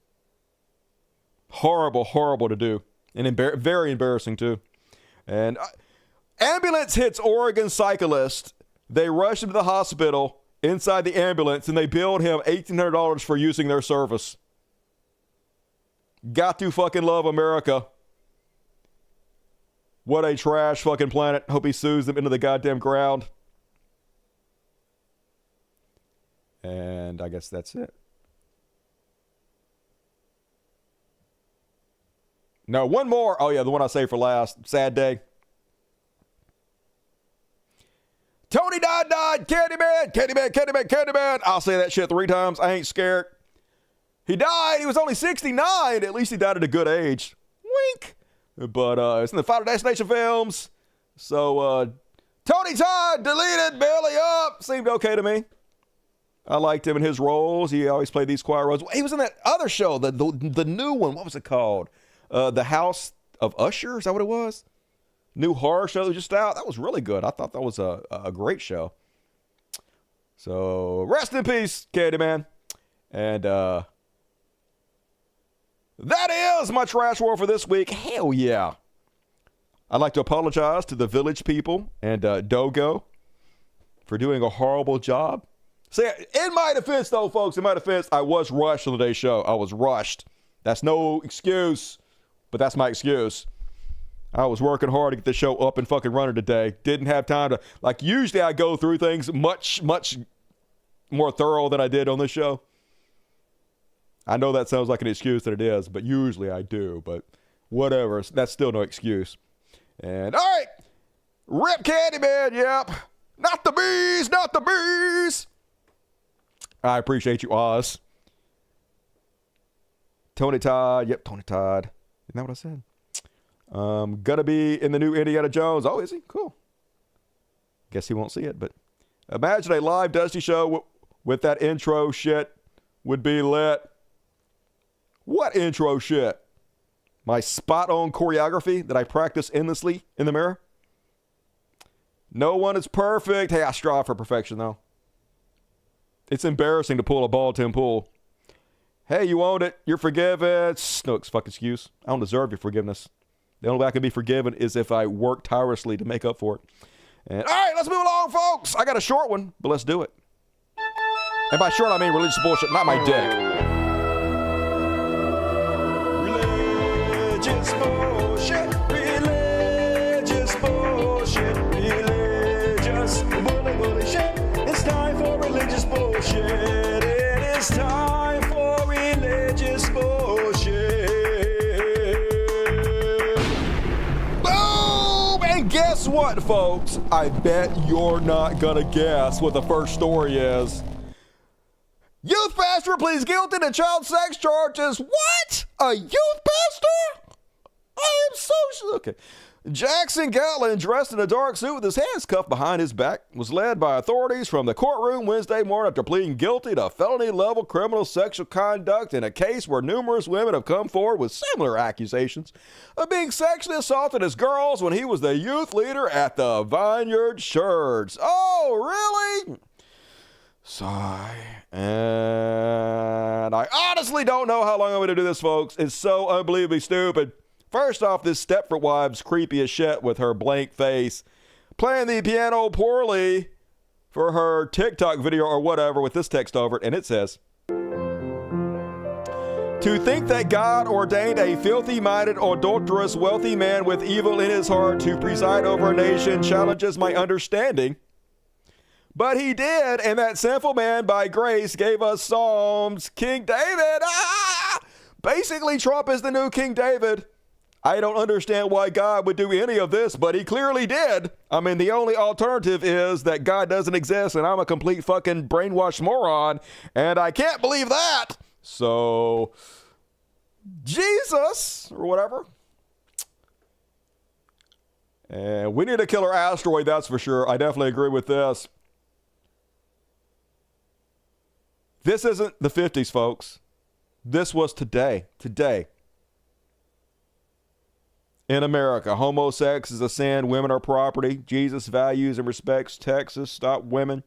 Speaker 1: Horrible, horrible to do. And very embarrassing, too. And ambulance hits Oregon cyclist. They rush him to the hospital inside the ambulance, and they billed him $1,800 for using their service. Got to fucking love America. What a trash fucking planet. Hope he sues them into the goddamn ground. And I guess that's it. No, one more. Oh, yeah, the one I saved for last. Sad day. Tony died, Candyman. I'll say that shit 3 times. I ain't scared. He died. He was only 69. At least he died at a good age. Wink. But it's in the Final Destination films. So, Tony Todd, deleted, belly up. Seemed okay to me. I liked him in his roles. He always played these quiet roles. He was in that other show, the new one. What was it called? The House of Usher. Is that what it was? New horror show that was just out. That was really good. I thought that was a great show. So, rest in peace, Candyman. And that is my trash war for this week. Hell yeah. I'd like to apologize to the Village people and Dogo for doing a horrible job. See, in my defense, though, folks, I was rushed on today's show. I was rushed. That's no excuse, but that's my excuse. I was working hard to get the show up and fucking running today. Didn't have time to, like, usually I go through things much more thorough than I did on this show. I know that sounds like an excuse that it is, but usually I do. But whatever, that's still no excuse. And all right, rip Candyman, yep. Not the bees, not the bees. I appreciate you, Oz. Tony Todd, yep, Tony Todd. Isn't that what I said? Gonna be in the new Indiana Jones. Oh, is he? Cool. Guess he won't see it, but imagine a live Dusty show with that intro shit would be lit. What intro shit? My spot-on choreography that I practice endlessly in the mirror? No one is perfect. Hey, I strive for perfection, though. It's embarrassing to pull a ball Tim Pool. Hey, you owned it. You're forgiven. No fucking excuse. I don't deserve your forgiveness. The only way I can be forgiven is if I work tirelessly to make up for it. And all right, let's move along, folks. I got a short one, but let's do it. And by short, I mean religious bullshit, not my dick. Religious bullshit. Religious bullshit. Religious bullshit. It's time for religious bullshit. It is time for religious bullshit. Guess what, folks? I bet you're not gonna guess what the first story is. Youth pastor pleads guilty to child sex charges. What? A youth pastor? I am so... Okay. Jackson Gatlin, dressed in a dark suit with his hands cuffed behind his back, was led by authorities from the courtroom Wednesday morning after pleading guilty to felony-level criminal sexual conduct in a case where numerous women have come forward with similar accusations of being sexually assaulted as girls when he was the youth leader at the Vineyard Church. Oh, really? Sigh. And I honestly don't know how long I'm going to do this, folks. It's so unbelievably stupid. First off, this Stepford Wives creepy as shit with her blank face, playing the piano poorly for her TikTok video or whatever with this text over it, and it says, "To think that God ordained a filthy-minded, adulterous, wealthy man with evil in his heart to preside over a nation challenges my understanding. But he did, and that sinful man by grace gave us Psalms. King David, basically Trump is the new King David. I don't understand why God would do any of this, but he clearly did. I mean, the only alternative is that God doesn't exist and I'm a complete fucking brainwashed moron, and I can't believe that. So, Jesus, or whatever." And we need a killer asteroid, that's for sure. I definitely agree with this. This isn't the 50s, folks. This was today. Today. In America, homosex is a sin. Women are property. Jesus values and respects Texas. Stop women.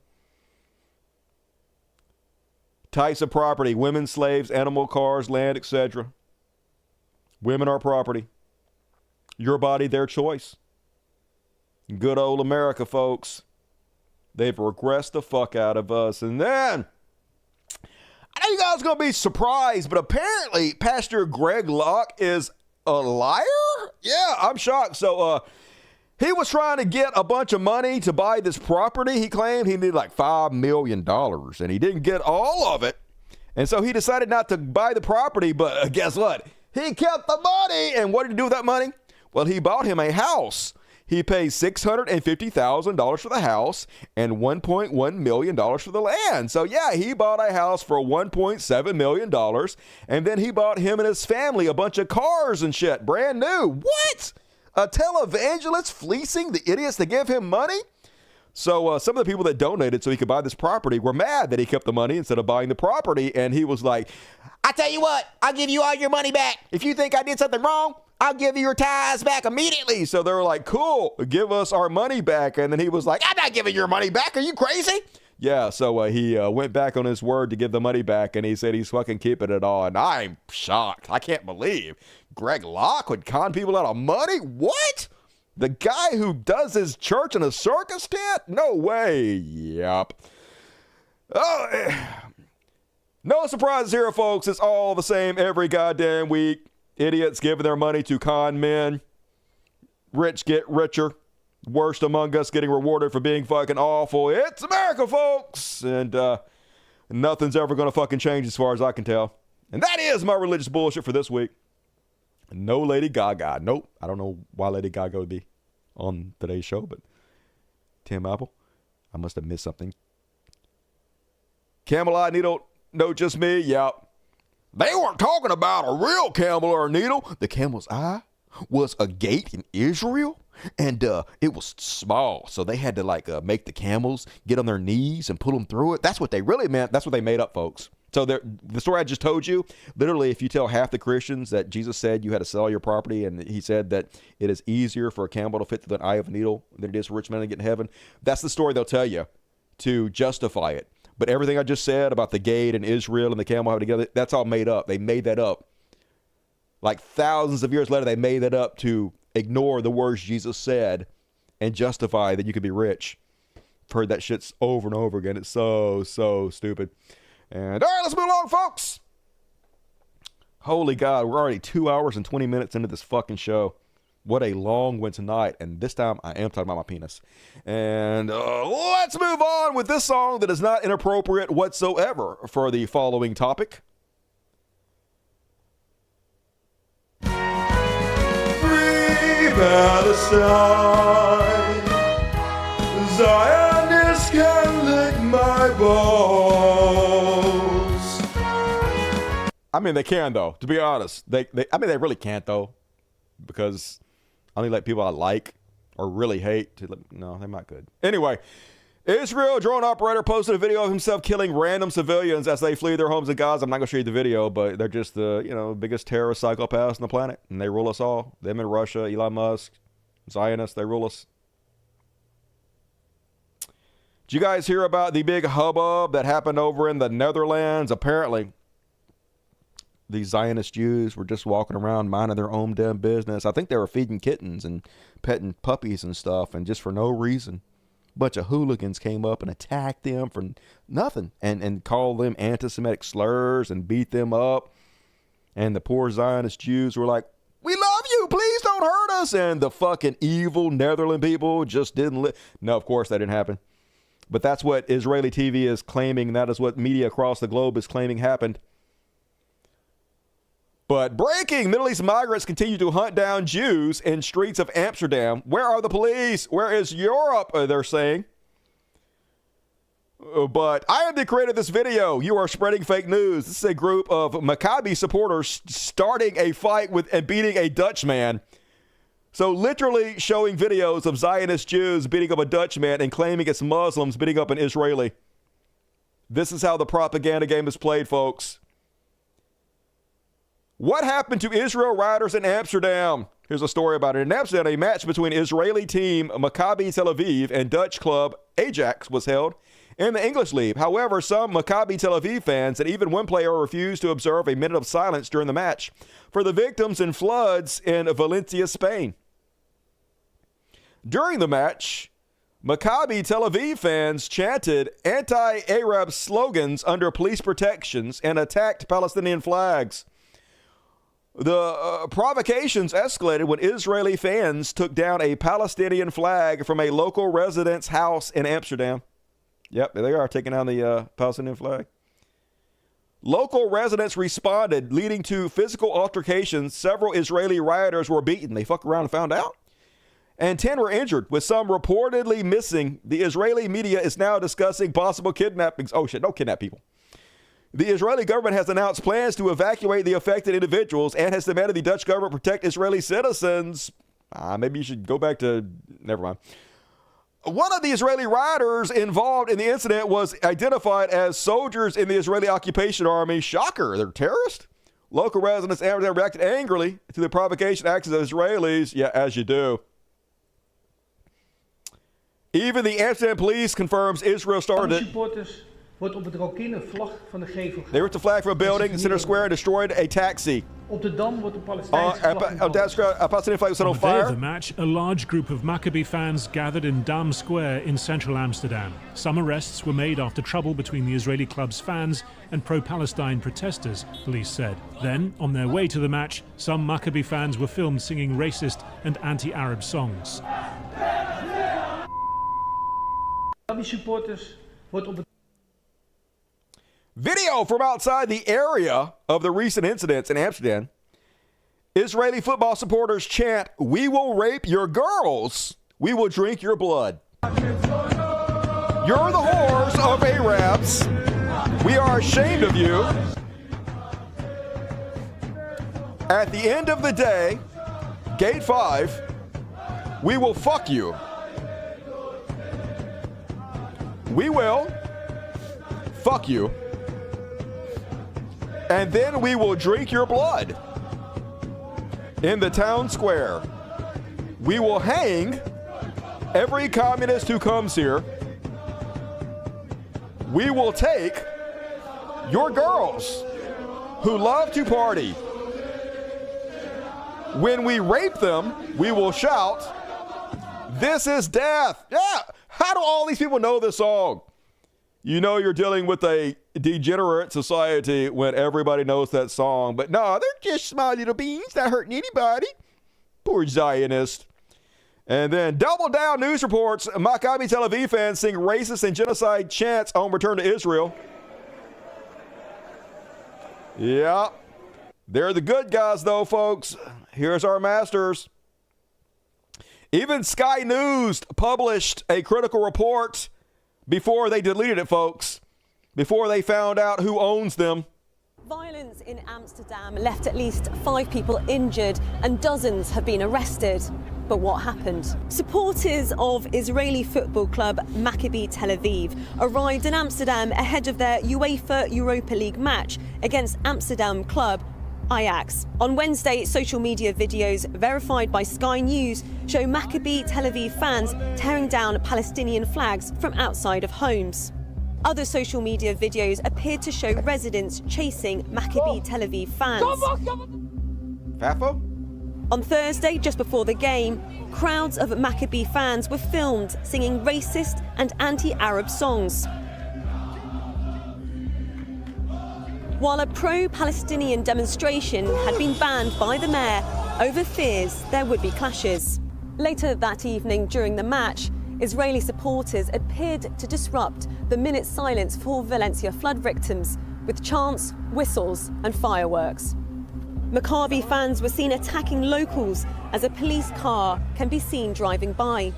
Speaker 1: Types of property. Women, slaves, animal, cars, land, etc. Women are property. Your body, their choice. Good old America, folks. They've regressed the fuck out of us. And then, I know you guys are going to be surprised, but apparently Pastor Greg Locke is a liar? Yeah, I'm shocked. So, he was trying to get a bunch of money to buy this property. He claimed he needed like $5 million, and he didn't get all of it. And so he decided not to buy the property, but guess what? He kept the money. And what did he do with that money? Well, he bought him a house. He paid $650,000 for the house and $1.1 million for the land. So, yeah, he bought a house for $1.7 million. And then he bought him and his family a bunch of cars and shit, brand new. What? A televangelist fleecing the idiots to give him money? So some of the people that donated so he could buy this property were mad that he kept the money instead of buying the property. And he was like, I tell you what, I'll give you all your money back. If you think I did something wrong, I'll give you your tithes back immediately. So they were like, cool, give us our money back. And then he was like, I'm not giving your money back. Are you crazy? Yeah, so he went back on his word to give the money back, and he said he's fucking keeping it all. And I'm shocked. I can't believe Greg Locke would con people out of money? What? The guy who does his church in a circus tent? No way. Yep. Oh, no surprises here, folks. It's all the same every goddamn week. Idiots giving their money to con men. Rich get richer. Worst among us getting rewarded for being fucking awful. It's America, folks. And nothing's ever going to fucking change as far as I can tell. And that is my religious bullshit for this week. No Lady Gaga. Nope. I don't know why Lady Gaga would be on today's show, but Tim Apple, I must have missed something. Camel Eye Needle, no, just me. Yep. They weren't talking about a real camel or a needle. The camel's eye was a gate in Israel, and it was small, so they had to make the camels get on their knees and pull them through it. That's what they really meant. That's what they made up, folks. So the story I just told you, literally, if you tell half the Christians that Jesus said you had to sell your property, and he said that it is easier for a camel to fit through the eye of a needle than it is for a rich man to get in heaven, that's the story they'll tell you to justify it. But everything I just said about the gate and Israel and the camel having together, that's all made up. They made that up. Like thousands of years later, they made that up to ignore the words Jesus said and justify that you could be rich. I've heard that shit over and over again. It's so stupid. And all right, let's move along, folks. Holy God, we're already 2 hours and 20 minutes into this fucking show. What a long one tonight. And this time I am talking about my penis. And let's move on with this song that is not inappropriate whatsoever for the following topic. Free Palestine. Zionists can lick my balls. I mean, they can, though, to be honest. They really can't, though, because I only let people I like or really hate. No, they're not good. Anyway, Israel drone operator posted a video of himself killing random civilians as they flee their homes in Gaza. I'm not going to show you the video, but they're just the biggest terrorist psychopaths on the planet, and they rule us all. Them in Russia, Elon Musk, Zionists, they rule us. Did you guys hear about the big hubbub that happened over in the Netherlands? Apparently, these Zionist Jews were just walking around minding their own damn business. I think they were feeding kittens and petting puppies and stuff, and just for no reason, a bunch of hooligans came up and attacked them for nothing and called them anti-Semitic slurs and beat them up. And the poor Zionist Jews were like, we love you, please don't hurt us. And the fucking evil Netherlands people just didn't No, of course that didn't happen. But that's what Israeli TV is claiming. That is what media across the globe is claiming happened. But breaking, Middle East migrants continue to hunt down Jews in streets of Amsterdam. Where are the police? Where is Europe? They're saying. But I am the creator of this video. You are spreading fake news. This is a group of Maccabi supporters starting a fight with and beating a Dutch man So literally showing videos of Zionist Jews beating up a Dutchman and claiming it's Muslims beating up an Israeli. This is how the propaganda game is played, folks. What happened to Israel riders in Amsterdam? Here's a story about it. In Amsterdam, a match between Israeli team Maccabi Tel Aviv and Dutch club Ajax was held in the English League. However, some Maccabi Tel Aviv fans and even one player refused to observe a minute of silence during the match for the victims in floods in Valencia, Spain. During the match, Maccabi Tel Aviv fans chanted anti-Arab slogans under police protections and attacked Palestinian flags. The provocations escalated when Israeli fans took down a Palestinian flag from a local resident's house in Amsterdam. Yep, there they are, taking down the Palestinian flag. Local residents responded, leading to physical altercations. Several Israeli rioters were beaten. They fucked around and found out. And 10 were injured, with some reportedly missing. The Israeli media is now discussing possible kidnappings. Oh, shit, don't kidnap people. The Israeli government has announced plans to evacuate the affected individuals and has demanded the Dutch government protect Israeli citizens. Maybe you should go back to... Never mind. One of the Israeli rioters involved in the incident was identified as soldiers in the Israeli occupation army. Shocker, they're terrorists? Local residents reacted angrily to the provocation actions of Israelis. Yeah, as you do. Even the Amsterdam police confirms Israel started...
Speaker 8: Wordt op het Rokin een vlag van de gevel
Speaker 1: They ripped the flag from a building in Center Square and destroyed a taxi.
Speaker 8: Op de Dam wordt de Palestijnse vlag
Speaker 1: a Palestinian flag was set on
Speaker 9: On the day of
Speaker 1: fire.
Speaker 9: the match, a large group of Maccabi fans gathered in Dam Square in central Amsterdam. Some arrests were made after trouble between the Israeli club's fans and pro-Palestine protesters, police said. Then, on their way to the match, some Maccabi fans were filmed singing racist and anti-Arab songs.
Speaker 8: Maccabi supporters wordt op het
Speaker 1: Video from outside the area of the recent incidents in Amsterdam. Israeli football supporters chant, "We will rape your girls. We will drink your blood. You're the whores of Arabs. We are ashamed of you. At the end of the day, Gate 5, we will fuck you. We will fuck you. And then we will drink your blood in the town square. We will hang every communist who comes here. We will take your girls who love to party. When we rape them, we will shout, 'This is death.'" Yeah, how do all these people know this song? You know you're dealing with a degenerate society when everybody knows that song. But no, they're just small little beans, not hurting anybody. Poor Zionist. And then double down news reports. Maccabi Tel Aviv fans sing racist and genocide chants on return to Israel. Yeah. They're the good guys, though, folks. Here's our masters. Even Sky News published a critical report before they deleted it, folks. Before they found out who owns them.
Speaker 10: Violence in Amsterdam left at least 5 people injured and dozens have been arrested. But what happened? Supporters of Israeli football club Maccabi Tel Aviv arrived in Amsterdam ahead of their UEFA Europa League match against Amsterdam club Ajax. On Wednesday, social media videos verified by Sky News show Maccabi Tel Aviv fans tearing down Palestinian flags from outside of homes. Other social media videos appeared to show residents chasing Maccabi Tel Aviv fans.
Speaker 1: Fafo?
Speaker 10: On Thursday, just before the game, crowds of Maccabi fans were filmed singing racist and anti-Arab songs. While a pro-Palestinian demonstration had been banned by the mayor over fears there would be clashes. Later that evening during the match, Israeli supporters appeared to disrupt the minute silence for Valencia flood victims with chants, whistles and fireworks. Maccabi fans were seen attacking locals as a police car can be seen driving by.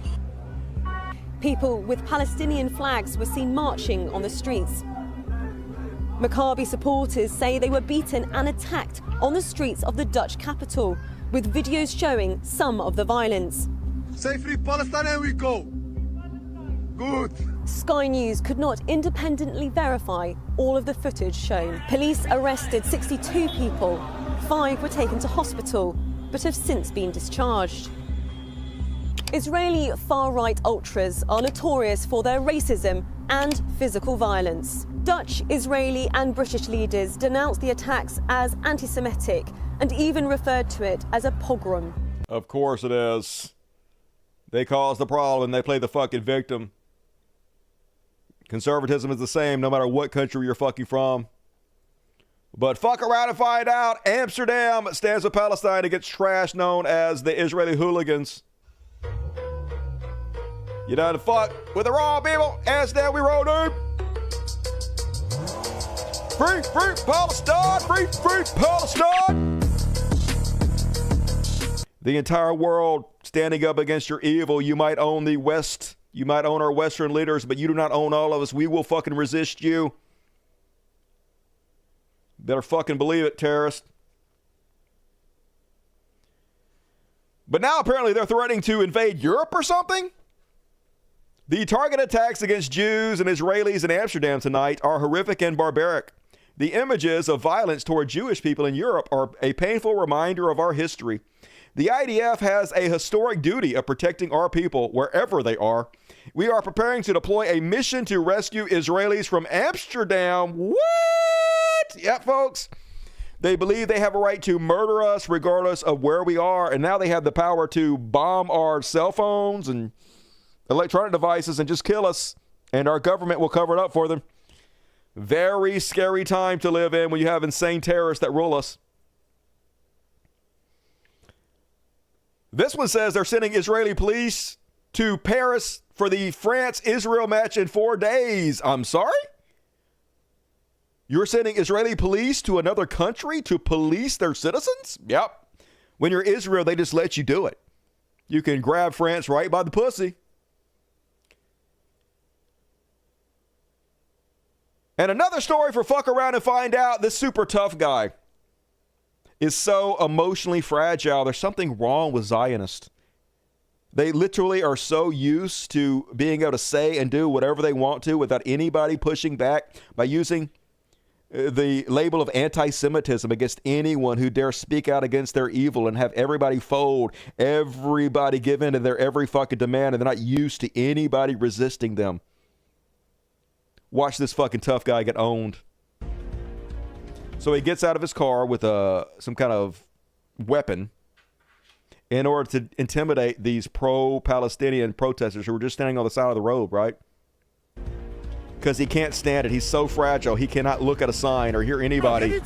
Speaker 10: People with Palestinian flags were seen marching on the streets. Maccabi supporters say they were beaten and attacked on the streets of the Dutch capital, with videos showing some of the violence.
Speaker 3: Say free Palestine and we go. Good.
Speaker 10: Sky News could not independently verify all of the footage shown. Police arrested 62 people. 5 were taken to hospital, but have since been discharged. Israeli far-right ultras are notorious for their racism and physical violence. Dutch, Israeli and British leaders denounced the attacks as anti-Semitic and even referred to it as a pogrom.
Speaker 1: Of course it is. They cause the problem and they play the fucking victim. Conservatism is the same no matter what country you're fucking from. But fuck around and find out. Amsterdam stands with Palestine against trash known as the Israeli hooligans. You done fuck with the wrong people. Amsterdam, we roll, dude. Free, free Palestine. Free, free Palestine. The entire world standing up against your evil. You might own the West. You might own our Western leaders, but you do not own all of us. We will fucking resist you. Better fucking believe it, terrorist. But now apparently they're threatening to invade Europe or something? The target attacks against Jews and Israelis in Amsterdam tonight are horrific and barbaric. The images of violence toward Jewish people in Europe are a painful reminder of our history. The IDF has a historic duty of protecting our people wherever they are. We are preparing to deploy a mission to rescue Israelis from Amsterdam. What? Yeah, folks. They believe they have a right to murder us regardless of where we are, and now they have the power to bomb our cell phones and electronic devices and just kill us, and our government will cover it up for them. Very scary time to live in when you have insane terrorists that rule us. This one says they're sending Israeli police to Paris for the France-Israel match in 4 days. I'm sorry? You're sending Israeli police to another country to police their citizens? Yep. When you're Israel, they just let you do it. You can grab France right by the pussy. And another story for fuck around and find out. This super tough guy is so emotionally fragile. There's something wrong with Zionists. They literally are so used to being able to say and do whatever they want to without anybody pushing back by using the label of anti-Semitism against anyone who dare speak out against their evil and have everybody fold, everybody give in to their every fucking demand, and they're not used to anybody resisting them. Watch this fucking tough guy get owned. So he gets out of his car with some kind of weapon in order to intimidate these pro-Palestinian protesters who were just standing on the side of the road, right? Because he can't stand it. He's so fragile, he cannot look at a sign or hear anybody.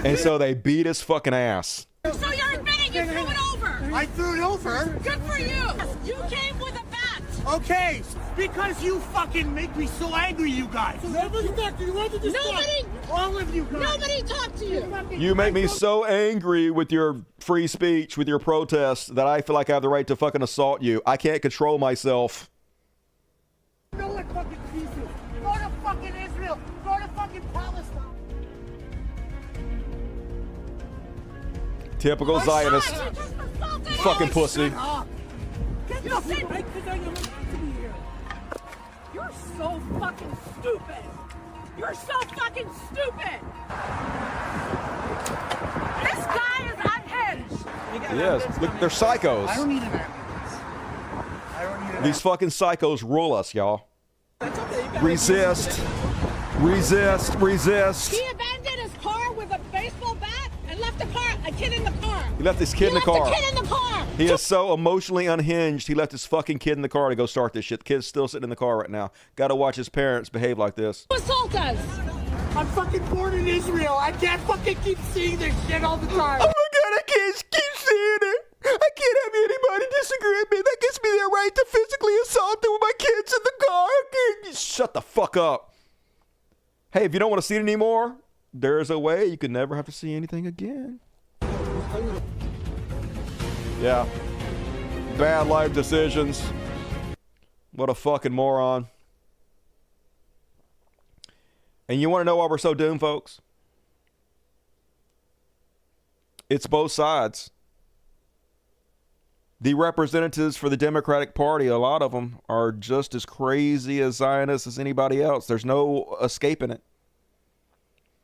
Speaker 1: And so they beat his fucking ass.
Speaker 22: So you're admitting you threw it over?
Speaker 3: I threw it over.
Speaker 22: Good for you. You came with a bat.
Speaker 3: Okay, because you fucking make me so angry, you guys. Nobody talked to you.
Speaker 22: Nobody.
Speaker 3: All of you guys.
Speaker 22: Nobody talked to you.
Speaker 1: You make me so angry with your free speech, with your protests, that I feel like I have the right to fucking assault you. I can't control myself.
Speaker 3: Go to fucking pieces. Go to fucking Israel. Go to fucking Palestine.
Speaker 1: Typical Zionist. Fucking pussy.
Speaker 22: You're so fucking stupid. You're so fucking stupid. This guy is unhinged.
Speaker 1: Yes, look, they're psychos.
Speaker 3: I don't need an ambulance. I don't need an
Speaker 1: These fucking psychos rule us, y'all. Resist. Resist. Resist.
Speaker 22: He abandoned his car with a baseball bat and left a kid in the car.
Speaker 1: He left his kid in the car.
Speaker 22: The kid in the car.
Speaker 1: He is so emotionally unhinged. He left his fucking kid in the car to go start this shit. The kid's still sitting in the car right now. Got to watch his parents behave like this.
Speaker 22: Assault us.
Speaker 3: I'm fucking born in Israel. I can't fucking keep seeing this shit all the time.
Speaker 1: Oh my God, I can't keep seeing it. I can't have anybody disagree with me. That gives me the right to physically assault them with my kids in the car. Shut the fuck up. Hey, if you don't want to see it anymore, there's a way you can never have to see anything again. Yeah. Bad life decisions. What a fucking moron. And you want to know why we're so doomed, folks? It's both sides. The representatives for the Democratic Party, a lot of them are just as crazy as Zionists as anybody else. There's no escaping it.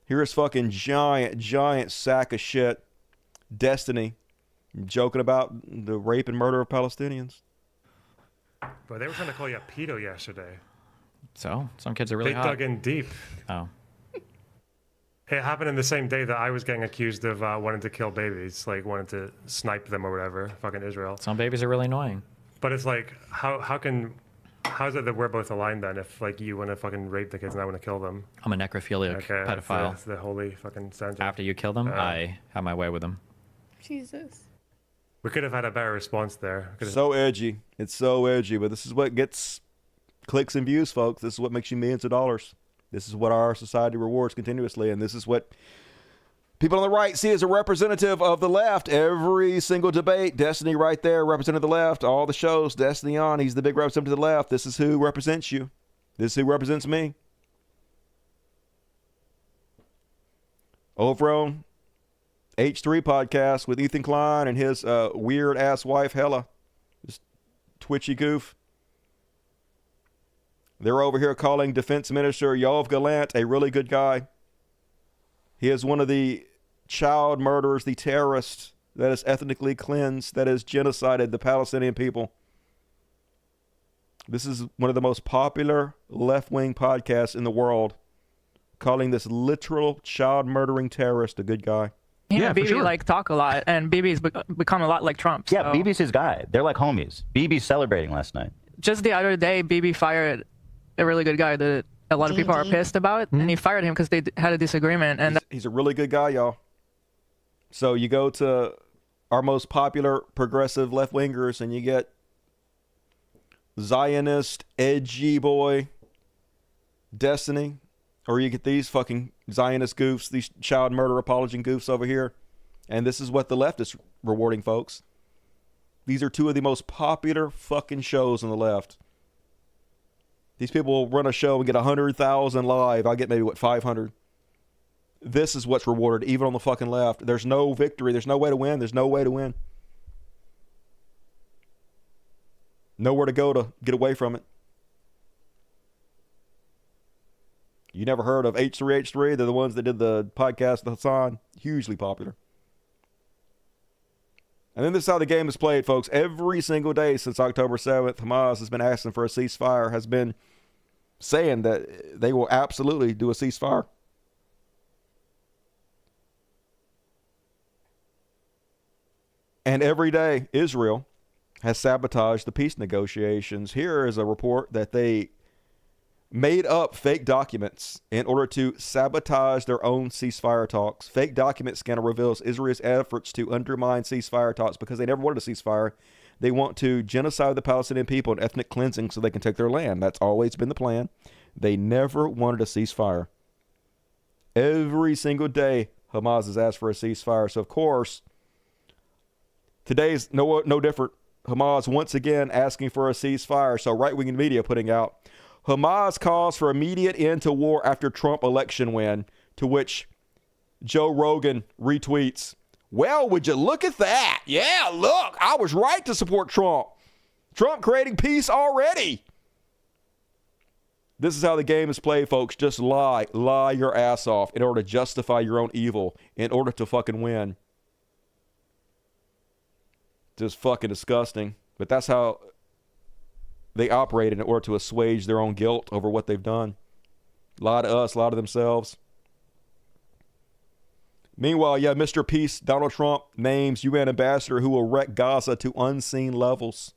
Speaker 1: Here's fucking giant sack of shit, Destiny, joking about the rape and murder of Palestinians.
Speaker 13: But they were trying to call you a pedo yesterday.
Speaker 14: So some kids are really hot.
Speaker 13: They dug in deep.
Speaker 14: Oh.
Speaker 13: It happened in the same day that I was getting accused of wanting to kill babies, like wanting to snipe them or whatever. Fucking Israel.
Speaker 14: Some babies are really annoying.
Speaker 13: But it's like, how's it that we're both aligned then? If like you want to fucking rape the kids and I want to kill them.
Speaker 14: I'm a necrophiliac pedophile.
Speaker 13: That's the holy fucking standard.
Speaker 14: After you kill them, I have my way with them.
Speaker 20: Jesus.
Speaker 13: We could have had a better response there.
Speaker 1: So edgy. It's so edgy, but this is what gets clicks and views, folks. This is what makes you millions of dollars. This is what our society rewards continuously, and this is what people on the right see as a representative of the left. Every single debate, Destiny right there, representing the left. All the shows, Destiny on, he's the big representative of the left. This is who represents you. This is who represents me. Over on H3 podcast with Ethan Klein and his weird-ass wife, Hella. This twitchy goof. They're over here calling Defense Minister Yoav Gallant a really good guy. He is one of the child murderers, the terrorist that is ethnically cleansed, that has genocided the Palestinian people. This is one of the most popular left-wing podcasts in the world, calling this literal child murdering terrorist a good guy.
Speaker 15: Yeah, Bibi like talk a lot, and Bibi's become a lot like Trump.
Speaker 24: Yeah,
Speaker 15: so.
Speaker 24: Bibi's his guy. They're like homies. Bibi's celebrating last night.
Speaker 15: Just the other day, Bibi fired a really good guy that a lot of people are pissed about, and he fired him because they had a disagreement. And
Speaker 1: he's a really good guy, y'all. So you go to our most popular progressive left-wingers, and you get Zionist, edgy boy, Destiny, or you get these fucking Zionist goofs, these child murder apology goofs over here. And this is what the left is rewarding, folks. These are two of the most popular fucking shows on the left. These people will run a show and get 100,000 live. I get maybe, 500. This is what's rewarded, even on the fucking left. There's no victory. There's no way to win. There's no way to win. Nowhere to go to get away from it. You never heard of H3H3? They're the ones that did the podcast with Hassan. Hugely popular. And then this is how the game is played, folks. Every single day since October 7th, Hamas has been asking for a ceasefire, has been saying that they will absolutely do a ceasefire. And every day, Israel has sabotaged the peace negotiations. Here is a report that they made up fake documents in order to sabotage their own ceasefire talks. Fake document scanner reveals Israel's efforts to undermine ceasefire talks because they never wanted a ceasefire. They want to genocide the Palestinian people and ethnic cleansing so they can take their land. That's always been the plan. They never wanted a ceasefire. Every single day, Hamas has asked for a ceasefire. So, of course, today's no different. Hamas once again asking for a ceasefire. So right-wing media putting out, Hamas calls for immediate end to war after Trump election win, to which Joe Rogan retweets, well, would you look at that? Yeah, look, I was right to support Trump. Trump creating peace already. This is how the game is played, folks. Just lie your ass off in order to justify your own evil, in order to fucking win. Just fucking disgusting. But that's how they operate in order to assuage their own guilt over what they've done. Lie to us, lie to themselves. Meanwhile, yeah, Mr. Peace, Donald Trump names UN ambassador who will wreck Gaza to unseen levels.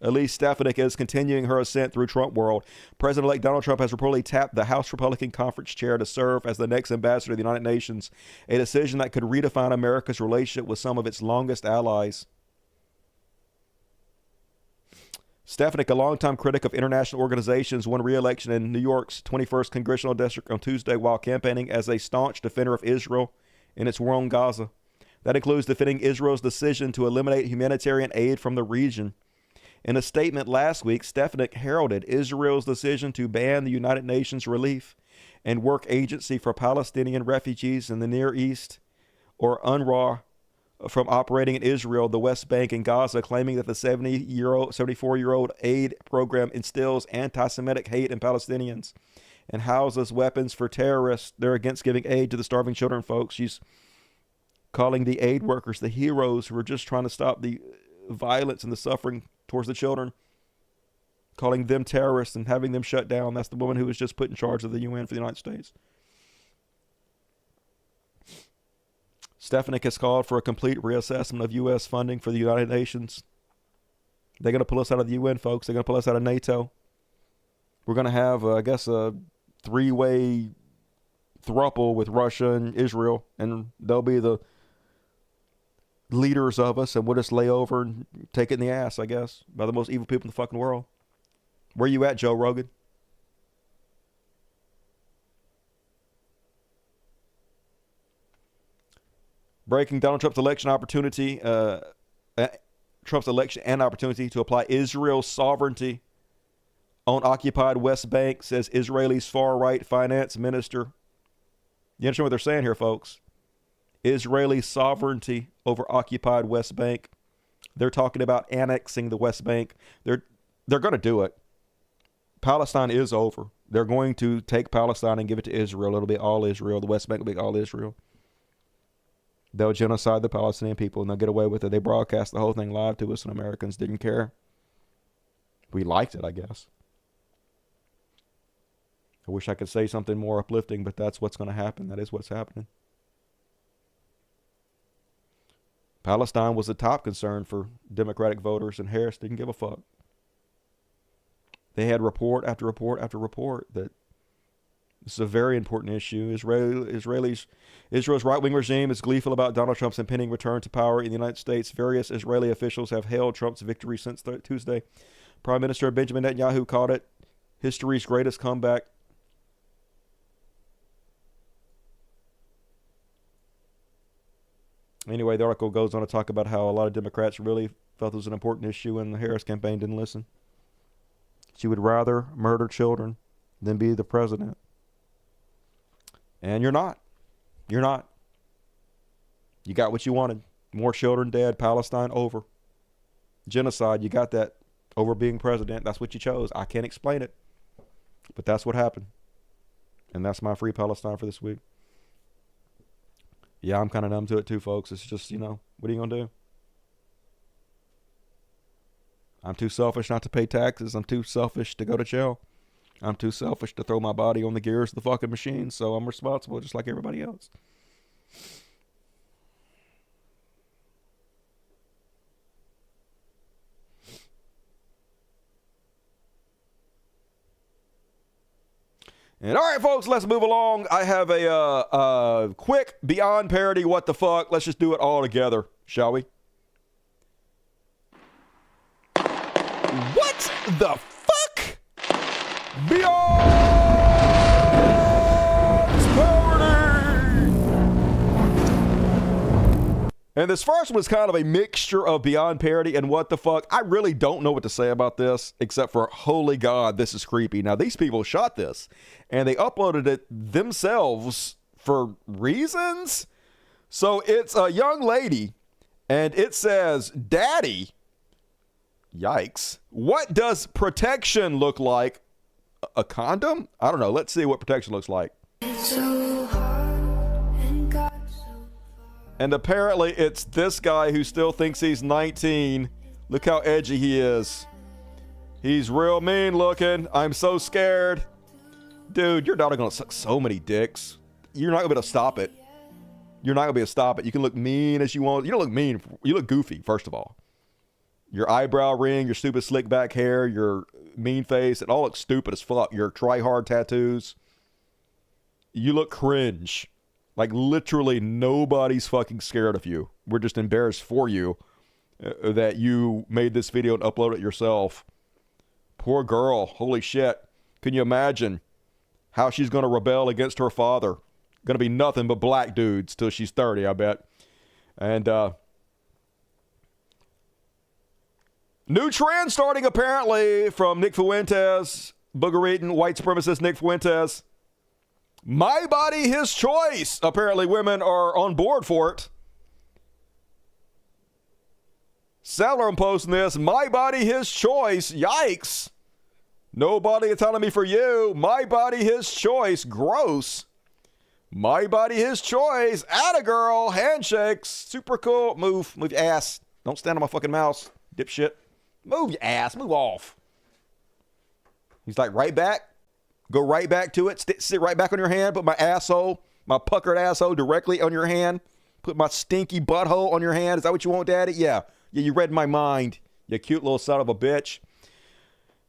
Speaker 1: Elise Stefanik is continuing her ascent through Trump world. President-elect Donald Trump has reportedly tapped the House Republican Conference chair to serve as the next ambassador to the United Nations, a decision that could redefine America's relationship with some of its longest allies. Stefanik, a longtime critic of international organizations, won re-election in New York's 21st Congressional District on Tuesday while campaigning as a staunch defender of Israel in its war on Gaza. That includes defending Israel's decision to eliminate humanitarian aid from the region. In a statement last week, Stefanik heralded Israel's decision to ban the United Nations Relief and Work Agency for Palestinian Refugees in the Near East, or UNRWA, from operating in Israel, the West Bank, and Gaza, claiming that the 74-year-old aid program instills anti-Semitic hate in Palestinians and houses weapons for terrorists. They're against giving aid to the starving children, folks. She's calling the aid workers the heroes who are just trying to stop the violence and the suffering towards the children, calling them terrorists and having them shut down. That's the woman who was just put in charge of the UN for the United States. Stefanik has called for a complete reassessment of U.S. funding for the United Nations. They're going to pull us out of the UN, folks. They're going to pull us out of NATO. We're going to have, I guess, a three-way throuple with Russia and Israel, and they'll be the leaders of us, and we'll just lay over and take it in the ass, I guess, by the most evil people in the fucking world. Where you at, Joe Rogan? Breaking Donald Trump's election opportunity, Trump's election and opportunity to apply Israel's sovereignty on occupied West Bank, says Israeli's far-right finance minister. You understand what they're saying here, folks? Israeli sovereignty over occupied West Bank. They're talking about annexing the West Bank. They're going to do it. Palestine is over. They're going to take Palestine and give it to Israel. It'll be all Israel. The West Bank will be all Israel. They'll genocide the Palestinian people and they'll get away with it. They broadcast the whole thing live to us and Americans didn't care. We liked it, I guess. I wish I could say something more uplifting, but that's what's going to happen. That is what's happening. Palestine was the top concern for Democratic voters, and Harris didn't give a fuck. They had report after report after report that this is a very important issue. Israel's right-wing regime is gleeful about Donald Trump's impending return to power in the United States. Various Israeli officials have hailed Trump's victory since Tuesday. Prime Minister Benjamin Netanyahu called it history's greatest comeback. Anyway, the article goes on to talk about how a lot of Democrats really felt it was an important issue and the Harris campaign didn't listen. She would rather murder children than be the president. And you're not. You're not. You got what you wanted. More children dead, Palestine over. Genocide, you got that over being president. That's what you chose. I can't explain it. But that's what happened. And that's my Free Palestine for this week. Yeah, I'm kind of numb to it too, folks. It's just, what are you going to do? I'm too selfish not to pay taxes. I'm too selfish to go to jail. I'm too selfish to throw my body on the gears of the fucking machine. So I'm responsible just like everybody else. And all right, folks, let's move along. I have a quick Beyond Parody what the fuck. Let's just do it all together, shall we? What the fuck? Beyond Parody! And this first one was kind of a mixture of Beyond Parody and what the fuck. I really don't know what to say about this, except for, holy God, this is creepy. Now, these people shot this, and they uploaded it themselves for reasons. So it's a young lady, and it says, Daddy, yikes, what does protection look like? A condom? I don't know. Let's see what protection looks like. And apparently it's this guy who still thinks he's 19. Look how edgy he is. He's real mean looking. I'm so scared. Dude, your daughter gonna suck so many dicks. You're not gonna be able to stop it. You're not gonna be able to stop it. You can look mean as you want. You don't look mean. You look goofy, first of all. Your eyebrow ring, your stupid slick back hair, your mean face, it all looks stupid as fuck. Your try-hard tattoos. You look cringe. Like, literally nobody's fucking scared of you. We're just embarrassed for you that you made this video and uploaded it yourself. Poor girl. Holy shit. Can you imagine how she's going to rebel against her father? Going to be nothing but black dudes till she's 30, I bet. And, new trend starting apparently from Nick Fuentes, booger-eating white supremacist Nick Fuentes. My body, his choice. Apparently women are on board for it. Seller, I'm posting this. My body, his choice. Yikes. No body autonomy for you. My body, his choice. Gross. My body, his choice. Atta girl. Handshakes. Super cool. Move. Move your ass. Don't stand on my fucking mouse. Dipshit. Move your ass. Move off. He's like, right back. Go right back to it. Sit right back on your hand. Put my asshole, my puckered asshole directly on your hand. Put my stinky butthole on your hand. Is that what you want, Daddy? Yeah. Yeah, you read my mind. You cute little son of a bitch.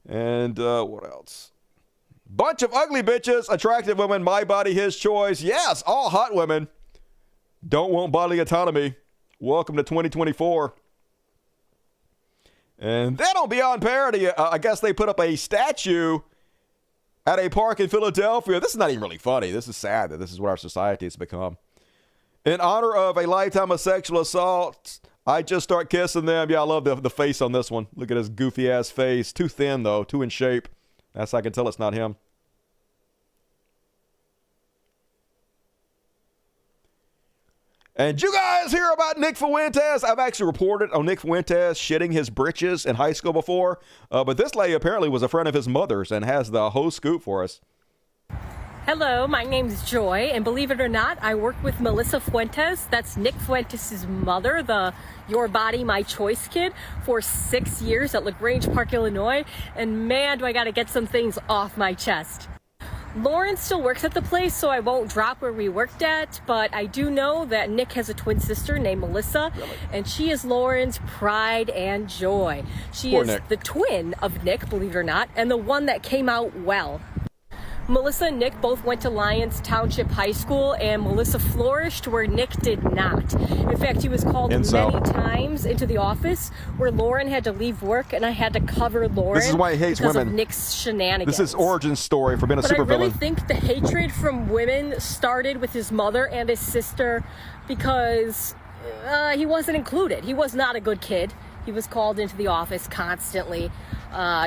Speaker 1: And what else? Bunch of ugly bitches, attractive women, my body, his choice. Yes, all hot women. Don't want bodily autonomy. Welcome to 2024. And then on Beyond Parody, I guess they put up a statue at a park in Philadelphia. This is not even really funny. This is sad that this is what our society has become. In honor of a lifetime of sexual assault, I just start kissing them. Yeah, I love the face on this one. Look at his goofy ass face. Too thin though, too in shape. That's how I can tell it's not him. And you guys hear about Nick Fuentes? I've actually reported on Nick Fuentes shitting his britches in high school before. But this lady apparently was a friend of his mother's and has the whole scoop for us.
Speaker 17: Hello, my name's Joy, and believe it or not, I work with Melissa Fuentes. That's Nick Fuentes' mother, the Your Body, My Choice kid, for 6 years at LaGrange Park, Illinois. And man, do I gotta get some things off my chest. Lauren still works at the place, so I won't drop where we worked at, but I do know that Nick has a twin sister named Melissa, and she is Lauren's pride and joy. She is the twin of Nick, believe it or not, and the one that came out well. Melissa and Nick both went to Lyons Township High School, and Melissa flourished where Nick did not. In fact, he was called many times into the office where Lauren had to leave work, and I had to cover Lauren.
Speaker 1: This is why he hates
Speaker 17: because
Speaker 1: women.
Speaker 17: Of Nick's shenanigans.
Speaker 1: This is origin story for being a supervillain.
Speaker 17: But I really think the hatred from women started with his mother and his sister because he wasn't included. He was not a good kid. He was called into the office constantly.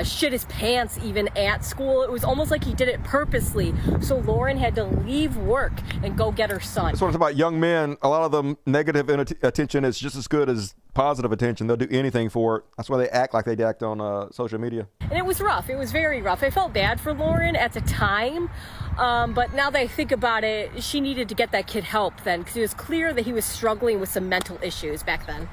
Speaker 17: Shit his pants even at school. It was almost like he did it purposely. So Lauren had to leave work and go get her son.
Speaker 1: That's what it's about. Young men, a lot of them, negative attention is just as good as positive attention. They'll do anything for it. That's why they act like they act on social media.
Speaker 17: And it was rough. It was very rough. I felt bad for Lauren at the time. But now that I think about it, she needed to get that kid help then, because it was clear that he was struggling with some mental issues back then.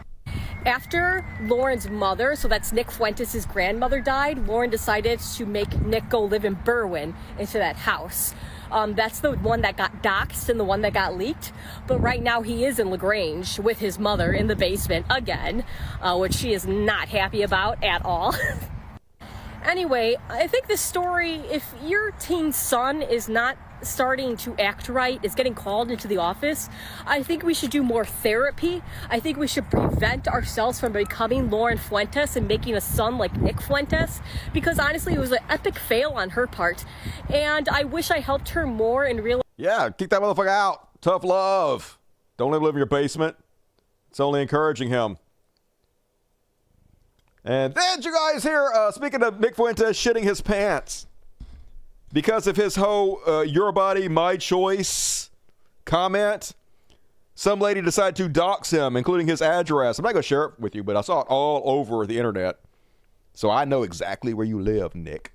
Speaker 17: After Lauren's mother, so that's Nick Fuentes' grandmother, died, Lauren decided to make Nick go live in Berwyn into that house. That's the one that got doxxed and the one that got leaked. But right now he is in LaGrange with his mother in the basement again, which she is not happy about at all. Anyway, I think this story, if your teen son is not starting to act right, is getting called into the office, I think we should do more therapy. I think we should prevent ourselves from becoming Lauren Fuentes and making a son like Nick Fuentes, because honestly, it was an epic fail on her part. And I wish I helped her more in real.
Speaker 1: Yeah, kick that motherfucker out. Tough love. Don't let him live in your basement. It's only encouraging him. And then you guys hear, speaking of Nick Fuentes shitting his pants, because of his whole Your Body, My Choice comment, some lady decided to dox him, including his address. I'm not going to share it with you, but I saw it all over the internet. So I know exactly where you live, Nick.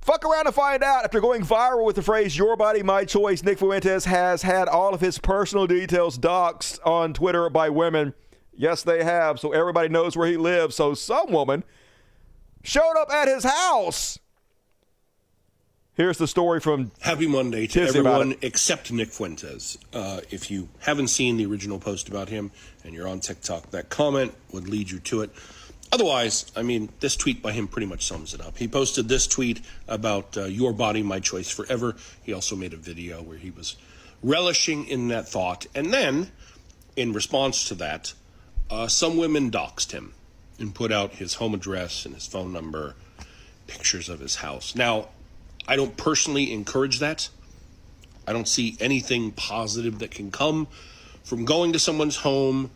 Speaker 1: Fuck around and find out. After going viral with the phrase Your Body, My Choice, Nick Fuentes has had all of his personal details doxed on Twitter by women. Yes, they have. So everybody knows where he lives. So some woman showed up at his house. Here's the story from
Speaker 18: Happy Monday to everyone except Nick Fuentes. If you haven't seen the original post about him and you're on TikTok, that comment would lead you to it. Otherwise, I mean, this tweet by him pretty much sums it up. He posted this tweet about Your Body, My Choice Forever. He also made a video where he was relishing in that thought. And then, in response to that, some women doxed him and put out his home address and his phone number, pictures of his house. Now, I don't personally encourage that. I don't see anything positive that can come from going to someone's home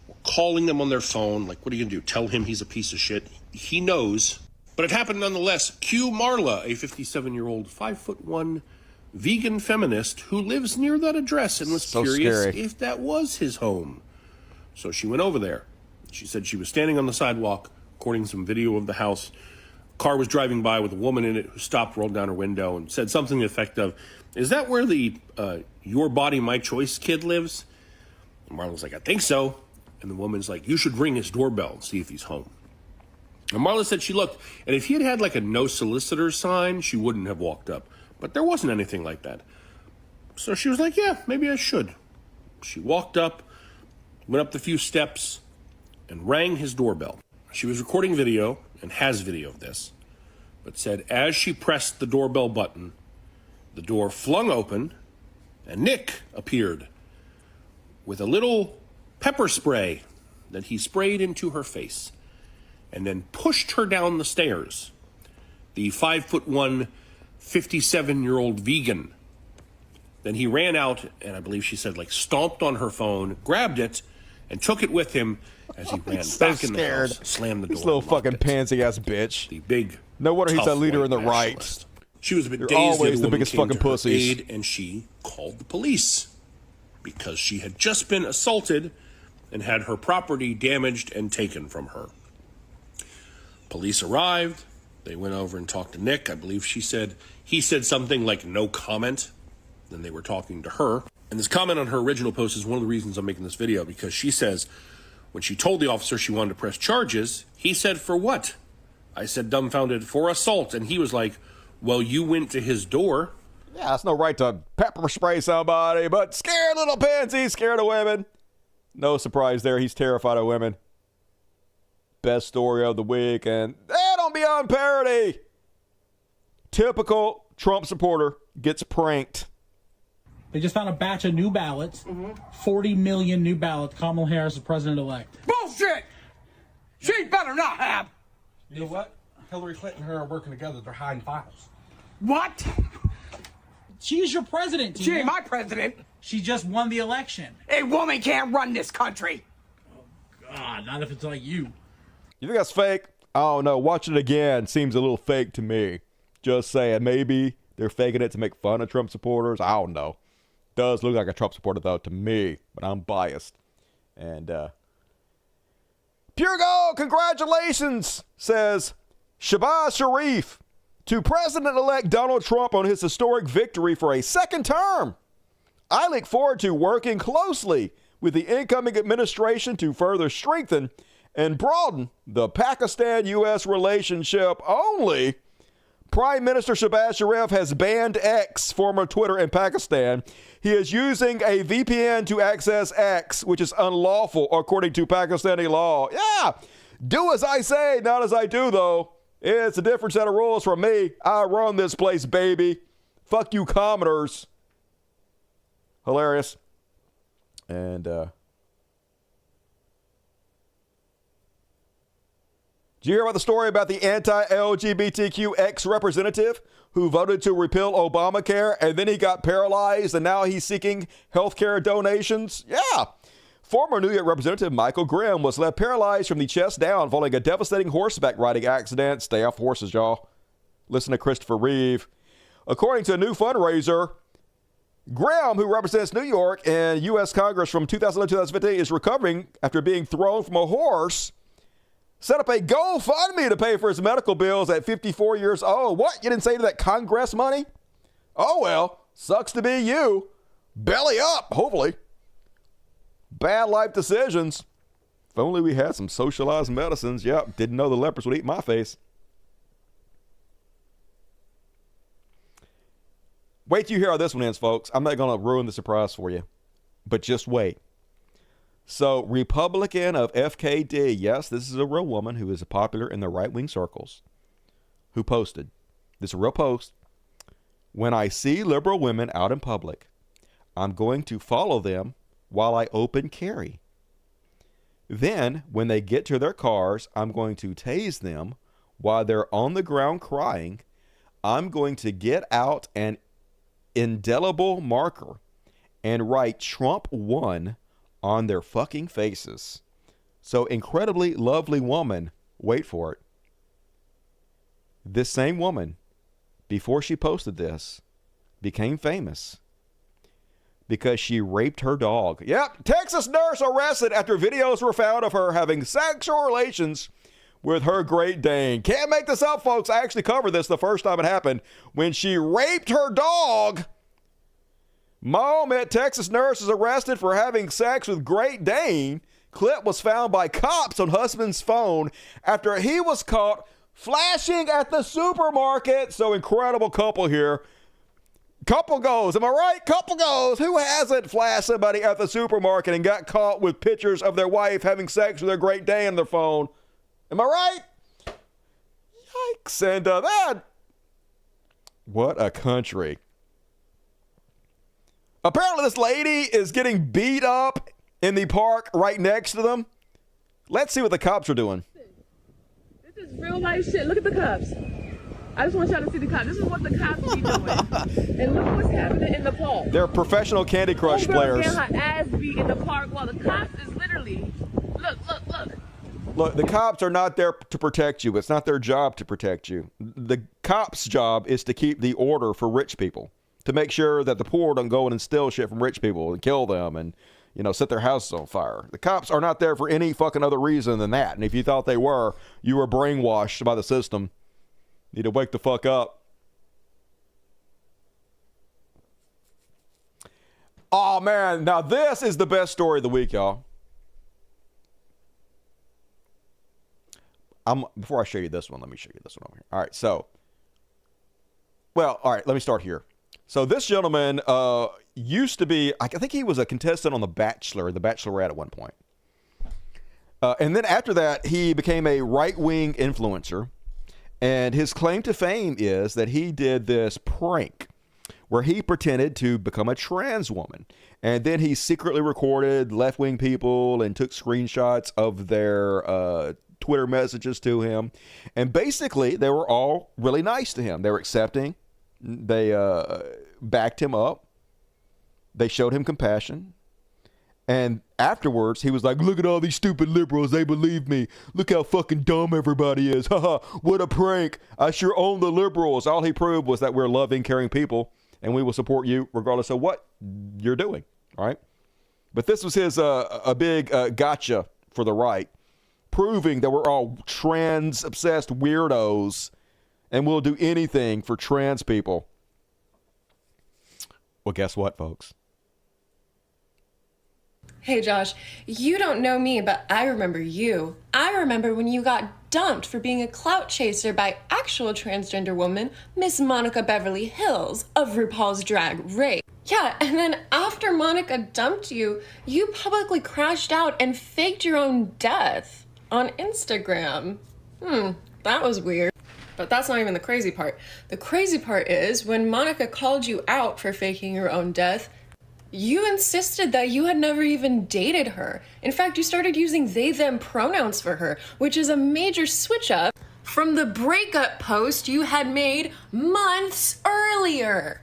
Speaker 18: or calling them on their phone. Like, what are you going to do? Tell him he's a piece of shit? He knows. But it happened nonetheless. Q Marla, a 57-year-old, 5'1" vegan feminist who lives near that address and was curious if that was his home. So she went over there. She said she was standing on the sidewalk, recording some video of the house. Car was driving by with a woman in it who stopped, rolled down her window, and said something to the effect of, "Is that where the Your Body, My Choice kid lives?" And Marla's like, "I think so." And the woman's like, "You should ring his doorbell and see if he's home." And Marla said she looked, and if he had like a no solicitor sign, she wouldn't have walked up. But there wasn't anything like that. So she was like, yeah, maybe I should. She walked up, went up the few steps, and rang his doorbell. She was recording video, and has video of this, but said as she pressed the doorbell button, the door flung open, and Nick appeared with a little pepper spray that he sprayed into her face, and then pushed her down the stairs. The 5'1", 57-year-old vegan. Then he ran out, and I believe she said, like, stomped on her phone, grabbed it, and took it with him as he ran back in the house, slammed the door.
Speaker 1: This little fucking pansy-ass bitch.
Speaker 18: The big,
Speaker 1: no wonder he's a leader in the
Speaker 18: nationalist.
Speaker 1: right.
Speaker 18: She was a bit
Speaker 1: You're
Speaker 18: dazed.
Speaker 1: always the
Speaker 18: woman
Speaker 1: biggest
Speaker 18: came
Speaker 1: fucking
Speaker 18: to her
Speaker 1: pussies.
Speaker 18: aid, and she called the police because she had just been assaulted and had her property damaged and taken from her. Police arrived. They went over and talked to Nick. I believe he said something like no comment. Then they were talking to her. And this comment on her original post is one of the reasons I'm making this video, because she says when she told the officer she wanted to press charges, he said, "For what?" I said, dumbfounded, "For assault." And he was like, "Well, you went to his door."
Speaker 1: Yeah, that's no right to pepper spray somebody, but scared little pansy, scared of women. No surprise there. He's terrified of women. Best story of the week, and don't be on parody. Typical Trump supporter gets pranked.
Speaker 11: They just found a batch of new ballots, 40 million new ballots. Kamala Harris is president-elect.
Speaker 12: Bullshit! She better not have.
Speaker 19: You know what? Hillary Clinton and her are working together. They're hiding files.
Speaker 12: What?
Speaker 11: She's your president, Tina.
Speaker 12: She ain't my president.
Speaker 11: She just won the election.
Speaker 12: A woman can't run this country.
Speaker 11: God, not if it's like you.
Speaker 1: You think that's fake? I don't know. Watching it again seems a little fake to me. Just saying. Maybe they're faking it to make fun of Trump supporters. I don't know. Does look like a Trump supporter, though, to me. But I'm biased. And, Pure Gold, congratulations, says Shabazz Sharif, to President-elect Donald Trump on his historic victory for a second term. I look forward to working closely with the incoming administration to further strengthen and broaden the Pakistan-U.S. relationship. Only Prime Minister Shabazz Sharif has banned X, former Twitter, in Pakistan. He is using a VPN to access X, which is unlawful according to Pakistani law. Yeah, do as I say, not as I do, though. It's a different set of rules from me. I run this place, baby. Fuck you, commoners. Hilarious. And, did you hear about the story about the anti-LGBTQ ex-representative who voted to repeal Obamacare, and then he got paralyzed and now he's seeking health care donations? Yeah. Former New York Representative Michael Grimm was left paralyzed from the chest down following a devastating horseback riding accident. Stay off horses, y'all. Listen to Christopher Reeve. According to a new fundraiser, Graham, who represents New York in U.S. Congress from 2011 to 2015, is recovering after being thrown from a horse. Set up a GoFundMe to pay for his medical bills at 54 years old. What? You didn't say to that Congress money? Oh, well, sucks to be you. Belly up, hopefully. Bad life decisions. If only we had some socialized medicines. Yep, didn't know the lepers would eat my face. Wait till you hear how this one ends, folks. I'm not going to ruin the surprise for you, but just wait. So, Republican of FKD, yes, this is a real woman who is popular in the right-wing circles, who posted, this is a real post, "When I see liberal women out in public, I'm going to follow them while I open carry. Then, when they get to their cars, I'm going to tase them while they're on the ground crying. I'm going to get out an indelible marker and write Trump won on their fucking faces." So, incredibly lovely woman, wait for it. This same woman, before she posted this, became famous because she raped her dog. Yep, Texas nurse arrested after videos were found of her having sexual relations with her Great Dane. Can't make this up, folks. I actually covered this the first time it happened when she raped her dog. Moment, Texas nurse is arrested for having sex with Great Dane. Clip was found by cops on husband's phone after he was caught flashing at the supermarket. So incredible couple here. Couple goes, am I right? Couple goes. Who hasn't flashed somebody at the supermarket and got caught with pictures of their wife having sex with their Great Dane on their phone? Am I right? Yikes. And that, what a country. Apparently this lady is getting beat up in the park right next to them. Let's see what the cops are doing.
Speaker 2: This is real life shit. Look at the cops. I just want y'all to see the cops. This is what the cops be doing. And look what's happening in the park.
Speaker 1: They're professional Candy Crush players.
Speaker 2: Getting her ass beat in the park while the cops is literally, look.
Speaker 1: Look, the cops are not there to protect you. It's not their job to protect you. The cops' job is to keep the order for rich people, to make sure that the poor don't go and steal shit from rich people and kill them and, you know, set their houses on fire. The cops are not there for any fucking other reason than that. And if you thought they were, you were brainwashed by the system. Need to wake the fuck up. Oh, man. Now, this is the best story of the week, y'all. Before I show you this one, let me show you this one over here. All right, so. Well, all right, let me start here. So this gentleman used to be, I think he was a contestant on The Bachelor, The Bachelorette at one point. And then after that, he became a right-wing influencer. And his claim to fame is that he did this prank where he pretended to become a trans woman. And then he secretly recorded left-wing people and took screenshots of their Twitter messages to him. And basically, they were all really nice to him. They were accepting. They backed him up. They showed him compassion. And afterwards, he was like, look at all these stupid liberals. They believe me. Look how fucking dumb everybody is. Haha, what a prank. I sure own the liberals. All he proved was that we're loving, caring people, and we will support you regardless of what you're doing. All right? But this was his a big gotcha for the right, proving that we're all trans-obsessed weirdos and we'll do anything for trans people. Well, guess what, folks?
Speaker 4: Hey Josh, you don't know me, but I remember you. I remember when you got dumped for being a clout chaser by actual transgender woman, Miss Monica Beverly Hills of RuPaul's Drag Race. Yeah, and then after Monica dumped you, you publicly crashed out and faked your own death on Instagram. That was weird. But that's not even the crazy part. The crazy part is when Monica called you out for faking your own death, you insisted that you had never even dated her. In fact, you started using they, them pronouns for her, which is a major switch up from the breakup post you had made months earlier.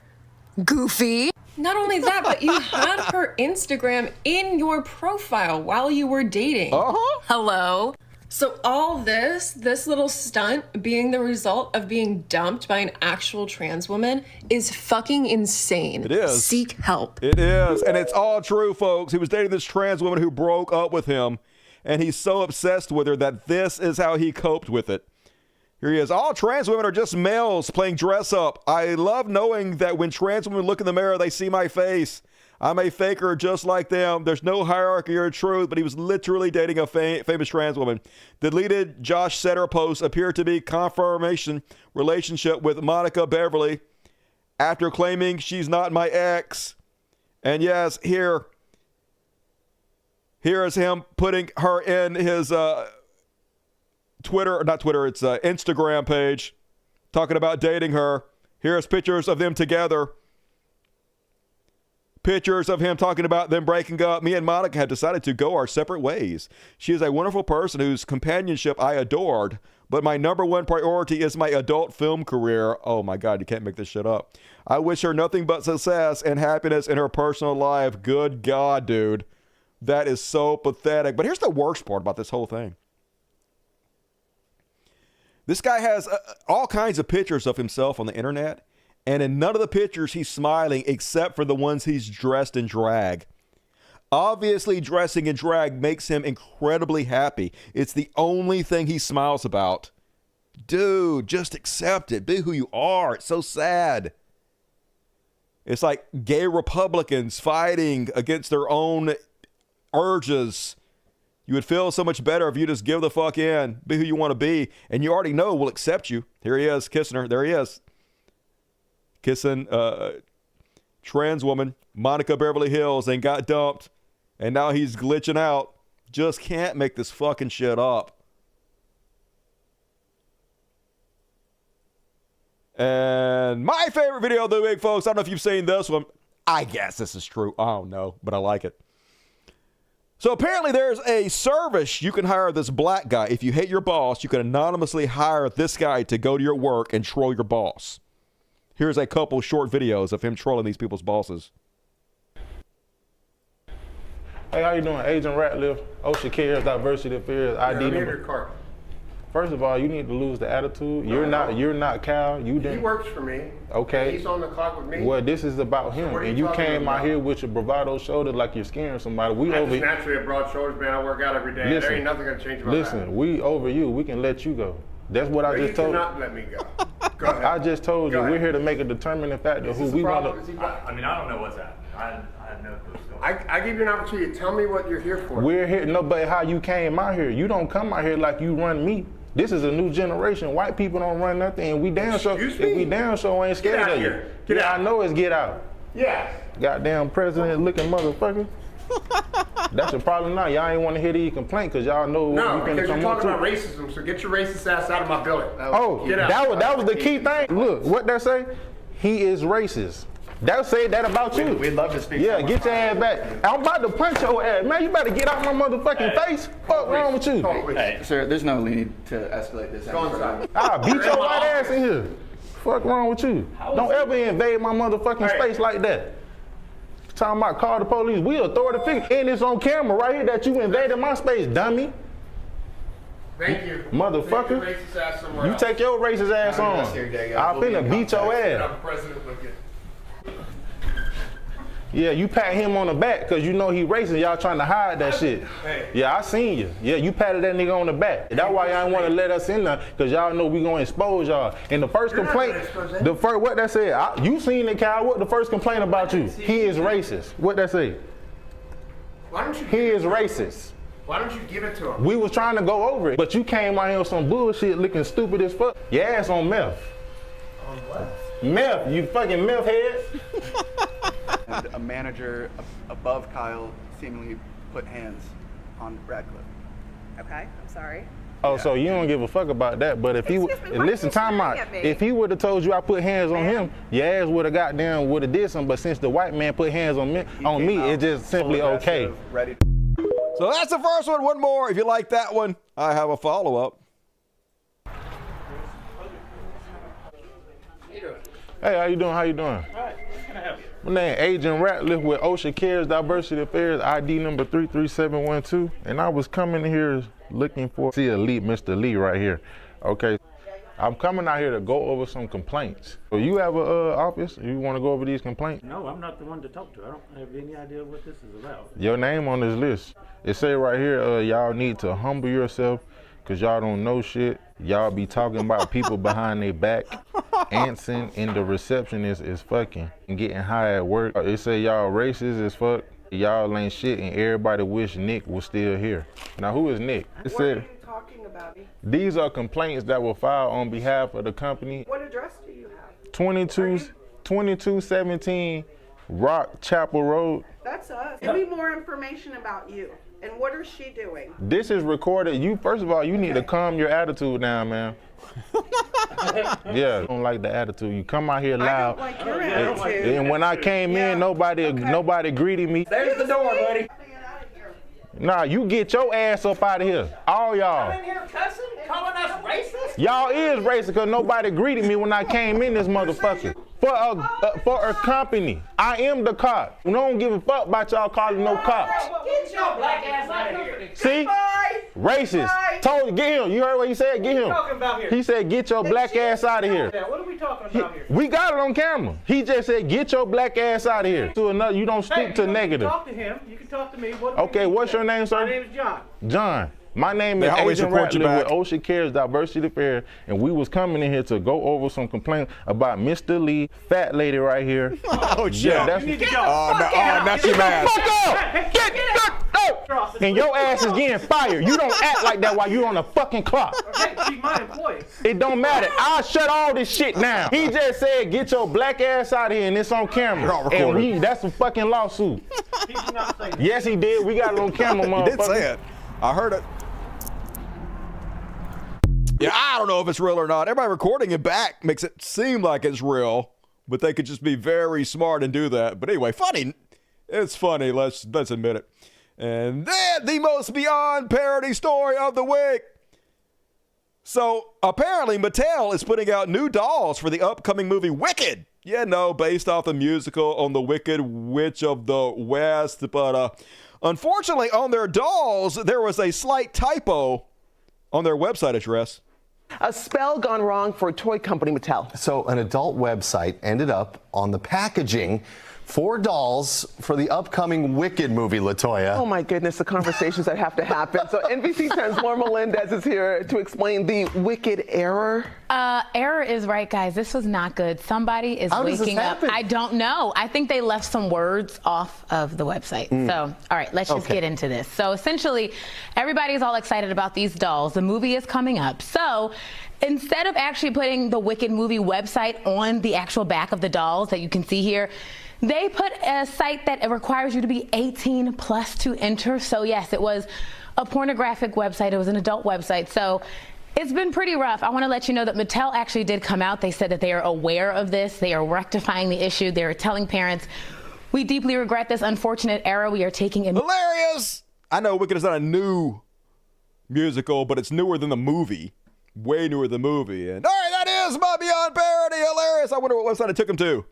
Speaker 4: Goofy. Not only that, but you had her Instagram in your profile while you were dating. Hello? So all this little stunt being the result of being dumped by an actual trans woman is fucking insane.
Speaker 1: It is.
Speaker 4: Seek help.
Speaker 1: It is. And it's all true, folks. He was dating this trans woman who broke up with him, and he's so obsessed with her that this is how he coped with it. Here he is. All trans women are just males playing dress up. I love knowing that when trans women look in the mirror, they see my face. I'm a faker just like them. There's no hierarchy or truth, but he was literally dating a famous trans woman. Deleted Josh Setter post appeared to be confirmation relationship with Monica Beverly after claiming she's not my ex. And yes, here is him putting her in his Instagram page, talking about dating her. Here's pictures of them together. Pictures of him talking about them breaking up. Me and Monica have decided to go our separate ways. She is a wonderful person whose companionship I adored, but my number one priority is my adult film career. Oh my God, you can't make this shit up. I wish her nothing but success and happiness in her personal life. Good God, dude. That is so pathetic. But here's the worst part about this whole thing. This guy has all kinds of pictures of himself on the internet, And in none of the pictures, he's smiling except for the ones he's dressed in drag. Obviously, dressing in drag makes him incredibly happy. It's the only thing he smiles about. Dude, just accept it. Be who you are. It's so sad. It's like gay Republicans fighting against their own urges. You would feel so much better if you just give the fuck in, be who you want to be, and you already know we'll accept you. Here he is, kissing her. There he is. Kissing trans woman, Monica Beverly Hills, and got dumped, and now he's glitching out. Just can't make this fucking shit up. And my favorite video of the week, folks, I don't know if you've seen this one. I guess this is true. I don't know, but I like it. So apparently there's a service you can hire this black guy. If you hate your boss, you can anonymously hire this guy to go to your work and troll your boss. Here's a couple short videos of him trolling these people's bosses.
Speaker 5: Hey, how you doing? Agent Ratliff, OSHA Cares, Diversity Affairs, ID number. First of all, you need to lose the attitude. You're not Cal. You didn't.
Speaker 7: He works for me.
Speaker 5: Okay.
Speaker 7: He's on the clock with me.
Speaker 5: Well, this is about him, and you came out here with your bravado shoulder like you're scaring somebody. We
Speaker 7: I'm
Speaker 5: over.
Speaker 7: just naturally a broad shoulders man. I work out every day.
Speaker 5: Listen,
Speaker 7: there ain't nothing gonna change about that.
Speaker 5: Listen, we over you. We can let you go. That's what I just told you.
Speaker 7: You cannot let me go. Go ahead.
Speaker 5: I just told you we're here to make a determining factor who we want to.
Speaker 16: I mean, I don't know what's happening. I have no clue.
Speaker 7: I give you an opportunity to tell me what you're here for.
Speaker 5: We're here. No, but how you came out here? You don't come out here like you run me. This is a new generation. White people don't run nothing, and we damn sure. If we damn sure ain't scared of you. Get out. I know it's get out.
Speaker 7: Yeah.
Speaker 5: Goddamn president-looking motherfucker. That's your problem now. Y'all ain't want to hear these complaints because y'all know
Speaker 7: no,
Speaker 5: what
Speaker 7: because
Speaker 5: you're
Speaker 7: talking about racism. So get your racist ass out of my building.
Speaker 5: Oh, that was the key thing. Look, what that say? He is racist. That say that about you.
Speaker 16: We'd love to speak.
Speaker 5: Yeah, get your ass back. I'm about to punch your ass, man. You better get out my motherfucking face. What's wrong with you?
Speaker 16: Hey, sir, there's no need to escalate this.
Speaker 7: Go inside.
Speaker 5: I'll beat your white ass in here. Fuck wrong with you? Don't ever invade my motherfucking space like that. Talking about call the police. We authority figure. And it's on camera right here that you invaded my space, dummy.
Speaker 7: Thank you.
Speaker 5: Motherfucker.
Speaker 7: Take your racist ass somewhere
Speaker 5: You
Speaker 7: else.
Speaker 5: take your racist ass on. I'll finna beat your ass.
Speaker 7: I'm president looking.
Speaker 5: Yeah, you pat him on the back because you know he racist. Y'all trying to hide that shit.
Speaker 7: Hey.
Speaker 5: Yeah, I seen you. Yeah, you patted that nigga on the back. That's why y'all ain't want to let us in there because y'all know we gonna expose y'all. And the first complaint, what that said, you seen it, Kyle. What the first complaint about you? He is racist. What that say?
Speaker 7: Why don't you?
Speaker 5: He is racist.
Speaker 7: Why don't you give it to him?
Speaker 5: We was trying to go over it, but you came out here with some bullshit looking stupid as fuck. Your ass on meth.
Speaker 7: On what?
Speaker 5: Meth, you fucking meth head.
Speaker 16: And a manager above Kyle seemingly put hands on Radcliffe.
Speaker 21: Okay, I'm sorry.
Speaker 5: Oh, so you don't give a fuck about that, but if he listen, time out. If he would have told you I put hands on him, your ass would have did something. But since the white man put hands on me, it's just simply okay.
Speaker 16: Ready.
Speaker 1: So that's the first one. One more. If you like that one, I have a follow-up.
Speaker 5: Hey, how you doing? How you doing?
Speaker 16: All right. Can I help you?
Speaker 5: My name Agent Ratliff with OSHA Cares, Diversity Affairs, ID number 33712. And I was coming here looking for Mr. Lee right here. Okay. I'm coming out here to go over some complaints. So you have an office? You want to go over these complaints?
Speaker 25: No, I'm not the one to talk to. I don't have any idea what this is about.
Speaker 5: Your name on this list. It say right here, y'all need to humble yourself because y'all don't know shit. Y'all be talking about people behind their back. Anson and the receptionist is fucking and getting high at work. It say y'all racist as fuck. Y'all ain't shit and everybody wish Nick was still here. Now who is Nick? It said,
Speaker 21: What are you talking about?
Speaker 5: these are complaints that were filed on behalf of the company.
Speaker 21: What address do you have?
Speaker 5: 2217 Rock Chapel Road.
Speaker 21: That's us. Give me more information about you. And what is she doing?
Speaker 5: This is recorded. First of all, you need to calm your attitude down, man. Yeah, I don't like the attitude. You come out here loud.
Speaker 21: I don't like your attitude.
Speaker 5: And when I came in, nobody greeted me.
Speaker 12: There's the door, buddy.
Speaker 5: Nah, you get your ass up out of here. All y'all.
Speaker 12: Come in here cussing, calling us racist?
Speaker 5: Y'all is racist because nobody greeted me when I came in this motherfucker. For a company. I am the cop. We don't give a fuck about y'all calling no cops.
Speaker 12: Get your black ass out of here.
Speaker 5: See? Racist. Told you, get him. You heard what he said? Get him.
Speaker 12: What are we talking about here?
Speaker 5: He said, get your black ass out of here.
Speaker 12: What are we talking about here?
Speaker 5: We got it on camera. He just said, get your black ass out of here. To another, you don't stick to negative.
Speaker 12: You can talk to him. You can talk to me.
Speaker 5: Okay, what's your name, sir?
Speaker 12: My name is John.
Speaker 5: John. My name is Agent Ratley with Ocean Cares Diversity Fair, and we was coming in here to go over some complaints about Mr. Lee, fat lady right here.
Speaker 1: Oh, shit.
Speaker 5: Yeah, that's
Speaker 1: not your man.
Speaker 5: And your ass is getting fired. You don't act like that while you're on the fucking clock.
Speaker 12: Okay, she's my employee.
Speaker 5: It don't matter. I'll shut all this shit down. He just said, get your black ass out of here, and it's on camera. And that's a fucking lawsuit.
Speaker 12: He did not say that.
Speaker 5: Yes, he did. We got it on camera, motherfucker.
Speaker 1: He did say it. I heard it. Yeah, I don't know if it's real or not. Everybody recording it back makes it seem like it's real, but they could just be very smart and do that. But anyway, funny. It's funny. Let's admit it. And then the most beyond parody story of the week. So apparently Mattel is putting out new dolls for the upcoming movie Wicked. Yeah, no, based off the musical on the Wicked Witch of the West. But unfortunately, on their dolls, there was a slight typo on their website address.
Speaker 6: A spell gone wrong for toy company Mattel. So an adult website ended up on the packaging for dolls for the upcoming Wicked movie, LaToya.
Speaker 8: Oh my goodness, the conversations that have to happen. So NBC 10's Laura Melendez is here to explain the Wicked error.
Speaker 9: Error is right, guys. This was not good. Somebody is waking up. I don't know. I think they left some words off of the website. So, all right, let's just get into this. So essentially, everybody's all excited about these dolls. The movie is coming up. So instead of actually putting the Wicked movie website on the actual back of the dolls that you can see here, they put a site that requires you to be 18 plus to enter. So yes, it was a pornographic website. It was an adult website. So it's been pretty rough. I want to let you know that Mattel actually did come out. They said that they are aware of this. They are rectifying the issue. They're telling parents, we deeply regret this unfortunate error. We are taking it.
Speaker 1: Hilarious! I know Wicked is not a new musical, but it's newer than the movie. Way newer than the movie. And all right, that is my Beyond Parody. Hilarious. I wonder what website it took him to.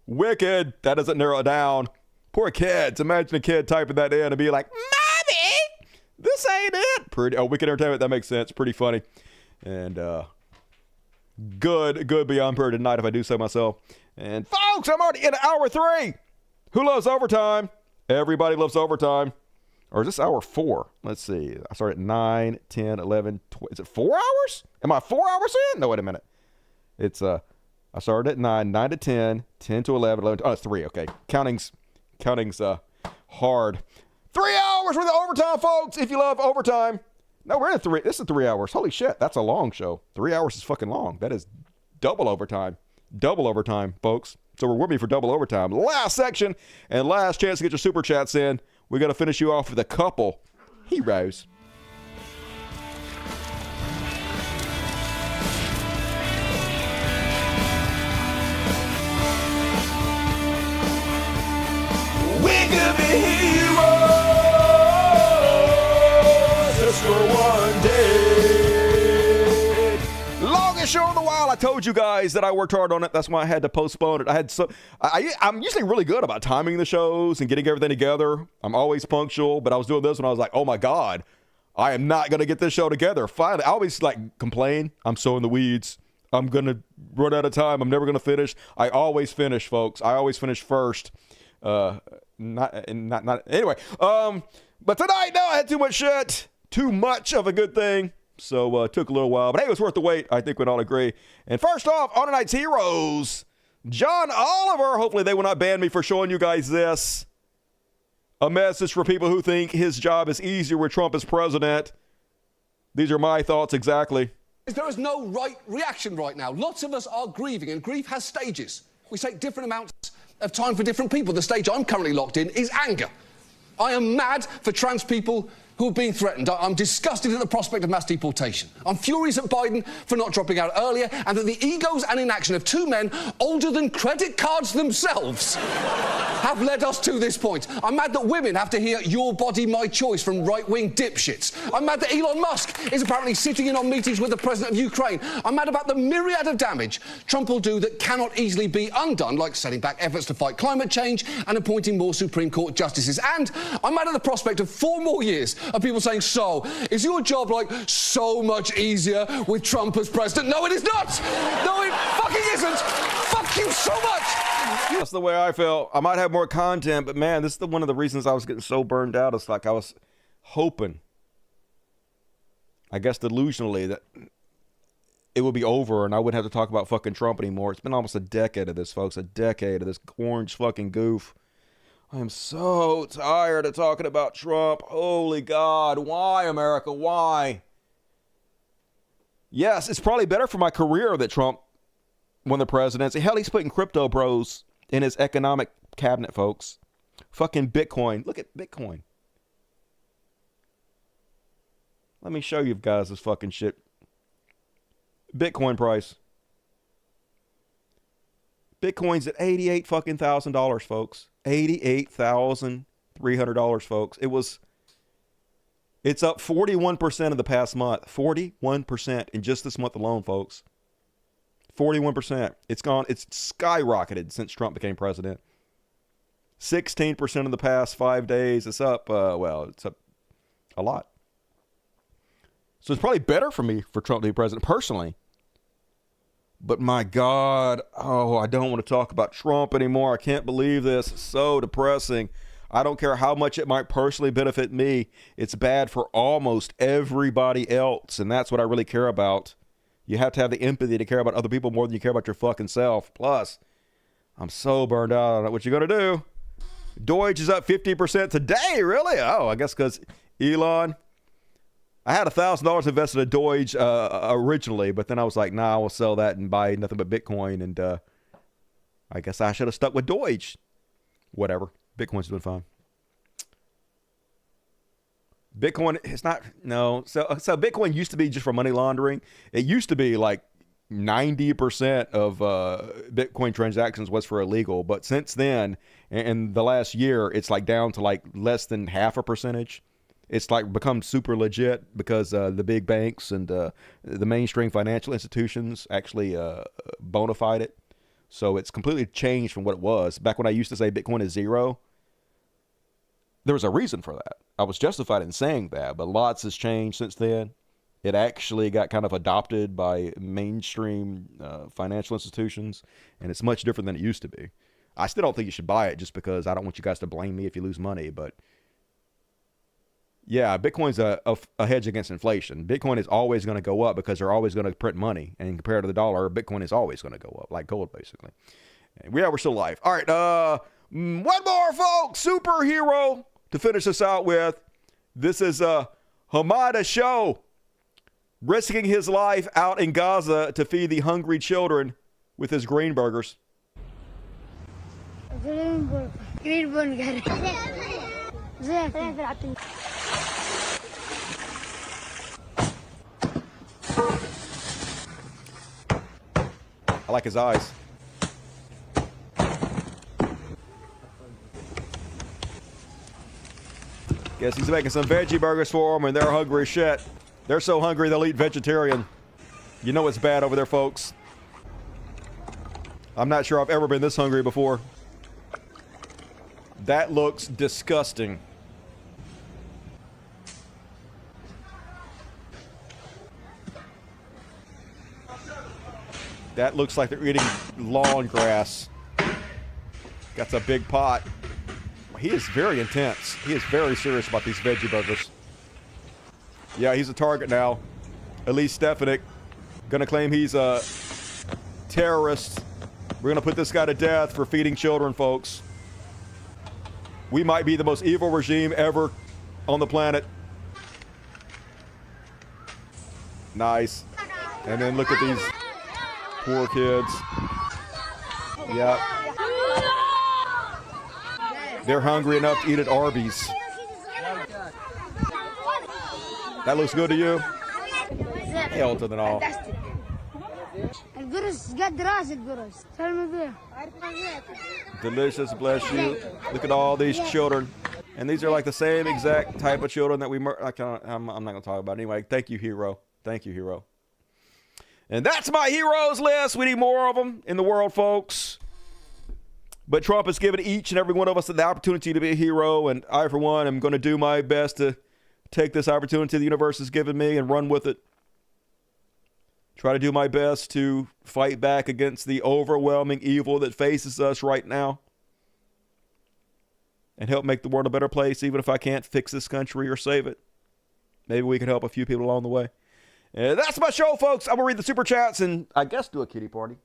Speaker 1: Wicked. That doesn't narrow it down. Poor kids. Imagine a kid typing that in and be like, Mommy, this ain't it. Wicked Entertainment. That makes sense. Pretty funny. And good Beyond Parody tonight, if I do say myself. And folks, I'm already in hour 3. Who loves overtime? Everybody loves overtime. Or is this hour 4? Let's see. I started at 9, 10, 11, 12. Is it 4 hours? Am I 4 hours in? No, wait a minute. It's I started at 9, 9 to 10, 10 to 11, 11 to 3. Okay. Counting's hard. 3 hours worth of overtime, folks, if you love overtime. No, we're in 3. This is 3 hours. Holy shit. That's a long show. 3 hours is fucking long. That is double overtime. Double overtime, folks. So we're with me for double overtime. Last section and last chance to get your super chats in. We got to finish you off with a couple heroes. We could be heroes just for one day. Longest show in the while. I told you guys that I worked hard on it. That's why I had to postpone it. I'm usually really good about timing the shows and getting everything together. I'm always punctual, but I was doing this when I was like, oh my God, I am not going to get this show together. Finally, I always complain. I'm so in the weeds. I'm going to run out of time. I'm never going to finish. I always finish, folks. I always finish first. Anyway. But tonight, no, I had too much shit. Too much of a good thing. So it took a little while, but hey, it was worth the wait. I think we'd all agree. And first off, on tonight's heroes, John Oliver. Hopefully they will not ban me for showing you guys this. A message for people who think his job is easier with Trump as president. These are my thoughts exactly.
Speaker 10: There is no right reaction right now. Lots of us are grieving, and grief has stages. We take different amounts of time for different people. The stage I'm currently locked in is anger. I am mad for trans people who are being threatened. I'm disgusted at the prospect of mass deportation. I'm furious at Biden for not dropping out earlier, and at the egos and inaction of 2 men older than credit cards themselves. have led us to this point. I'm mad that women have to hear your body, my choice from right-wing dipshits. I'm mad that Elon Musk is apparently sitting in on meetings with the president of Ukraine. I'm mad about the myriad of damage Trump will do that cannot easily be undone, like setting back efforts to fight climate change and appointing more Supreme Court justices. And I'm mad at the prospect of 4 more years of people saying, so, is your job, like, so much easier with Trump as president? No, it is not! No, it fucking isn't! Fuck you so much!
Speaker 1: That's the way I feel. I might have more content, but man, this is one of the reasons I was getting so burned out. It's like I was hoping, I guess delusionally, that it would be over and I wouldn't have to talk about fucking Trump anymore. It's been almost a decade of this, folks. A decade of this orange fucking goof. I am so tired of talking about Trump. Holy God. Why, America? Why? Yes, it's probably better for my career that Trump won the presidency. Hell, he's putting crypto bros in his economic cabinet, folks. Fucking Bitcoin. Look at Bitcoin. Let me show you guys this fucking shit. Bitcoin price. Bitcoin's at $88,000, folks. $88,300, folks. It's up 41% of the past month. 41% in just this month alone, folks. 41%. It's skyrocketed since Trump became president. 16% in the past 5 days. It's up, it's up a lot. So it's probably better for me for Trump to be president personally. But my God, I don't want to talk about Trump anymore. I can't believe this. It's so depressing. I don't care how much it might personally benefit me. It's bad for almost everybody else. And that's what I really care about. You have to have the empathy to care about other people more than you care about your fucking self. Plus, I'm so burned out. I don't know what you're going to do. Doge is up 50% today. Really? Oh, I guess because Elon. I had $1,000 invested in Doge originally, but then I was like, nah, I will sell that and buy nothing but Bitcoin. And I guess I should have stuck with Doge. Whatever. Bitcoin's doing fine. Bitcoin, it's not, no. So Bitcoin used to be just for money laundering. It used to be like 90% of Bitcoin transactions was for illegal. But since then, in the last year, it's like down to like less than half a percentage. It's like become super legit because the big banks and the mainstream financial institutions actually bona fide it. So it's completely changed from what it was. Back when I used to say Bitcoin is zero, there was a reason for that. I was justified in saying that, but lots has changed since then. It actually got kind of adopted by mainstream financial institutions, and it's much different than it used to be. I still don't think you should buy it just because I don't want you guys to blame me if you lose money, but yeah, Bitcoin's a hedge against inflation. Bitcoin is always going to go up because they're always going to print money, and compared to the dollar, Bitcoin is always going to go up, like gold, basically. We're still alive. All right, one more, folks, superhero to finish us out with. This is Hamada Show, risking his life out in Gaza to feed the hungry children with his green burgers. I like his eyes. Guess he's making some veggie burgers for them, and they're hungry as shit. They're so hungry they'll eat vegetarian. You know it's bad over there, folks. I'm not sure I've ever been this hungry before. That looks disgusting. That looks like they're eating lawn grass. Got a big pot. He is very intense. He is very serious about these veggie burgers. Yeah, he's a target now. Elise Stefanik gonna claim he's a terrorist. We're gonna put this guy to death for feeding children, folks. We might be the most evil regime ever on the planet. Nice. And then look at these poor kids. Yeah. They're hungry enough to eat at Arby's. That looks good to you? Hell to the all.
Speaker 3: القرص قد راس القرص سلم بيه.
Speaker 1: Delicious, bless you. Look at all these children. And these are like the same exact type of children that I'm not going to talk about anyway. Thank you, hero. Thank you, hero. And that's my heroes list. We need more of them in the world, folks. But Trump has given each and every one of us the opportunity to be a hero. And I, for one, am going to do my best to take this opportunity the universe has given me and run with it. Try to do my best to fight back against the overwhelming evil that faces us right now. And help make the world a better place, even if I can't fix this country or save it. Maybe we can help a few people along the way. And that's my show, folks. I'm going to read the super chats and I guess do a kitty party.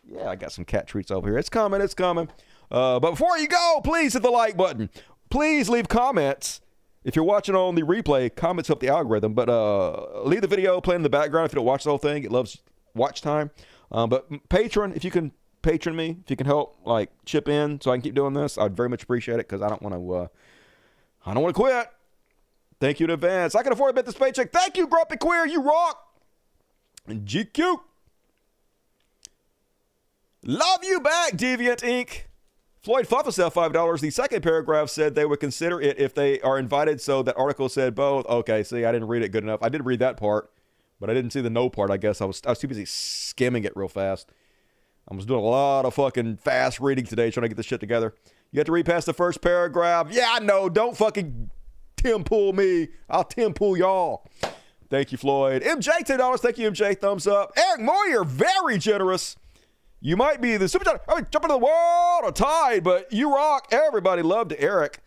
Speaker 1: Yeah, I got some cat treats over here. It's coming. It's coming. But before you go, please hit the like button. Please leave comments. If you're watching on the replay, comments help the algorithm. But leave the video playing in the background if you don't watch the whole thing. It loves watch time. But Patreon, if you can patron me, if you can help like chip in so I can keep doing this, I'd very much appreciate it because I don't want to quit. Thank you in advance. I can afford to bet this paycheck. Thank you, Grumpy Queer. You rock. And GQ. Love you back, Deviant Inc. Floyd Fuffisell, $5. The second paragraph said they would consider it if they are invited. So that article said both. Okay, see, I didn't read it good enough. I did read that part, but I didn't see the no part, I guess. I was too busy skimming it real fast. I was doing a lot of fucking fast reading today trying to get this shit together. You have to read past the first paragraph. Yeah, I know. Don't fucking Tim Pool me. I'll Tim Pool y'all. Thank you, Floyd. MJ, $10. Thank you, MJ. Thumbs up. Eric Moyer, very generous. You might be the super chat. I mean, jump into the world or tide, but you rock. Everybody loved Eric.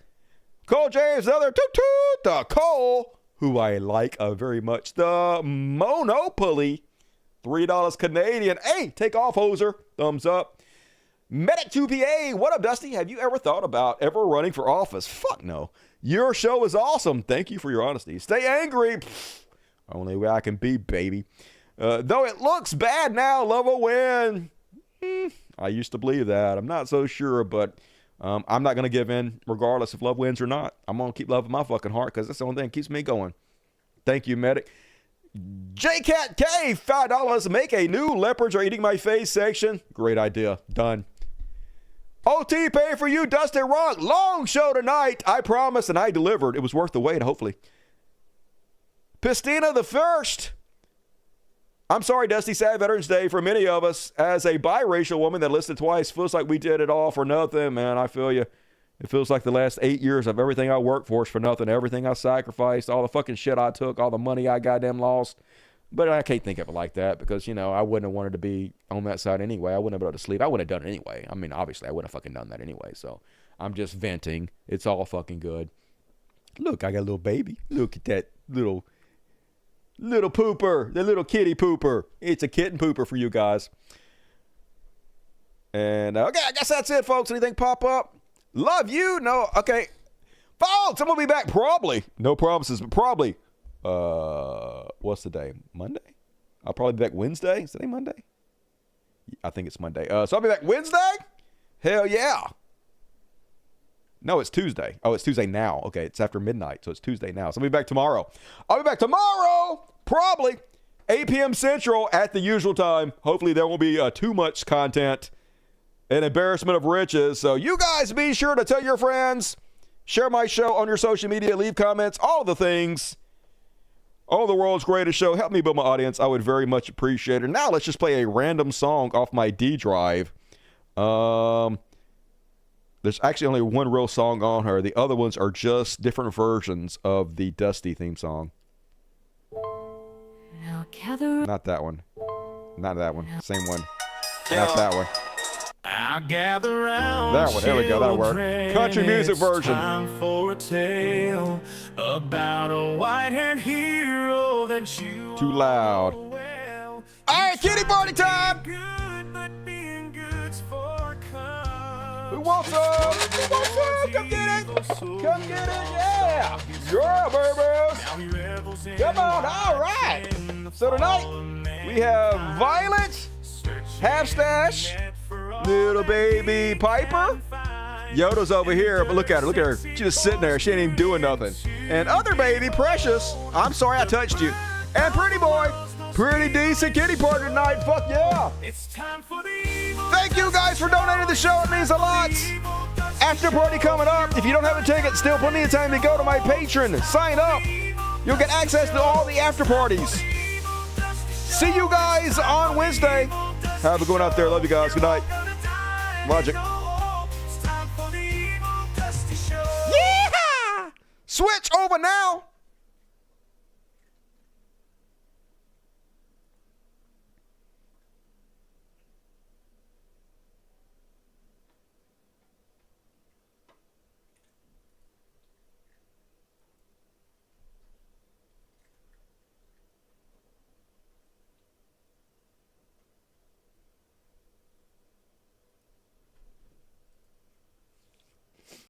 Speaker 1: Cole James, another toot Cole, who I like very much. The Monopoly, $3 Canadian. Hey, take off, hoser. Thumbs up. Medic2PA, what up, Dusty? Have you ever thought about ever running for office? Fuck no. Your show is awesome. Thank you for your honesty. Stay angry. Pfft, only way I can be, baby. Though it looks bad now, love will win. I used to believe that. I'm not so sure, but I'm not going to give in regardless if love wins or not. I'm going to keep loving my fucking heart because that's the only thing that keeps me going. Thank you, Medic. JCat K, $5. Make a new leopards are eating my face section. Great idea. Done. OT, pay for you, Dustin Rock. Long show tonight. I promised and I delivered. It was worth the wait, hopefully. Pistina the First. I'm sorry, Dusty. Sad Veterans Day for many of us. As a biracial woman that listed twice, feels like we did it all for nothing, man. I feel you. It feels like the last 8 years of everything I worked for is for nothing. Everything I sacrificed, all the fucking shit I took, all the money I goddamn lost. But I can't think of it like that because, you know, I wouldn't have wanted to be on that side anyway. I wouldn't have been able to sleep. I wouldn't have done it anyway. I mean, obviously, I wouldn't have fucking done that anyway. So I'm just venting. It's all fucking good. Look, I got a little baby. Look at that little pooper, the little kitty pooper. It's a kitten pooper for you guys. And okay, I guess that's it, folks. Anything pop up? Love you. No, okay, folks. I'm gonna be back probably. No promises, but probably. What's the day? Monday. I'll probably be back Wednesday. Is today Monday? I think it's Monday. So I'll be back Wednesday. Hell yeah. No, it's Tuesday. Oh, it's Tuesday now. Okay, it's after midnight, so it's Tuesday now. So I'll be back tomorrow. I'll be back tomorrow, probably 8 p.m. Central at the usual time. Hopefully there won't be too much content and embarrassment of riches. So you guys be sure to tell your friends, share my show on your social media, leave comments, all the things. All the world's greatest show. Help me build my audience. I would very much appreciate it. Now let's just play a random song off my D drive. There's actually only one real song on her. The other ones are just different versions of the Dusty theme song. Not that one. Not that one. Same one. Not that one.
Speaker 14: I gather around
Speaker 1: that one. There we go. That'll work. Country music version.
Speaker 14: Time for a tale about a white-haired hero that you
Speaker 1: too loud.
Speaker 14: All
Speaker 1: right, kitty party time. Who wants some? Who wants some? Come get it. Come get it. Yeah. Yeah, baby. Come on. All right. So tonight we have Violet, Half Stash, Little Baby Piper. Yoda's over here, but look at her. Look at her. She's just sitting there. She ain't even doing nothing. And other baby, Precious. I'm sorry I touched you. And Pretty Boy. Pretty decent kitty party tonight. Fuck yeah. Thank you guys for donating to the show. It means a lot. After party coming up. If you don't have a ticket, still plenty of time to go to my Patreon. Sign up. You'll get access to all the after parties. See you guys on Wednesday. Have a good one out there. Love you guys. Good night. Logic. Yeah! Switch over now.